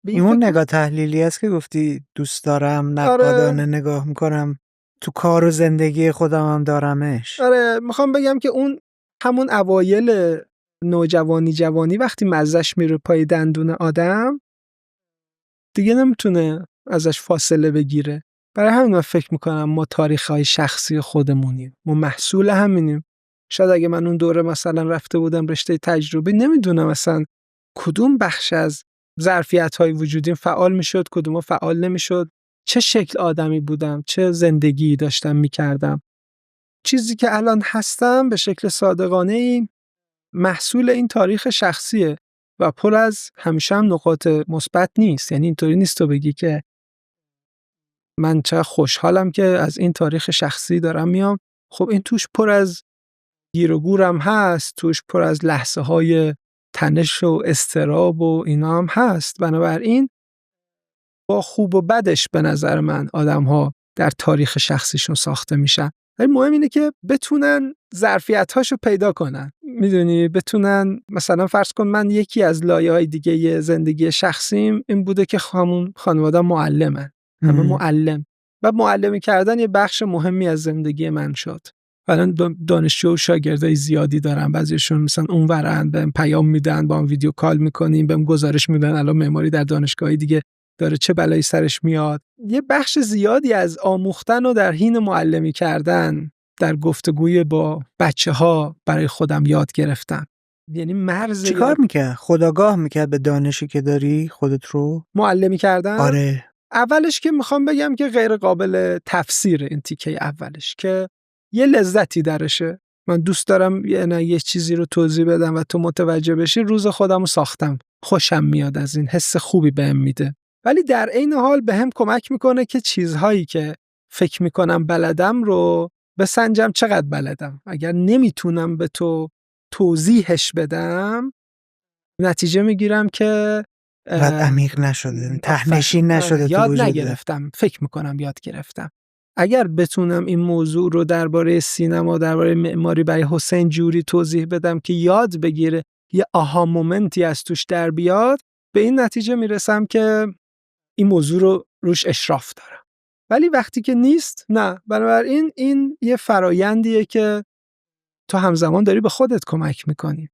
این نگاه تحلیلی است که گفتی دوست دارم، نقادانه نگاه میکنم، تو کار و زندگی خودم هم دارمش. آره میخوام بگم که اون همون اوایل نوجوانی جوانی وقتی مزهش میره پای دندون آدم دیگه نمیتونه ازش فاصله بگیره. برای همین من فکر میکنم ما تاریخ‌های شخصی خودمونیم، ما محصول همینیم. شاید اگه من اون دوره مثلا رفته بودم رشته تجربی، نمیدونم مثلا کدوم بخش از ظرفیت‌های وجودیم فعال میشد، کدوم فعال نمیشد، چه شکل آدمی بودم، چه زندگی داشتم میکردم. چیزی که الان هستم به شکل صادقانه‌ای محصول این تاریخ شخصیه و پر از همیشه هم نقاط مثبت نیست. یعنی اینطوری نیست تو بگی که من چه خوشحالم که از این تاریخ شخصی دارم میام. خب این توش پر از گیر و گورم هست، توش پر از لحظه‌های تنش و اضطراب و اینا هم هست. بنابراین با خوب و بدش به نظر من آدم‌ها در تاریخ شخصیشون ساخته میشن. ولی مهم اینه که بتونن ظرفیت‌هاشو پیدا کنن. میدونی بتونن، مثلا فرض کن من یکی از لایه‌های دیگه زندگی شخصیم این بوده که همون خانواده معلمن، همه معلم و معلمی کردن یه بخش مهمی از زندگی من شد. الان دانشجو و شاگردای زیادی دارم، بعضیشون مثلا اونورن بهم پیام میدن، با هم ویدیو کال میکنیم، بهم گزارش میدن الان معماری در دانشگاهی دیگه داره چه بلایی سرش میاد. یه بخش زیادی از آموختن و در حین معلمی کردن در گفتگوی با بچه‌ها برای خودم یاد گرفتم. یعنی مرز چی کار میکرد؟ خودآگاه میکرد به دانشی که داری خودت رو؟ معلمی کردن؟ آره. اولش که میخوام بگم که غیر قابل تفسیر این تیکه اولش، که یه لذتی درشه. من دوست دارم یه چیزی رو توضیح بدم و تو متوجه بشی. روز خودم رو ساختم، خوشم میاد از این، حس خوبی بهم میده. ولی در عین حال بهم کمک میکنه که چیزهایی که فکر میکنم بلدم رو بسنجم چقدر بلدم. اگر نمیتونم به تو توضیحش بدم، نتیجه میگیرم که بعد عمیق نشده، ته‌نشین نشده تو یاد وجوده. نگرفتم. فکر میکنم یاد گرفتم. اگر بتونم این موضوع رو درباره سینما، درباره معماری برای حسین جوری توضیح بدم که یاد بگیره، یه آها مومنتی از توش در بیاد، به این نتیجه میرسم که این موضوع رو روش اشراف دارم. ولی وقتی که نیست، نه. بنابراین این یه فرایندیه که تو همزمان داری به خودت کمک میکنی.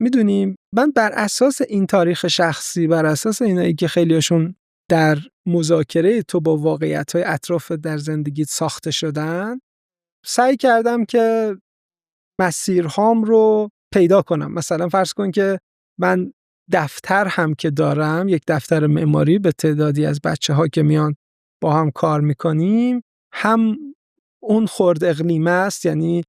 میدونیم من بر اساس این تاریخ شخصی، بر اساس اینایی که خیلیشون در مذاکره تو با واقعیت‌های اطراف در زندگیت ساخته شدن، سعی کردم که مسیرهام رو پیدا کنم. مثلا فرض کن که من دفتر هم که دارم، یک دفتر معماری به تعدادی از بچه‌ها که میان با هم کار میکنیم، هم اون خرد اقلیمه است، یعنی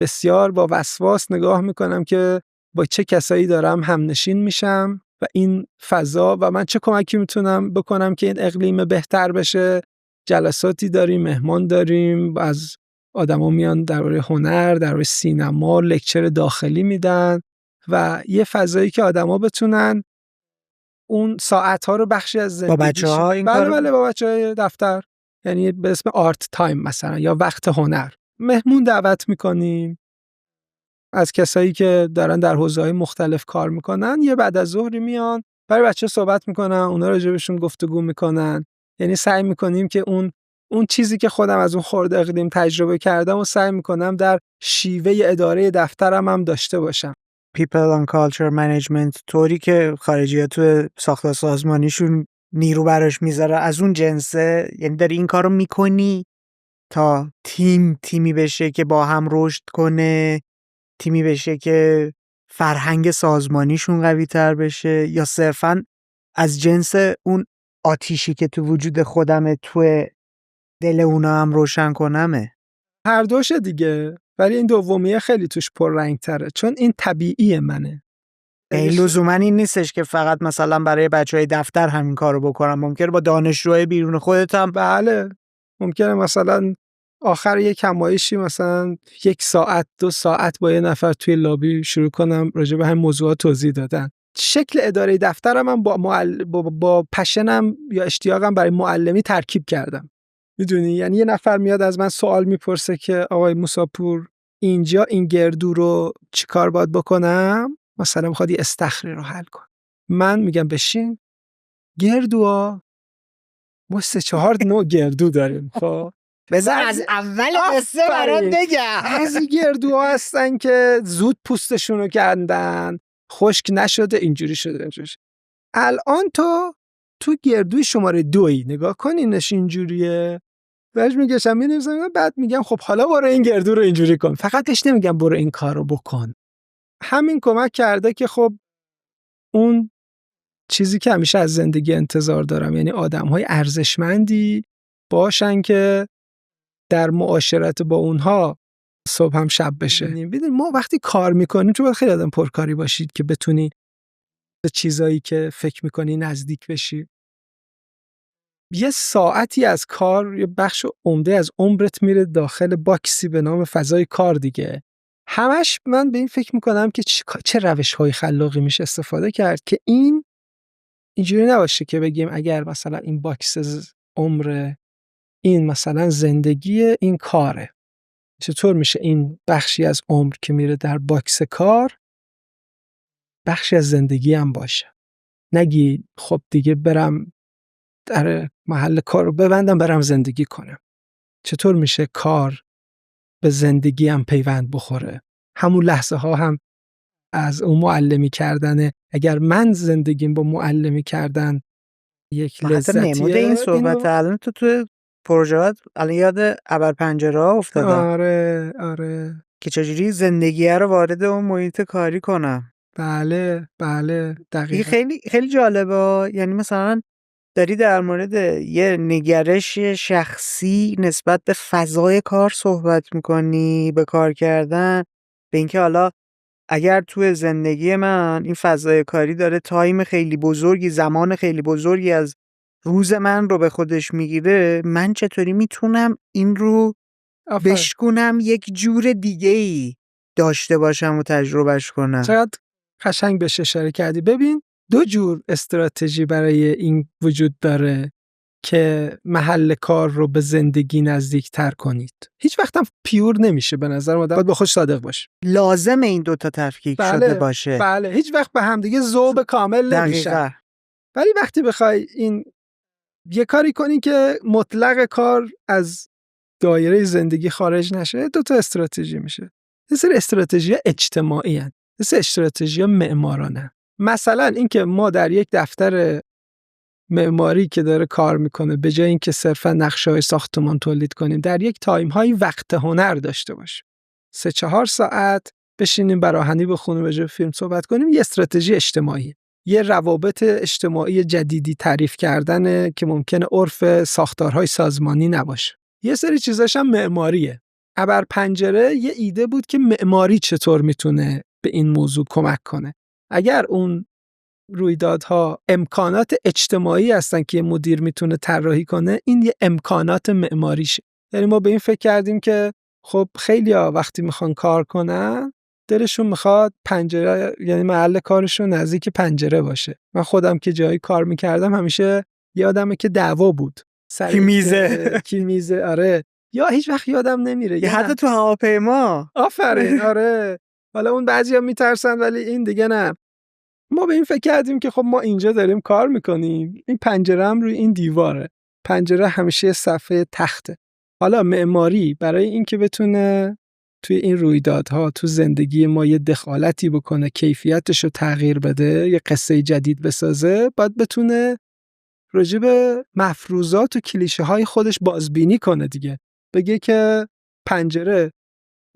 بسیار با وسواس نگاه میکنم که با چه کسایی دارم همنشین میشم و این فضا و من چه کمکی میتونم بکنم که این اقلیم بهتر بشه. جلساتی داریم، مهمان داریم، از آدما میان درباره هنر، درباره سینما لکچر داخلی میدن و یه فضایی که آدما بتونن اون ساعت‌ها رو بخشی از با زندگیشون. بچه‌ها این بله کارو؟ بله، با بچه‌های دفتر، یعنی به اسم آرت تایم مثلا یا وقت هنر، مهمون دعوت میکنیم از کسایی که دارن در حوزه‌های مختلف کار میکنن. یه بعد از ظهری میان برای بچه صحبت میکنن، اونا راجبشون گفتگو میکنن. یعنی سعی میکنیم که اون چیزی که خودم از اون خرد اقلیم تجربه کردم و سعی میکنم در شیوه اداره دفترم هم داشته باشم. People and Culture Management طوری که خارجی‌ها تو ساختار سازمانیشون نیرو براش میذاره از اون جنسه. یعنی داری این کارو میکنی تا تیمی بشه که با هم رشد کنه، تیمی بشه که فرهنگ سازمانیشون قوی تر بشه، یا صرفاً از جنس اون آتیشی که تو وجود خودمه تو دل اونا هم روشن کنمه؟ هر دوشه دیگه، ولی این دومیه خیلی توش پررنگ تره، چون این طبیعی منه. این لزوما این نیستش که فقط مثلا برای بچهای دفتر همین کارو بکنم. ممکنه با دانشجوهای بیرون خودت هم. بله، ممکنه مثلا آخر یک همایشی مثلا 1 ساعت 2 ساعت با یه نفر توی لابی شروع کنم راجع به همین موضوعات توضیح دادن. شکل اداره دفترم هم با پشنم یا اشتیاقم برای معلمی ترکیب کردم. میدونی، یعنی یه نفر میاد از من سوال میپرسه که آقای موساپور اینجا این گردو رو چیکار باید بکنم؟ مثلا میخواد یه استخری رو حل کن. من میگم بشین، گردوها ما 3-4 نوع گردو داریم. خب بذار از اول قصه برات بگم. از این گردوها هستن که زود پوستشون رو کندن، خشک نشده، اینجوری شده اینجوری شده. الان تو گردوی شماره 2 نگاه کنینش اینجوریه، بهش میگشم مینویسم، بعد میگم خب حالا برو این گردو رو اینجوری کن. فقط بهش نمیگم برو این کار رو بکن. همین کمک کرده که خب اون چیزی که همیشه از زندگی انتظار دارم، یعنی آدم‌های ارزشمندی باشن که در معاشرت با اونها صبح هم شب بشه. ببین ما وقتی کار میکنیم، چون باید خیلی آدم پرکاری باشید که بتونی به چیزایی که فکر میکنی نزدیک بشی. یه ساعتی از کار، یه بخش عمده از عمرت میره داخل باکسی به نام فضای کار دیگه. همش من به این فکر میکنم که چه روش‌های خلاقی میشه استفاده کرد که اینجوری نباشه که بگیم اگر مثلا این باکس عمر، این مثلا زندگی، این کاره، چطور میشه این بخشی از عمر که میره در باکس کار بخشی از زندگی هم باشه؟ نگی خب دیگه برم در محل کار رو ببندم برم زندگی کنم. چطور میشه کار به زندگی هم پیوند بخوره؟ همون لحظه ها هم از اون معلمی کردنه. اگر من زندگیم با معلمی کردن یک لذتیه، نمود این صحبت الان تو پروژه‌ات الان یاد ابرپنجره افتادم آره که چجوری زندگیه رو وارد اون محیط کاری کنم. بله این دقیقا. خیلی خیلی جالبه. یعنی مثلا داری در مورد یه نگرش شخصی نسبت به فضای کار صحبت میکنی، به کار کردن، به اینکه حالا اگر توی زندگی من این فضای کاری داره تایم خیلی بزرگی، زمان خیلی بزرگی از روز من رو به خودش میگیره، من چطوری میتونم این رو آفرین. بشکنم یک جور دیگه‌ای داشته باشم و تجربهش کنم. چقدر قشنگ بهش اشاره کردی. ببین 2 جور استراتژی برای این وجود داره که محل کار رو به زندگی نزدیک تر کنید. هیچ وقت هم پیور نمیشه به نظر من، باید با خود صادق باش. لازم این دوتا تفکیک شده باشه. بله هیچ وقت به هم دیگه ذوب کامل نمیشه. دقیقاً. ولی وقتی بخوای این یه کاری کنی که مطلق کار از دایره زندگی خارج نشه، 2 تا استراتژی میشه. یه سری استراتژی اجتماعی هستند، یه سری استراتژی معمارانه. مثلا اینکه ما در یک دفتر معماری که داره کار میکنه به جای اینکه صرفا نقشه‌های ساختمان تولید کنیم، در یک تایم‌های وقت هنر داشته باشیم. 3-4 ساعت بشینیم براهنی بخونیم، به جای فیلم صحبت کنیم. یه استراتژی اجتماعی، یه روابط اجتماعی جدیدی تعریف کردن که ممکنه عرف ساختارهای سازمانی نباشه. یه سری چیزاش هم معماریه. ابرپنجره یه ایده بود که معماری چطور میتونه به این موضوع کمک کنه. اگر اون رویدادها امکانات اجتماعی هستن که مدیر میتونه طراحی کنه، این یه امکانات معماریشه. یعنی ما به این فکر کردیم که خب خیلیا وقتی میخوان کار کنن دلشون میخواد پنجره، یعنی محل کارشون نزدیک پنجره باشه. من خودم که جایی کار میکردم همیشه یادمه که دعوا بود کی میزه آره، یا هیچ وقت یادم نمیره، یا حتی تو هواپیما. آفرین آره. حالا اون بعضیا میترسن ولی این دیگه نه. ما به این فکر کردیم که خب ما اینجا داریم کار میکنیم، این پنجره هم روی این دیواره، پنجره همیشه صفحه تخته. حالا معماری برای اینکه بتونه توی این رویدادها تو زندگی ما یه دخالتی بکنه، کیفیتش رو تغییر بده، یه قصه جدید بسازه، باید بتونه راجع به مفروضات و کلیشه های خودش بازبینی کنه دیگه. بگه که پنجره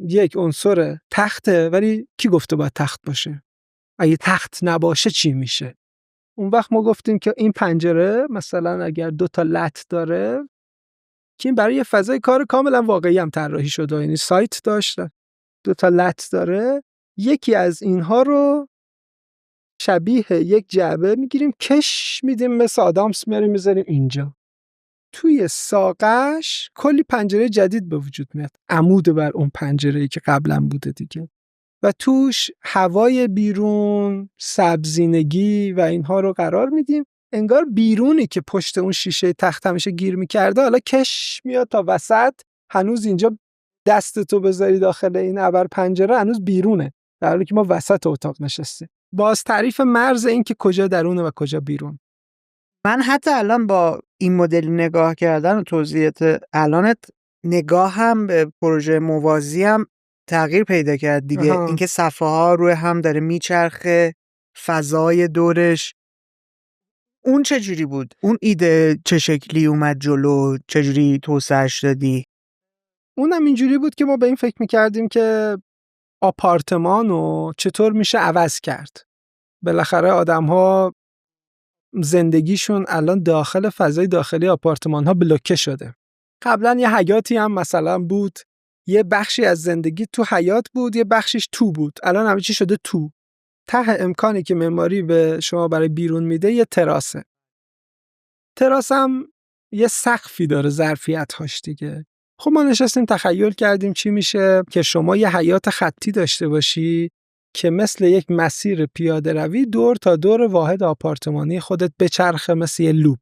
یک عنصر تخته، ولی کی گفته باید تخت باشه؟ اگه تخت نباشه چی میشه؟ اون وقت ما گفتیم که این پنجره مثلا اگر 2 تا لت داره که این برای یه فضای کار کاملا واقعی هم طراحی شده، یعنی سایت داشته 2 تا لت داره، یکی از اینها رو شبیه یک جعبه میگیریم، کش میدیم مثل آدامس، میاریم میذاریم اینجا. توی ساقش کلی پنجره جدید به وجود میاد، عمود بر اون پنجره‌ای که قبلا بوده دیگه، و توش هوای بیرون، سبزینگی و اینها رو قرار میدیم. انگار بیرونی که پشت اون شیشه تخت همیشه گیر میکرده، حالا کش میاد تا وسط، هنوز اینجا دستتو بذاری داخل این ابر پنجره هنوز بیرونه، در حالی که ما وسط اتاق نشستیم. باز تعریف مرز این که کجا درونه و کجا بیرون. من حتی الان با این مدل نگاه کردن و توضیحات الانت، نگاه هم به پروژه موازی هم تغییر پیدا کرد دیگه. اینکه صفحه ها روی هم داره میچرخه، فضای دورش. اون چجوری بود؟ اون ایده چه شکلی اومد جلو؟ چجوری توسعهش دادی؟ اونم اینجوری بود که ما به این فکر میکردیم که آپارتمانو چطور میشه عوض کرد. بالاخره آدم‌ها زندگیشون الان داخل فضای داخلی آپارتمان‌ها بلوکه شده. قبلا یه حیاتی هم مثلا بود، یه بخشی از زندگی تو حیات بود، یه بخشش تو بود. الان همه چی شده تو. ته امکانی که معماری به شما برای بیرون میده یه تراسه. تراس هم یه سقفی داره، ظرفیت‌هاش دیگه. خب ما نشستیم تخیل کردیم چی میشه که شما یه حیات خطی داشته باشی که مثل یک مسیر پیاده روی دور تا دور واحد آپارتمانی خودت بچرخه، مثل یه لوپ،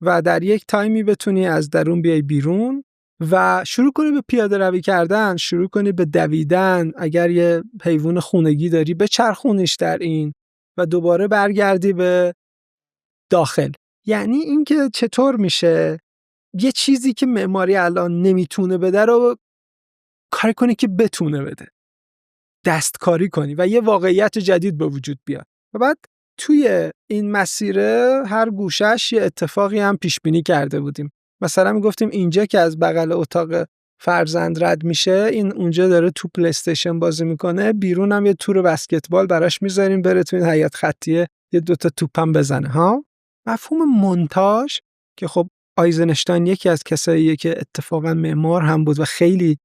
و در یک تایمی بتونی از درون بیای بیرون و شروع کنی به پیاده روی کردن، شروع کنی به دویدن، اگر یه حیوان خونگی داری بچرخونیش در این و دوباره برگردی به داخل. یعنی اینکه چطور میشه یه چیزی که معماری الان نمیتونه بده رو کاری کنی که بتونه بده، دستکاری کنی و یه واقعیت جدید به وجود بیاد. و بعد توی این مسیر هر گوشش یه اتفاقی هم پیش بینی کرده بودیم. مثلا میگفتیم اینجا که از بغل اتاق فرزند رد میشه، این اونجا داره تو پلی استیشن بازی میکنه، بیرون هم یه تور بسکتبال براش میذاریم بره تو این حیاط خطیه یه دوتا توپم بزنه ها. مفهوم مونتاژ که خب آیزنشتاین یکی از کساییه که اتفاقا معمار هم بود و خیلی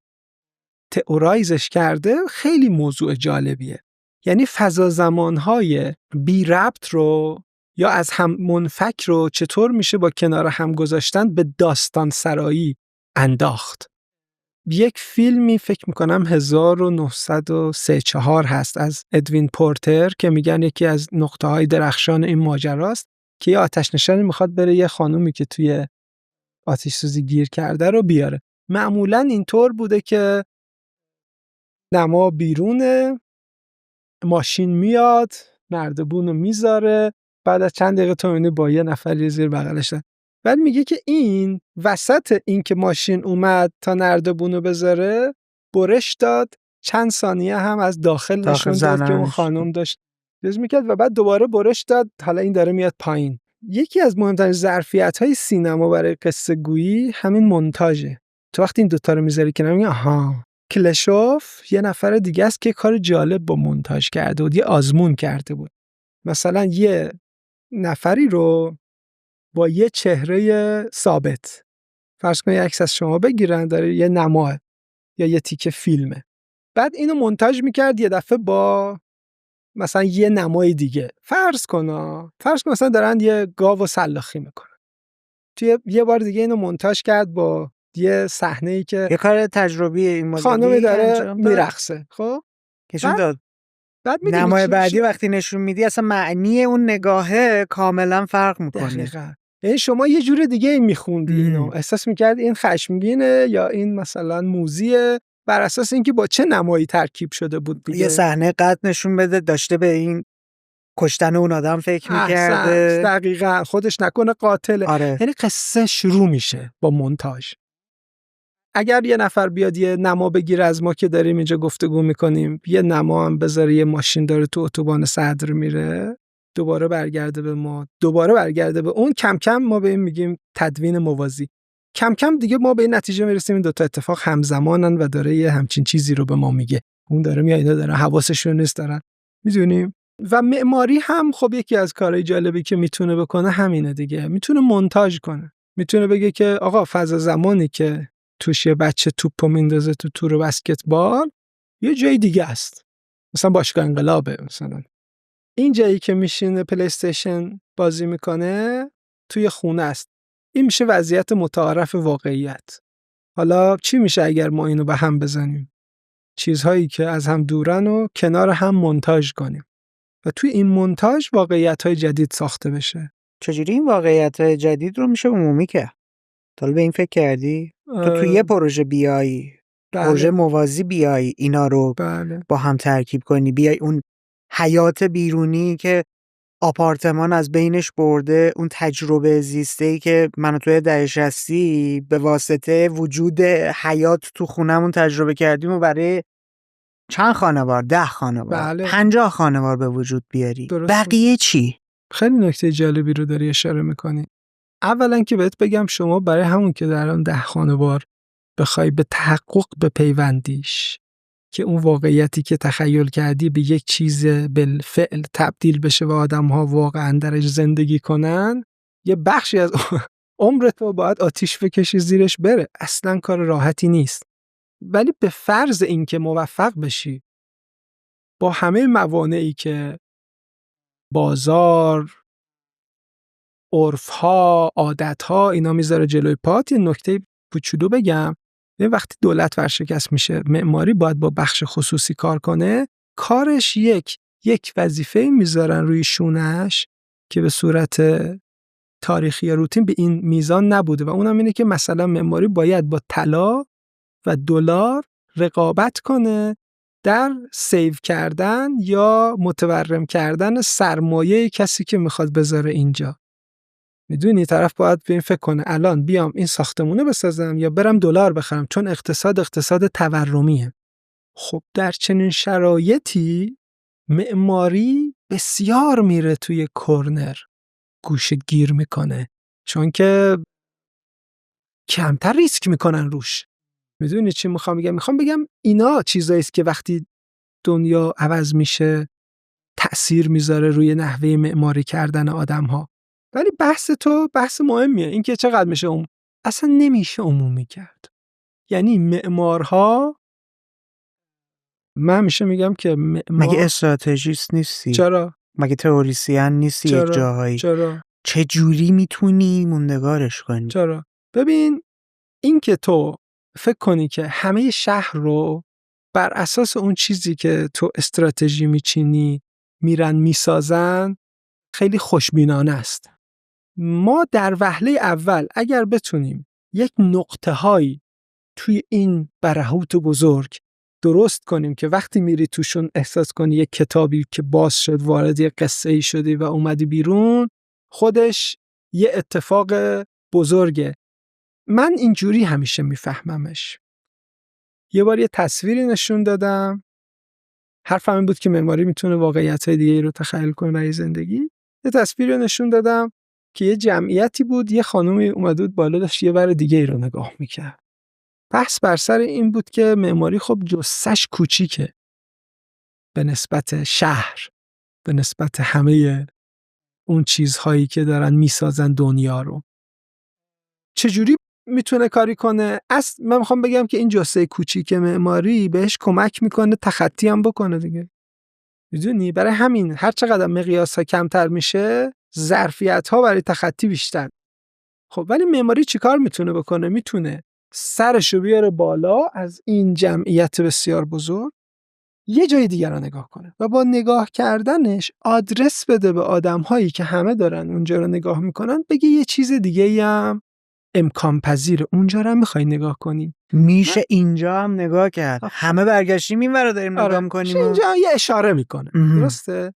تئورایزش کرده، خیلی موضوع جالبیه. یعنی فضا زمانهای بی ربط رو یا از هم منفک رو چطور میشه با کنار هم گذاشتن به داستان سرایی انداخت. یک فیلمی فکر میکنم 1934 هست از ادوین پورتر که میگن یکی از نقطه های درخشان این ماجراست که یه آتش نشانی میخواد بره یه خانومی که توی آتش سوزی گیر کرده رو بیاره. معمولاً اینطور بوده که نما بیرونه، ماشین میاد، نردبون رو میذاره، بعد از چند دقیقه تو می‌بینی با یه نفر زیر بغلش. بعد میگه که این وسط این که ماشین اومد تا نردبون رو بذاره برش داد، چند ثانیه هم از داخل نشون داد که اون خانم داشت چیز میکرد و بعد دوباره برش داد، حالا این داره میاد پایین. یکی از مهمترین ظرفیت‌های سینما برای قصه گویی همین مونتاژه. تو وقتی این دوتا رو میذاری کنار میگی آها، کلشوف یه نفر دیگه است که کار جالب با مونتاژ کرده بود، یه آزمون کرده بود. مثلا یه نفری رو با یه چهره ثابت فرض کن یه عکس از شما بگیرن، داره یه نماه یا یه تیکه فیلمه، بعد اینو مونتاژ میکرد یه دفعه با مثلا یه نمای دیگه. فرض کن مثلا دارن یه گاو سلاخی میکنن، توی یه بار دیگه اینو مونتاژ کرد با یه صحنه‌ای که یه کار تجربی این مدلی خانمی داره میرقصه. خب نشون داد. بعد نمای بعدی وقتی نشون میدی اصلا معنی اون نگاهه کاملا فرق میکنه. دقیقاً. یعنی شما یه جور دیگه میخوندی اینو، احساس میکرد این خشمگینه یا این مثلا موزیه، بر اساس اینکه با چه نمایی ترکیب شده بود دیگه. یه صحنه قد نشون بده داشته به این کشتن اون آدم فکر میکرده. دقیقاً. خودش نکنه قاتله. آره. یعنی قصه شروع میشه با مونتاژ. اگر یه نفر بیاد یه نما بگیره از ما که داریم اینجا گفتگو میکنیم، یه نما هم بذاره یه ماشین داره تو اتوبان صدر میره، دوباره برگرده به ما، دوباره برگرده به اون، کم کم ما به این میگیم تدوین موازی. کم کم دیگه ما به این نتیجه میرسیم این دوتا اتفاق همزمانن و داره یه همچین چیزی رو به ما میگه. اون داره میاد، اینا داره حواسشون نیست دارن. میدونیم. و معماری هم خب یکی از کارهای جالبی که میتونه بکنه همینه دیگه. میتونه مونتاژ کنه. میتونه بگه که آقا فضا زمانی که توش یه بچه توپو میندازه تو تور بسکتبال یه جای دیگه است. مثلا باشگاه انقلابه، مثلا این جایی که میشینه پلی استیشن بازی میکنه توی خونه است. این میشه وضعیت متعارف واقعیت. حالا چی میشه اگر ما اینو به هم بزنیم؟ چیزهایی که از هم دورن و کنار هم مونتاژ کنیم و توی این مونتاژ واقعیت‌های جدید ساخته بشه. چجوری این واقعیت‌های جدید رو میشه عمومی کرد؟ تا به این فکر کردی؟ تو توی یه پروژه بیایی، پروژه موازی بیایی، اینا رو با هم ترکیب کنی، بیای اون حیات بیرونی که آپارتمان از بینش برده، اون تجربه زیسته‌ای که من و توی دهه 60 به واسطه وجود حیات تو خونمون تجربه کردیم و برای چند خانوار، 10 خانوار، 50 خانوار به وجود بیاری. بقیه چی؟ خیلی نکته جالبی رو داری اشاره میکنی. اولا که بهت بگم شما برای همون که در اون 10 خانوار بخوای به تحقق بپیوندیش که اون واقعیتی که تخیل کردی به یک چیز بالفعل تبدیل بشه و آدم‌ها واقعا درش زندگی کنن، یه بخشی از عمرت رو باید آتیش بکشی زیرش بره. اصلا کار راحتی نیست. ولی به فرض اینکه موفق بشی با همه موانعی که بازار، عرف‌ها، عادت‌ها اینا میذاره جلوی پات، یه نکته کوچولو بگم. یه وقتی دولت ورشکست میشه، معماری باید با بخش خصوصی کار کنه، کارش یک وظیفه میذارن روی شونش که به صورت تاریخی روتین به این میزان نبوده و اونم اینه که مثلا معماری باید با طلا و دلار رقابت کنه در سیو کردن یا متورم کردن سرمایه کسی که میخواد بذاره اینجا. میدونی طرف باید به این فکر کنه الان بیام این ساختمونه بسازم یا برم دلار بخرم، چون اقتصاد تورمیه. خب در چنین شرایطی معماری بسیار میره توی کورنر، گوشه گیر میکنه، چون که کمتر ریسک میکنن روش. میدونی چی میخوام بگم؟ میخوام بگم اینا چیزایی است که وقتی دنیا عوض میشه تأثیر میذاره روی نحوه معماری کردن آدم‌ها. ولی بحث تو بحث مهمیه، این که چقدر میشه اصلا نمیشه عمومی کرد. یعنی معمارها، من همیشه میگم که مگه استراتژیست نیستی؟ چرا؟ مگه تئوریسین نیستی؟ یک جاهایی چرا؟ چه جوری میتونی موندگارش کنی؟ چرا؟ ببین، این که تو فکر کنی که همه شهر رو بر اساس اون چیزی که تو استراتژی میچینی میرن میسازن، خیلی خوشبینانه است. ما در وهله اول اگر بتونیم یک نقطه هایی توی این برهوت بزرگ درست کنیم که وقتی میری توشون احساس کنی یک کتابی که باز شد وارد یک قصه ای شدی و اومدی بیرون، خودش یه اتفاق بزرگه. من اینجوری همیشه میفهممش. یه بار یه تصویری نشون دادم، حرفم این بود که معماری میتونه واقعیت‌های دیگه رو تخیل کنه برای زندگی. یه تصویری رو نشون دادم که یه جمعیتی بود، یه خانومی اومده بود بالا داشت یه ور دیگه ای رو نگاه میکرد. بحث بر سر این بود که معماری خب جثه‌ش کوچیکه به نسبت شهر، به نسبت همه اون چیزهایی که دارن میسازن دنیا رو. چجوری میتونه کاری کنه؟ من میخوام بگم که این جثه کوچیک معماری بهش کمک میکنه تخطی هم بکنه دیگه. میدونی؟ برای همین هر چقدر مقیاس‌ها کمتر میشه، ظرفیت‌ها برای تخطی بیشتر. خب ولی معماری چیکار میتونه بکنه؟ میتونه سرشو بیاره بالا از این جمعیت بسیار بزرگ، یه جای دیگر رو نگاه کنه و با نگاه کردنش آدرس بده به آدم‌هایی که همه دارن اونجا رو نگاه میکنن، بگه یه چیز دیگه‌ای هم امکان پذیره، اونجا رو هم میخوای نگاه کنی، میشه اینجا هم نگاه کرد. همه برگشتیم این ور داریم نگاه میکنیم. اینجا یه اشاره میکنه. درسته؟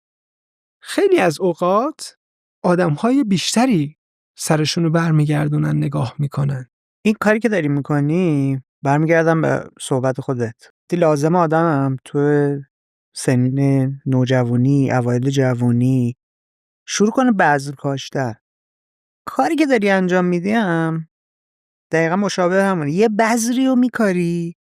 خیلی از اوقات آدم‌های بیشتری سرشونو برمیگردونن نگاه میکنن. این کاری که داری میکنی، برمیگردم به صحبت خودت. دی لازم آدمم تو سنین نوجوانی، اوایل جوانی شروع کنه بذر کاشتن. کاری که داری انجام میدیم دقیقا مشابه همونه. یه بذری رو میکاری،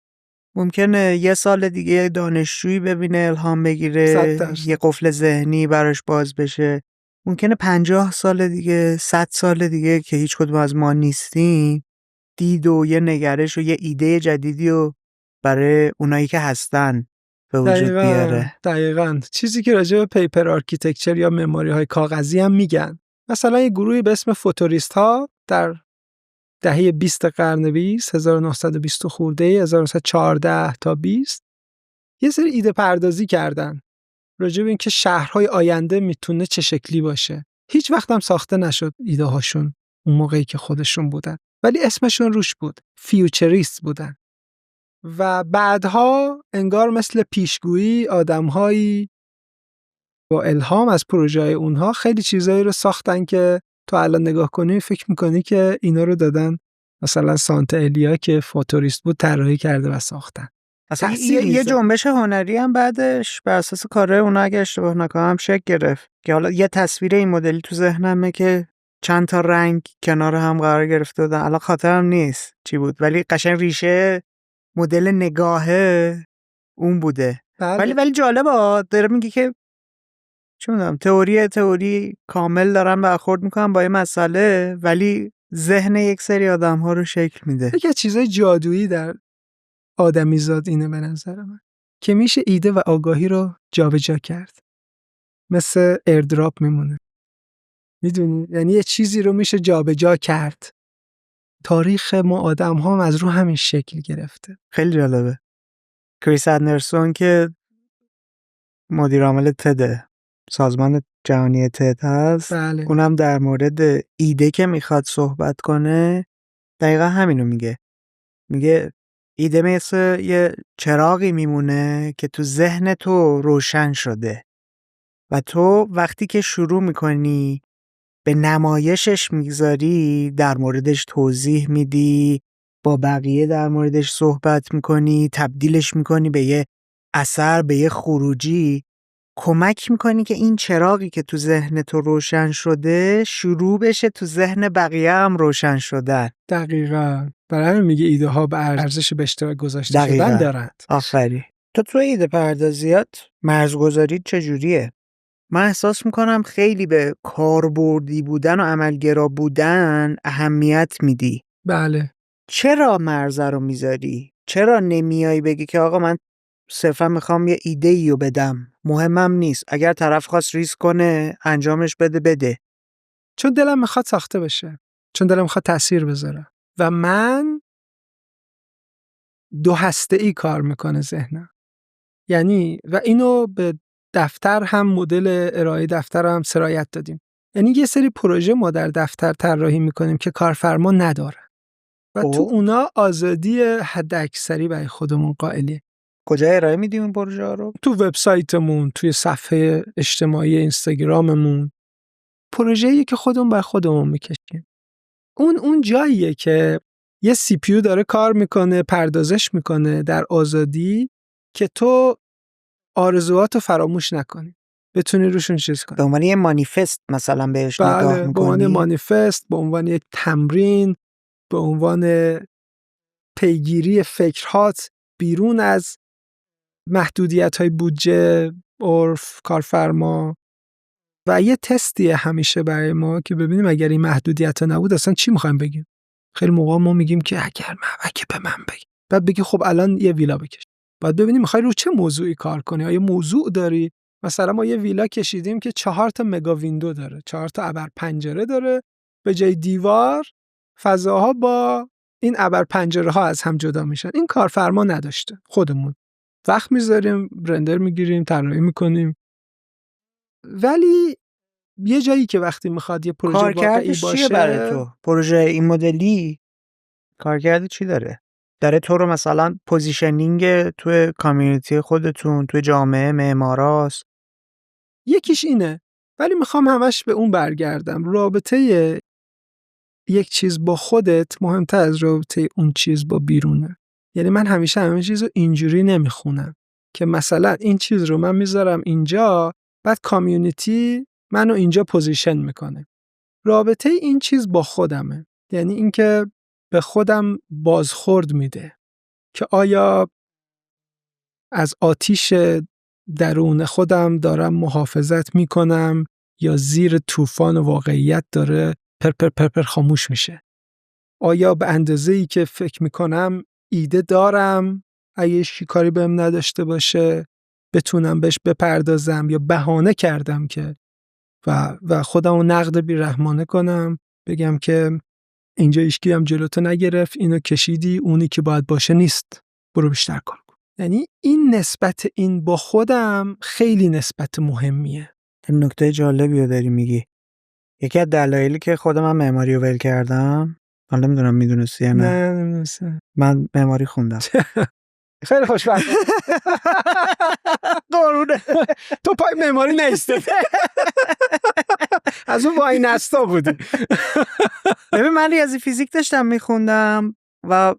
ممکنه یه سال دیگه دانشجویی ببینه الهام بگیره، یه قفل ذهنی براش باز بشه. ممکنه 50 سال دیگه، 100 سال دیگه که هیچ کدوم از ما نیستیم، دید و یه نگرش و یه ایده جدیدی رو برای اونایی که هستن به وجود بیاره. دقیقاً چیزی که راجع به پیپر آرکیتکچر یا معماری های کاغذی هم میگن. مثلا یه گروهی به اسم فوتوریست ها در دهه 20 قرن 20، 1920 خورده، 1914 تا 20 یه سری ایده پردازی کردن راجع به اینکه شهرهای آینده میتونه چه شکلی باشه. هیچ وقت هم ساخته نشد ایده هاشون اون موقعی که خودشون بودن، ولی اسمشون روش بود، فیوچریست بودن. و بعدها انگار مثل پیشگویی آدم‌هایی با الهام از پروژه اونها خیلی چیزایی رو ساختن که تو الان نگاه کنی فکر میکنی که اینا رو دادن مثلا سانت الیا که فوتوریست بود طراحی کرده و ساختن. اصلا یه جنبش هنری هم بعدش بر اساس کارهای اونا اگه اشتباه نکنم شکل گرفت که حالا یه تصویر این مدلی تو ذهنمه که چند تا رنگ کنار هم قرار گرفته بودن، الان خاطرم نیست چی بود، ولی قشنگ ریشه مدل نگاهه اون بوده. بله. ولی جالبه داره میگه که چه میدونم تئوری کامل دارن برخورد میکنن با این مسئله، ولی ذهن یک سری آدم ها رو شکل میده. یکی از چیزای جادویی در آدمیزاد اینه به نظر من که میشه ایده و آگاهی رو جابجا کرد، مثل ایردراپ میمونه. میدونی؟ یعنی یه چیزی رو میشه جابجا کرد. تاریخ ما آدم ها از رو همین شکل گرفته. خیلی جالبه. کریس اندرسون که مدیر عامل تده، سازمان جهانی تد هست، بله. اونم در مورد ایده که میخواد صحبت کنه دقیقا همینو میگه ایده مثل یه چراغی میمونه که تو ذهن تو روشن شده و تو وقتی که شروع میکنی به نمایشش میگذاری، در موردش توضیح میدی، با بقیه در موردش صحبت میکنی، تبدیلش میکنی به یه اثر، به یه خروجی، کمک میکنی که این چراغی که تو ذهن تو روشن شده شروع بشه تو ذهن بقیه هم روشن شدن. دقیقاً. برای همین میگه ایده ها به ارزش به اشتراک گذاشته شدن دقیقاً. دارند. آفرین. تو ایده پردازیات مرزگذاری چجوریه؟ من احساس میکنم خیلی به کاربردی بودن و عملگرا بودن اهمیت میدی. بله. چرا مرزه رو میذاری؟ چرا نمیای بگی که آقا من صرفا میخوام یه ایده ایو بدم، مهمم نیست، اگر طرف خواست ریسک کنه انجامش بده. چون دلم میخواد ساخته بشه، چون دلم میخواد تأثیر بذاره و من 2 هسته‌ای کار میکنه ذهنم. یعنی و اینو به دفتر هم مدل ارائه دفتر هم سرایت دادیم. یعنی یه سری پروژه ما در دفتر طراحی میکنیم که کارفرما نداره و تو اونا آزادی حداکثری برای خودمون قائلیم. کجا ارائه میدیم این پروژه رو؟ تو وبسایتمون، توی صفحه اجتماعی اینستاگراممون. پروژه‌ای که خودمون بر خودمون میکشیم. اون جاییه که یه سی پی یو داره کار میکنه، پردازش میکنه در آزادی که تو آرزوهاتو فراموش نکنی، بتونی روشون چیز کنی. به عنوان یه مانیفست مثلا بهش نگاه بله، میکنی؟ به عنوان مانیفست، به عنوان یک تمرین، به عنوان پیگیری فکرهات بیرون از محدودیت‌های بودجه، عرف، کارفرما و یه تستیه همیشه برای ما که ببینیم اگر این محدودیت‌ها نبود اصلا چی می‌خوایم بگیم. خیلی موقع ما میگیم که اگه به من بگی. بعد بگی خب الان یه ویلا بکش. بعد ببینیم می‌خوای رو چه موضوعی کار کنی. آیا موضوع داری؟ مثلا ما یه ویلا کشیدیم که 4 تا مگا ویندو داره، 4 تا ابر پنجره داره، به جای دیوار فضاها با این ابر پنجره ها از هم جدا میشن. این کارفرما نداشته. خودمون وقت می‌ذاریم، رندر می‌گیریم، طراحی می‌کنیم. ولی یه جایی که وقتی میخواد یه پروژه واقعی باشه، چیه برای تو؟ پروژه این مدلی کارکرد چی داره؟ داره تو رو مثلا پوزیشنینگ توی کامیونیتی خودتون، توی جامعه معماراست؟ یکیش اینه، ولی میخوام همش به اون برگردم. رابطه یک چیز با خودت مهمتر از رابطه اون چیز با بیرونه. یعنی من همیشه همه چیز رو اینجوری نمیخونم که مثلا این چیز رو من میذارم اینجا، بعد کامیونیتی منو اینجا پوزیشن میکنه. رابطه این چیز با خودمه، یعنی اینکه به خودم بازخورد میده که آیا از آتیش درون خودم دارم محافظت میکنم یا زیر طوفان واقعیت داره پر خاموش میشه. آیا به اندازه‌ای که فکر میکنم ایده دارم، اگه کاری بهم نداشته باشه بتونم بهش بپردازم، یا بهانه کردم که و خودمو نقد بی‌رحمانه کنم، بگم که اینجا هیچکی هم جلوتو نگرفت، اینو کشیدی، اونی که باید باشه نیست، برو بیشتر کار کن. یعنی این نسبت این با خودم خیلی نسبت مهمیه. نکته جالبی رو داری میگی. یکی از دلایلی که خودم من معماری رو ول کردم، حالا نمیدونم میدونستی یا نه؟ نمیدونستم. من معماری خوندم. خیلی خوشبخت. قرونه. تو پای معماری نیسته. از اون وای نستا بودی. ببین من ریاضی فیزیک داشتم میخوندم و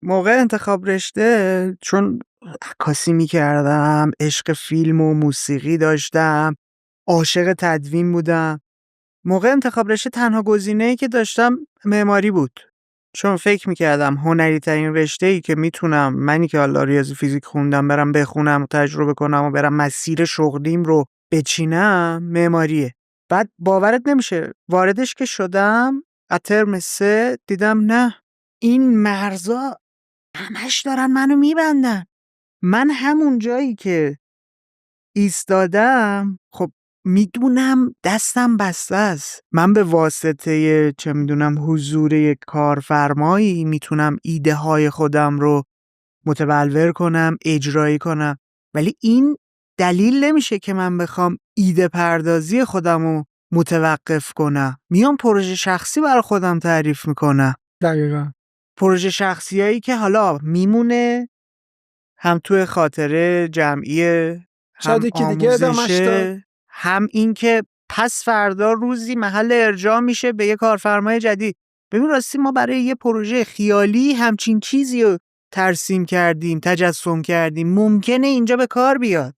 موقع انتخاب رشته چون عکاسی میکردم، عشق فیلم و موسیقی داشتم، عاشق تدوین بودم، موقع انتخاب رشته تنها گزینه‌ای که داشتم معماری بود، چون فکر میکردم هنری ترین رشته‌ای که میتونم منی که حالا ریاضی فیزیک خوندم برم بخونم و تجربه کنم و برم مسیر شغلیم رو بچینم معماریه. بعد باورت نمیشه واردش که شدم از ترم 3 دیدم نه، این مرزا همش دارن منو میبندن. من همون جایی که ایستادم خب میدونم دستم بسته است. من به واسطه چه میدونم حضور یک کارفرمایی میتونم ایده های خودم رو متبلور کنم، اجرایی کنم، ولی این دلیل نمیشه که من بخوام ایده پردازی خودم رو متوقف کنم. میام پروژه شخصی برای خودم تعریف میکنم. دقیقا. پروژه شخصی هایی که حالا میمونه هم توی خاطره جمعیه، هم آموزشه، هم این که پس فردا روزی محل ارجاع میشه به یه کارفرمای جدید. ببین راستی ما برای یه پروژه خیالی همچین چیزی رو ترسیم کردیم، تجسم کردیم، ممکنه اینجا به کار بیاد.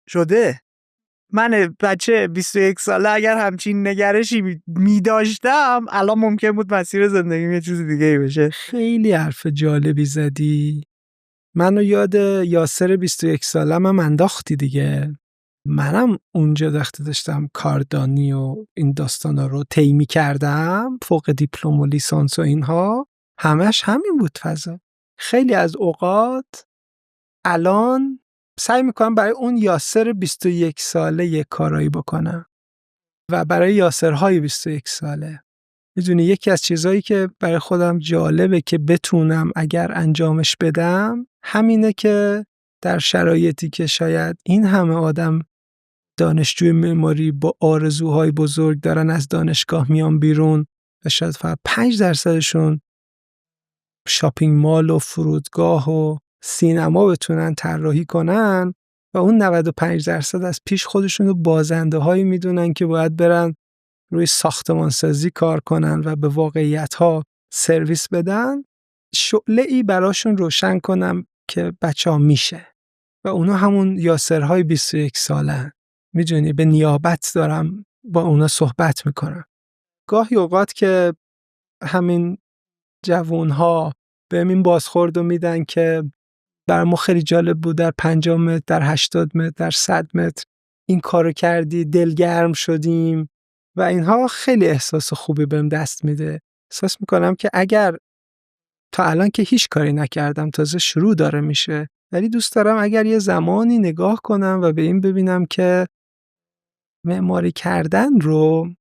شده. من بچه 21 ساله اگر همچین نگرشی می داشتم الان ممکن بود مسیر زندگیم یه چیز دیگه ای بشه. خیلی حرف جالبی زدی. منو یاد یاسر 21 سالم هم انداختی دیگه. منم اونجا وقتی داشتم کاردانی و این داستانا رو طی کردم، فوق دیپلم و لیسانس و اینها، همش همین بود فضا. خیلی از اوقات الان سعی میکنم برای اون یاسر 21 ساله یه کارایی بکنم و برای یاسرهای 21 ساله. میدونی یکی از چیزایی که برای خودم جالبه که بتونم اگر انجامش بدم همینه که در شرایطی که شاید این همه آدم دانشجوی معماری با آرزوهای بزرگ دارن از دانشگاه میان بیرون و شاید فقط 5% شاپینگ مال و فرودگاه و سینما بتونن طراحی کنن و اون 95% از پیش خودشون رو بازنده هایی میدونن که باید برن روی ساختمانسازی کار کنن و به واقعیت‌ها سرویس بدن، شعله‌ای براشون روشن کنم که بچه‌ها میشه و اونا همون یاسرهای 21 سالن. میدونی به نیابت دارم با اونا صحبت میکنم. گاهی اوقات که همین جوانها به این بازخوردو میدن که بر ما خیلی جالب بود در 50 متر، در 80 متر، در 100 متر این کارو کردی، دلگرم شدیم و اینها خیلی احساس خوبی بهم دست میده. احساس میکنم که اگر تا الان که هیچ کاری نکردم، تازه شروع داره میشه، ولی دوست دارم اگر یه زمانی نگاه کنم و به این ببینم که معماری کردن رو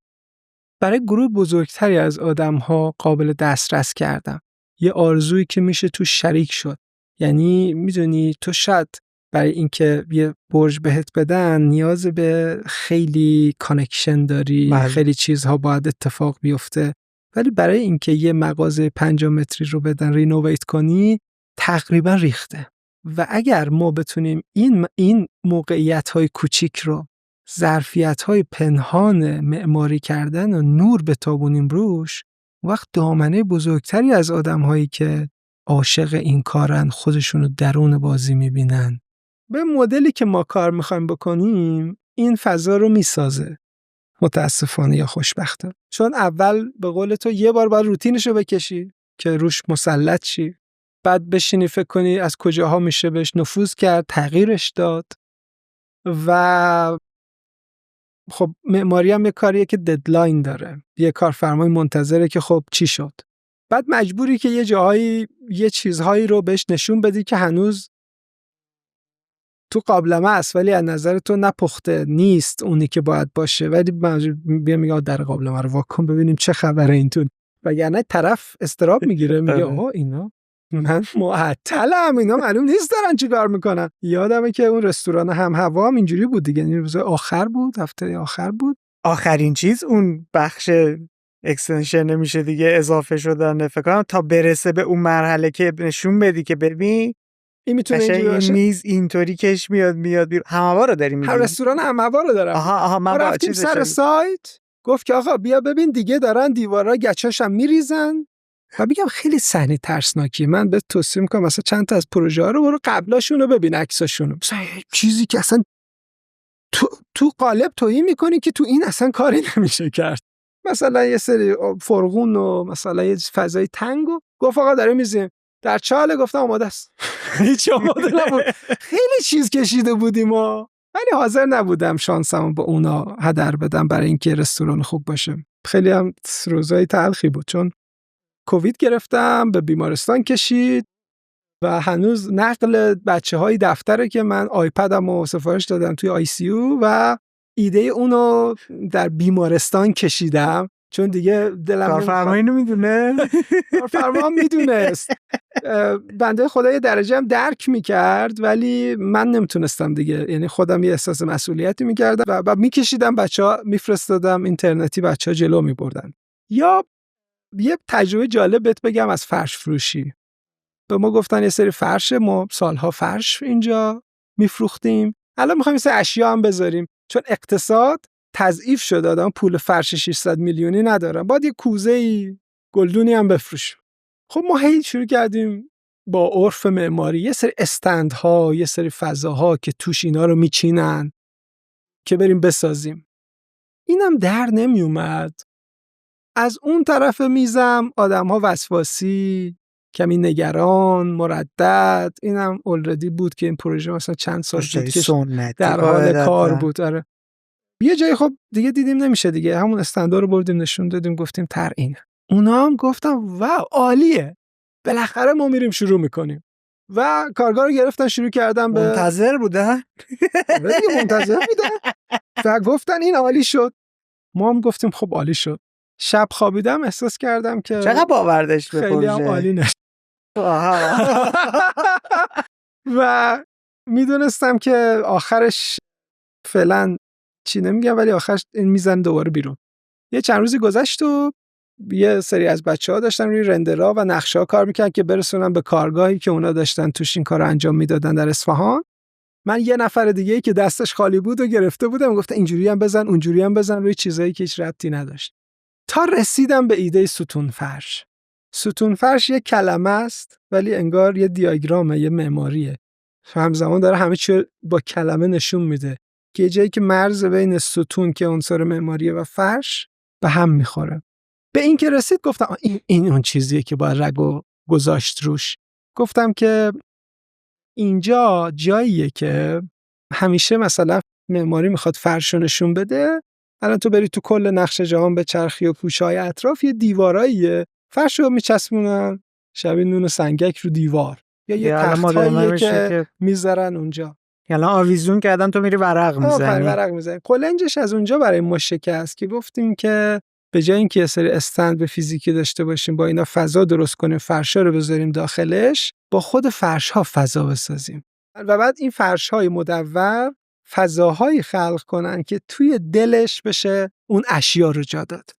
برای گروه بزرگتری از آدم‌ها قابل دسترس کردم. یه آرزویی که میشه تو شریک شد. یعنی میدونی تو شاید برای اینکه یه برج بهت بدن نیاز به خیلی کانکشن داری، خیلی چیزها باید اتفاق بیفته، ولی برای اینکه یه مغازه 50 متری رو بدن رینوویت کنی تقریبا ریخته. و اگر ما بتونیم این موقعیت‌های کوچیک رو، ظرفیت‌های پنهان معماری کردن و نور بتابونیم روش، وقت دامنه بزرگتری از آدم‌هایی که عاشق این کارن خودشونو درون بازی می‌بینن. به مدلی که ما کار می‌خوایم بکنیم این فضا رو می‌سازه. متاسفانه یا خوشبختانه. چون اول به قول تو یه بار باید روتینشو بکشی که روش مسلط شی. بعد بشینی فکر کنی از کجاها میشه بهش نفوذ کرد، تغییرش داد. و خب معماری هم یه کاریه که ددلاین داره. یه کارفرمای منتظره که خب چی شد. بعد مجبوری که یه جاهایی یه چیزهایی رو بهش نشون بدی که هنوز تو قابلمه است ولی از نظر تو نپخته نیست اونی که باید باشه، ولی بیا میگه در قابلمه رو واکن ببینیم چه خبره اینتون. وگرنه طرف استراب میگیره میگه آها اینا من معطلم، اینا معلوم نیست دارن چی کار میکنن. یادمه که اون رستوران هم هوا هم اینجوری بود دیگه، این روز آخر بود، هفته آخر بود، آخرین چیز اون بخش اکستنشن نمیشه دیگه اضافه شدن فکر کنم تا برسه به اون مرحله که نشون بدی که ببین این میتونه اینجوری باشه. میز اینطوری کش میاد بیرون. همهوا رو داری میگی؟ هر رستوران همهوا رو دارم. آها من با رفتیم سر سایت، گفت که آقا بیا ببین دیگه دارن دیوارا گچاشم میریزن. و میگم خیلی صحنه ترسناکی، من به توصیه میکنم مثلا چند تا از پروژه ها رو برو قبلاشون رو ببین، عکساشون رو، مثلا چیزی که اصلا تو قالب تویی میکنی که تو این اصلا کاری نمیشه کرد. مثلا یه سری فرغون و مثلا یه فضای تنگ و گفت آقا داره میزیم در چاله، گفتم آماده است. هیچ آماده نبود. خیلی چیز کشیده بودیم ولی حاضر نبودم شانسمو با اونا هدر بدم برای اینکه رستوران خوب باشه. خیلی هم روزای تلخی بود چون کووید گرفتم، به بیمارستان کشید و هنوز نقل بچه‌های دفتره که من آیپدمو سفارش دادم توی آی سی یو و ایده اونو در بیمارستان کشیدم چون دیگه دلم کارفرما اینو میدونه. کارفرما میدونست. بنده خدا یه درجه هم درک میکرد ولی من نمیتونستم دیگه، یعنی خودم یه احساس مسئولیتی میکردم و میکشیدم، بچه‌ها میفرستادم اینترنتی، بچه‌ها جلو میبردن. یا یه تجربه جالب بهت بگم از فرش فروشی. به ما گفتن یه سری فرش، ما سالها فرش اینجا میفروختیم، الان میخوایم یه سری اشیا هم بذاریم چون اقتصاد تضعیف شده، آدم پول فرش 600 میلیونی ندارن، باید یه کوزه‌ای گلدونی هم بفروشیم. خب ما هی شروع کردیم با عرف معماری یه سری استندها، یه سری فضاها که توش اینا رو میچینن که بریم بسازیم. اینم در نمی اومد. از اون طرف میزم آدم‌ها وسواسی، کمی نگران، مردد. اینم already بود که این پروژه مثلا چند سال بود که در حال کار بود. آره. یه جایی خب دیگه دیدیم نمیشه دیگه، همون استندار رو بردیم نشون دادیم گفتیم تر اینه. اونا هم گفتم واو عالیه، بالاخره ما میریم شروع میکنیم و کارگاه رو گرفتن شروع کردن به منتظر بودن منتظر بودن و گفتن این عالی شد. ما هم گفتیم خب عالی شد. شب خوابیدم احساس کردم که چقدر باور داشت به خیلی هم عالی نشد و میدونستم که آخرش فعلا چی نمیگم ولی آخرش این میزن دوباره بیرون. یه چند روزی گذشت و یه سری از بچه‌ها داشتن روی رندرها و نقشه‌ها کار می‌کردن که برسونن به کارگاهی که اونا داشتن توش این کارو انجام میدادن در اصفهان. من یه نفر دیگه‌ای که دستش خالی بود و گرفته بودم گفتم اینجوری هم بزن اونجوری هم بزن روی چیزایی که هیچ ربطی نداشت. تا رسیدم به ایده ستون فرش. ستون فرش یه کلمه است ولی انگار یه دیاگرامه، یه معماریه. همزمان داره همه چی با کلمه نشون میده که یه جایی که مرز بین ستون که عنصر معماریه و فرش به هم میخوره. به این که رسید گفتم این اون چیزیه که باید رگو گذاشت روش. گفتم که اینجا جاییه که همیشه مثلا معماری میخواد فرش رو نشون بده. الان تو بری تو کل نقشه جهان به چرخی و پوشه‌های اطراف یه دیواراییه، فرش رو میچسبونن شبیه نون سنگک رو دیوار یا یه تختاییه که میذارن اونجا. یعنی آویزون کردن تو میری ورق میزنی. ورق میزنی. قلنجش از اونجا برای ما شکست که گفتیم که به جای اینکه یه سری استند به فیزیکی داشته باشیم با اینا فضا درست کنیم، فرشا رو بذاریم داخلش، با خود فرش‌ها فضا بسازیم و بعد این فرش‌های مدور فضاهایی خلق کنن که توی دلش بشه اون اشیا رو جا داد.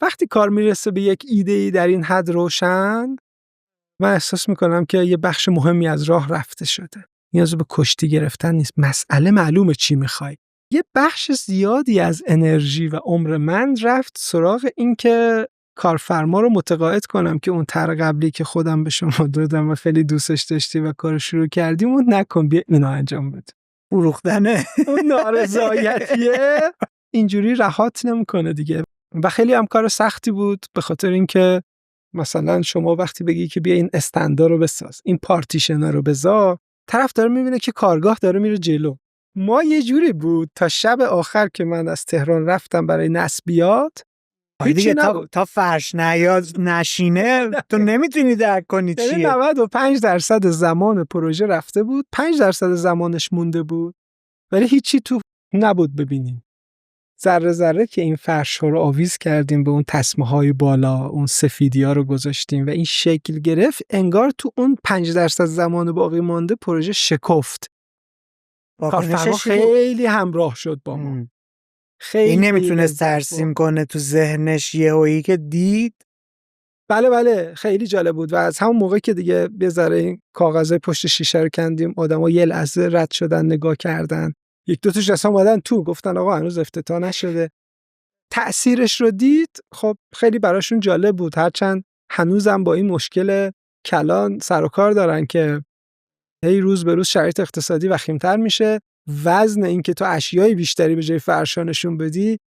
وقتی کار میرسه به یک ایده‌ای در این حد روشن، من احساس میکنم که یه بخش مهمی از راه رفته شده. نیاز به کشتی گرفتن نیست. مسئله معلومه چی میخوای. یه بخش زیادی از انرژی و عمر من رفت سراغ این که کارفرما رو متقاعد کنم که اون طرح قبلی که خودم به شما دادم و خیلی دوستش داشتی و کار شروع کردیم اون نکن، بیا اینو انجام بده. فروختنه اون نارضایتیه اینجوری رهات نمیکنه دیگه. و خیلی هم کار سختی بود به خاطر اینکه مثلا شما وقتی بگی که بیا این استندار رو بساز، این پارتیشن‌ها رو بذار، طرف داره میبینه که کارگاه داره میره جلو. ما یه جوری بود تا شب آخر که من از تهران رفتم برای نسبیات دیگه تا فرش نیاد نشینه تو نمیتونی درک کنی چیه. 95% زمان پروژه رفته بود، 5% زمانش مونده بود ولی هیچی تو نبود ببینیم. ذره ذره که این فرش ها رو آویز کردیم به اون تسمه های بالا، اون سفیدی ها رو گذاشتیم و این شکل گرفت، انگار تو اون 5% زمان باقی مانده پروژه شکفت. کارفرما خیلی همراه شد با ما. خیلی این نمیتونست ترسیم کنه تو ذهنش یهویی که دید. بله خیلی جالب بود و از همون موقع که دیگه یه ذره این کاغذهای پشت شیشه رو کندیم، آدما یه لحظه رد شدن نگاه کردن، یک دو تاش اصلا اومدن تو گفتن آقا هنوز افتتاح نشده. تأثیرش رو دید، خب خیلی براشون جالب بود، هرچند هنوزم با این مشکل کلان سر و کار دارن که هی روز به روز شرایط اقتصادی وخیم‌تر میشه، وزن این که تو اشیای بیشتری به جای فرشا نشون بدی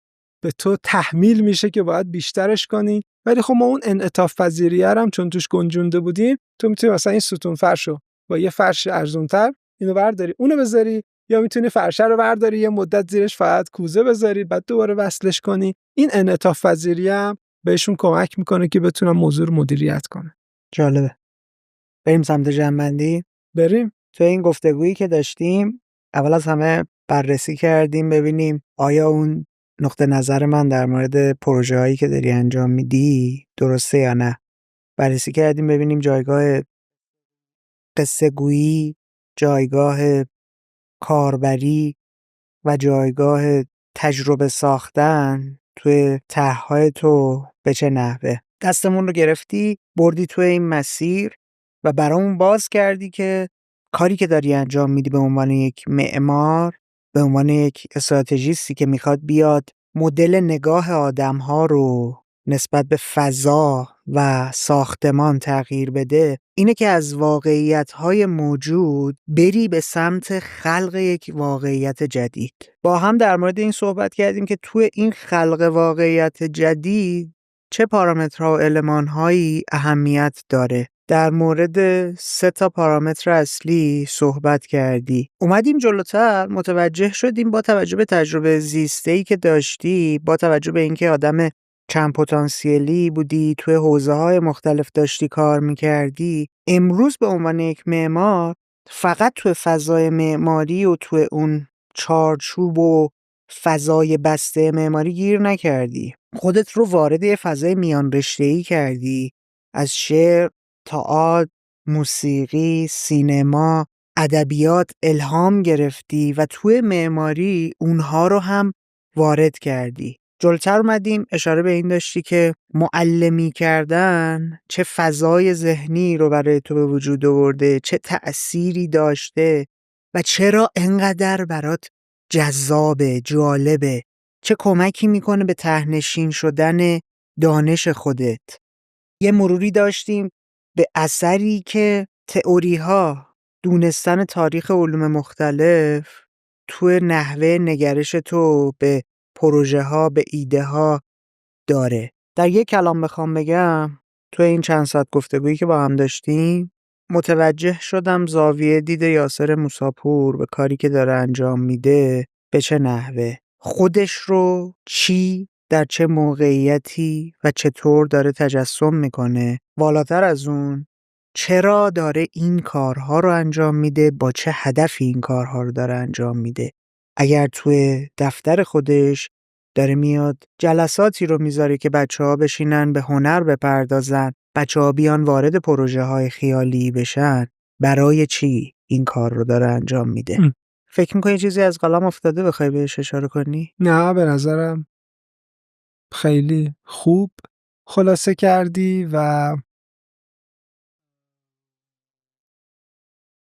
به تو تحمیل میشه که باید بیشترش کنی. ولی خب ما اون انعطاف پذیریه هم چون توش گنجونده بودیم، تو میتونی مثلا این ستون فرشو با یه فرش ارزان‌تر اینو برداری اونو بذاری، یا میتونی فرشه رو برداری یه مدت زیرش فقط کوزه بذاری بعد دوباره وصلش کنی. این انعطاف پذیریه هم بهشون کمک میکنه که بتونن موضوع رو مدیریت کنه. جالبه. بریم سمت جنبندی. بریم. تو این گفتگویی که داشتیم اول از همه بررسی کردیم ببینیم آیا اون نقطه نظر من در مورد پروژه هایی که داری انجام میدی درسته یا نه. بررسی کردیم ببینیم جایگاه قصه گویی، جایگاه کاربری و جایگاه تجربه ساختن توی طرح‌های تو به چه نحوه. دستمون رو گرفتی بردی توی این مسیر و برامون باز کردی که کاری که داری انجام میدی به عنوان یک معمار، به عنوان یک استراتژیستی که میخواد بیاد مدل نگاه آدم‌ها رو نسبت به فضا و ساختمان تغییر بده، اینه که از واقعیت‌های موجود بری به سمت خلق یک واقعیت جدید. با هم در مورد این صحبت کردیم که توی این خلق واقعیت جدید چه پارامترها و المان‌هایی اهمیت داره. در مورد 3 پارامتر اصلی صحبت کردی. اومدیم جلوتر متوجه شدیم با توجه به تجربه زیسته‌ای که داشتی، با توجه به اینکه آدم چند پتانسیلی بودی، توی حوزه‌های مختلف داشتی کار می‌کردی، امروز به عنوان یک معمار فقط توی فضای معماری و توی اون چارچوب و فضای بسته معماری گیر نکردی. خودت رو وارد یه فضای میان رشته‌ای کردی، از شعر، تئاتر، موسیقی، سینما، ادبیات الهام گرفتی و توی معماری اونها رو هم وارد کردی. جلوتر اومدیم اشاره به این داشتی که معلمی کردن چه فضای ذهنی رو برای تو به وجود آورده، چه تأثیری داشته و چرا انقدر برات جذابه، جالبه، چه کمکی میکنه به ته‌نشین شدن دانش خودت. یه مروری داشتیم به اثری که تئوری‌ها، دونستن تاریخ علوم مختلف توی نحوه نگرش تو به پروژه ها، به ایده ها داره. در یک کلام بخوام بگم توی این چند ساعت گفتگویی که با هم داشتیم متوجه شدم زاویه دید یاسر موساپور به کاری که داره انجام میده به چه نحوه، خودش رو چی در چه موقعیتی و چطور داره تجسم میکنه، بالاتر از اون چرا داره این کارها رو انجام میده، با چه هدفی این کارها رو داره انجام میده. اگر توی دفتر خودش داره میاد جلساتی رو میذاره که بچه‌ها بشینن به هنر بپردازن، بچه‌ها بیان وارد پروژه‌های خیالی بشن، برای چی این کار رو داره انجام میده؟ فکر می‌کنی چیزی از قلم افتاده بخوای بهش اشاره کنی؟ نه، به نظرم خیلی خوب خلاصه کردی و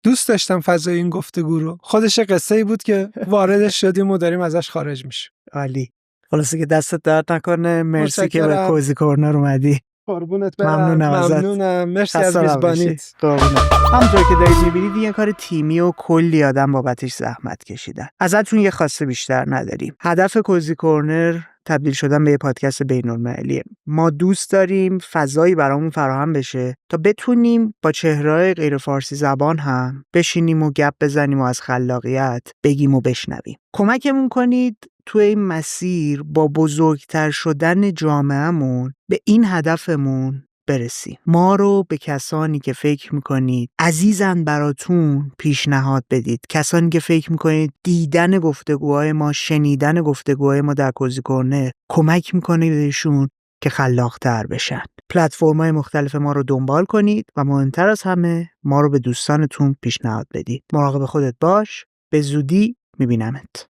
دوست داشتم فضای این گفتگو رو. خودش قصه‌ای بود که واردش شدیم و داریم ازش خارج میشیم. عالی. خلاصه که دستت درد نکنه. مرسی که به متشکرم. کوزی کورنر اومدی. قربونت برم. ممنونم ازت. ممنونم. مرسی از خسته نباشی. میزبانیت. قربونت. همونطور که دارید میبینید یه کار تیمی و کلی آدم بابتش زحمت کشیدن. ازتون یه خواسته بیشتر نداریم. هدف کوزی کورنر تبدیل شدن به یه پادکست بین‌المللیه. ما دوست داریم فضایی برامون فراهم بشه تا بتونیم با چهره‌های غیر فارسی زبان هم بشینیم و گپ بزنیم و از خلاقیت بگیم و بشنویم. کمکمون کنید توی این مسیر با بزرگتر شدن جامعهمون به این هدفمون برسیم. ما رو به کسانی که فکر میکنید عزیزن براتون پیشنهاد بدید. کسانی که فکر میکنید دیدن گفتگوهای ما، شنیدن گفتگوهای ما در کوزی کورنر کمک میکنه بهشون که خلاق‌تر بشن. پلتفرم‌های مختلف ما رو دنبال کنید و مهمتر از همه ما رو به دوستانتون پیشنهاد بدید. مراقب خودت باش. به زودی میبینمت.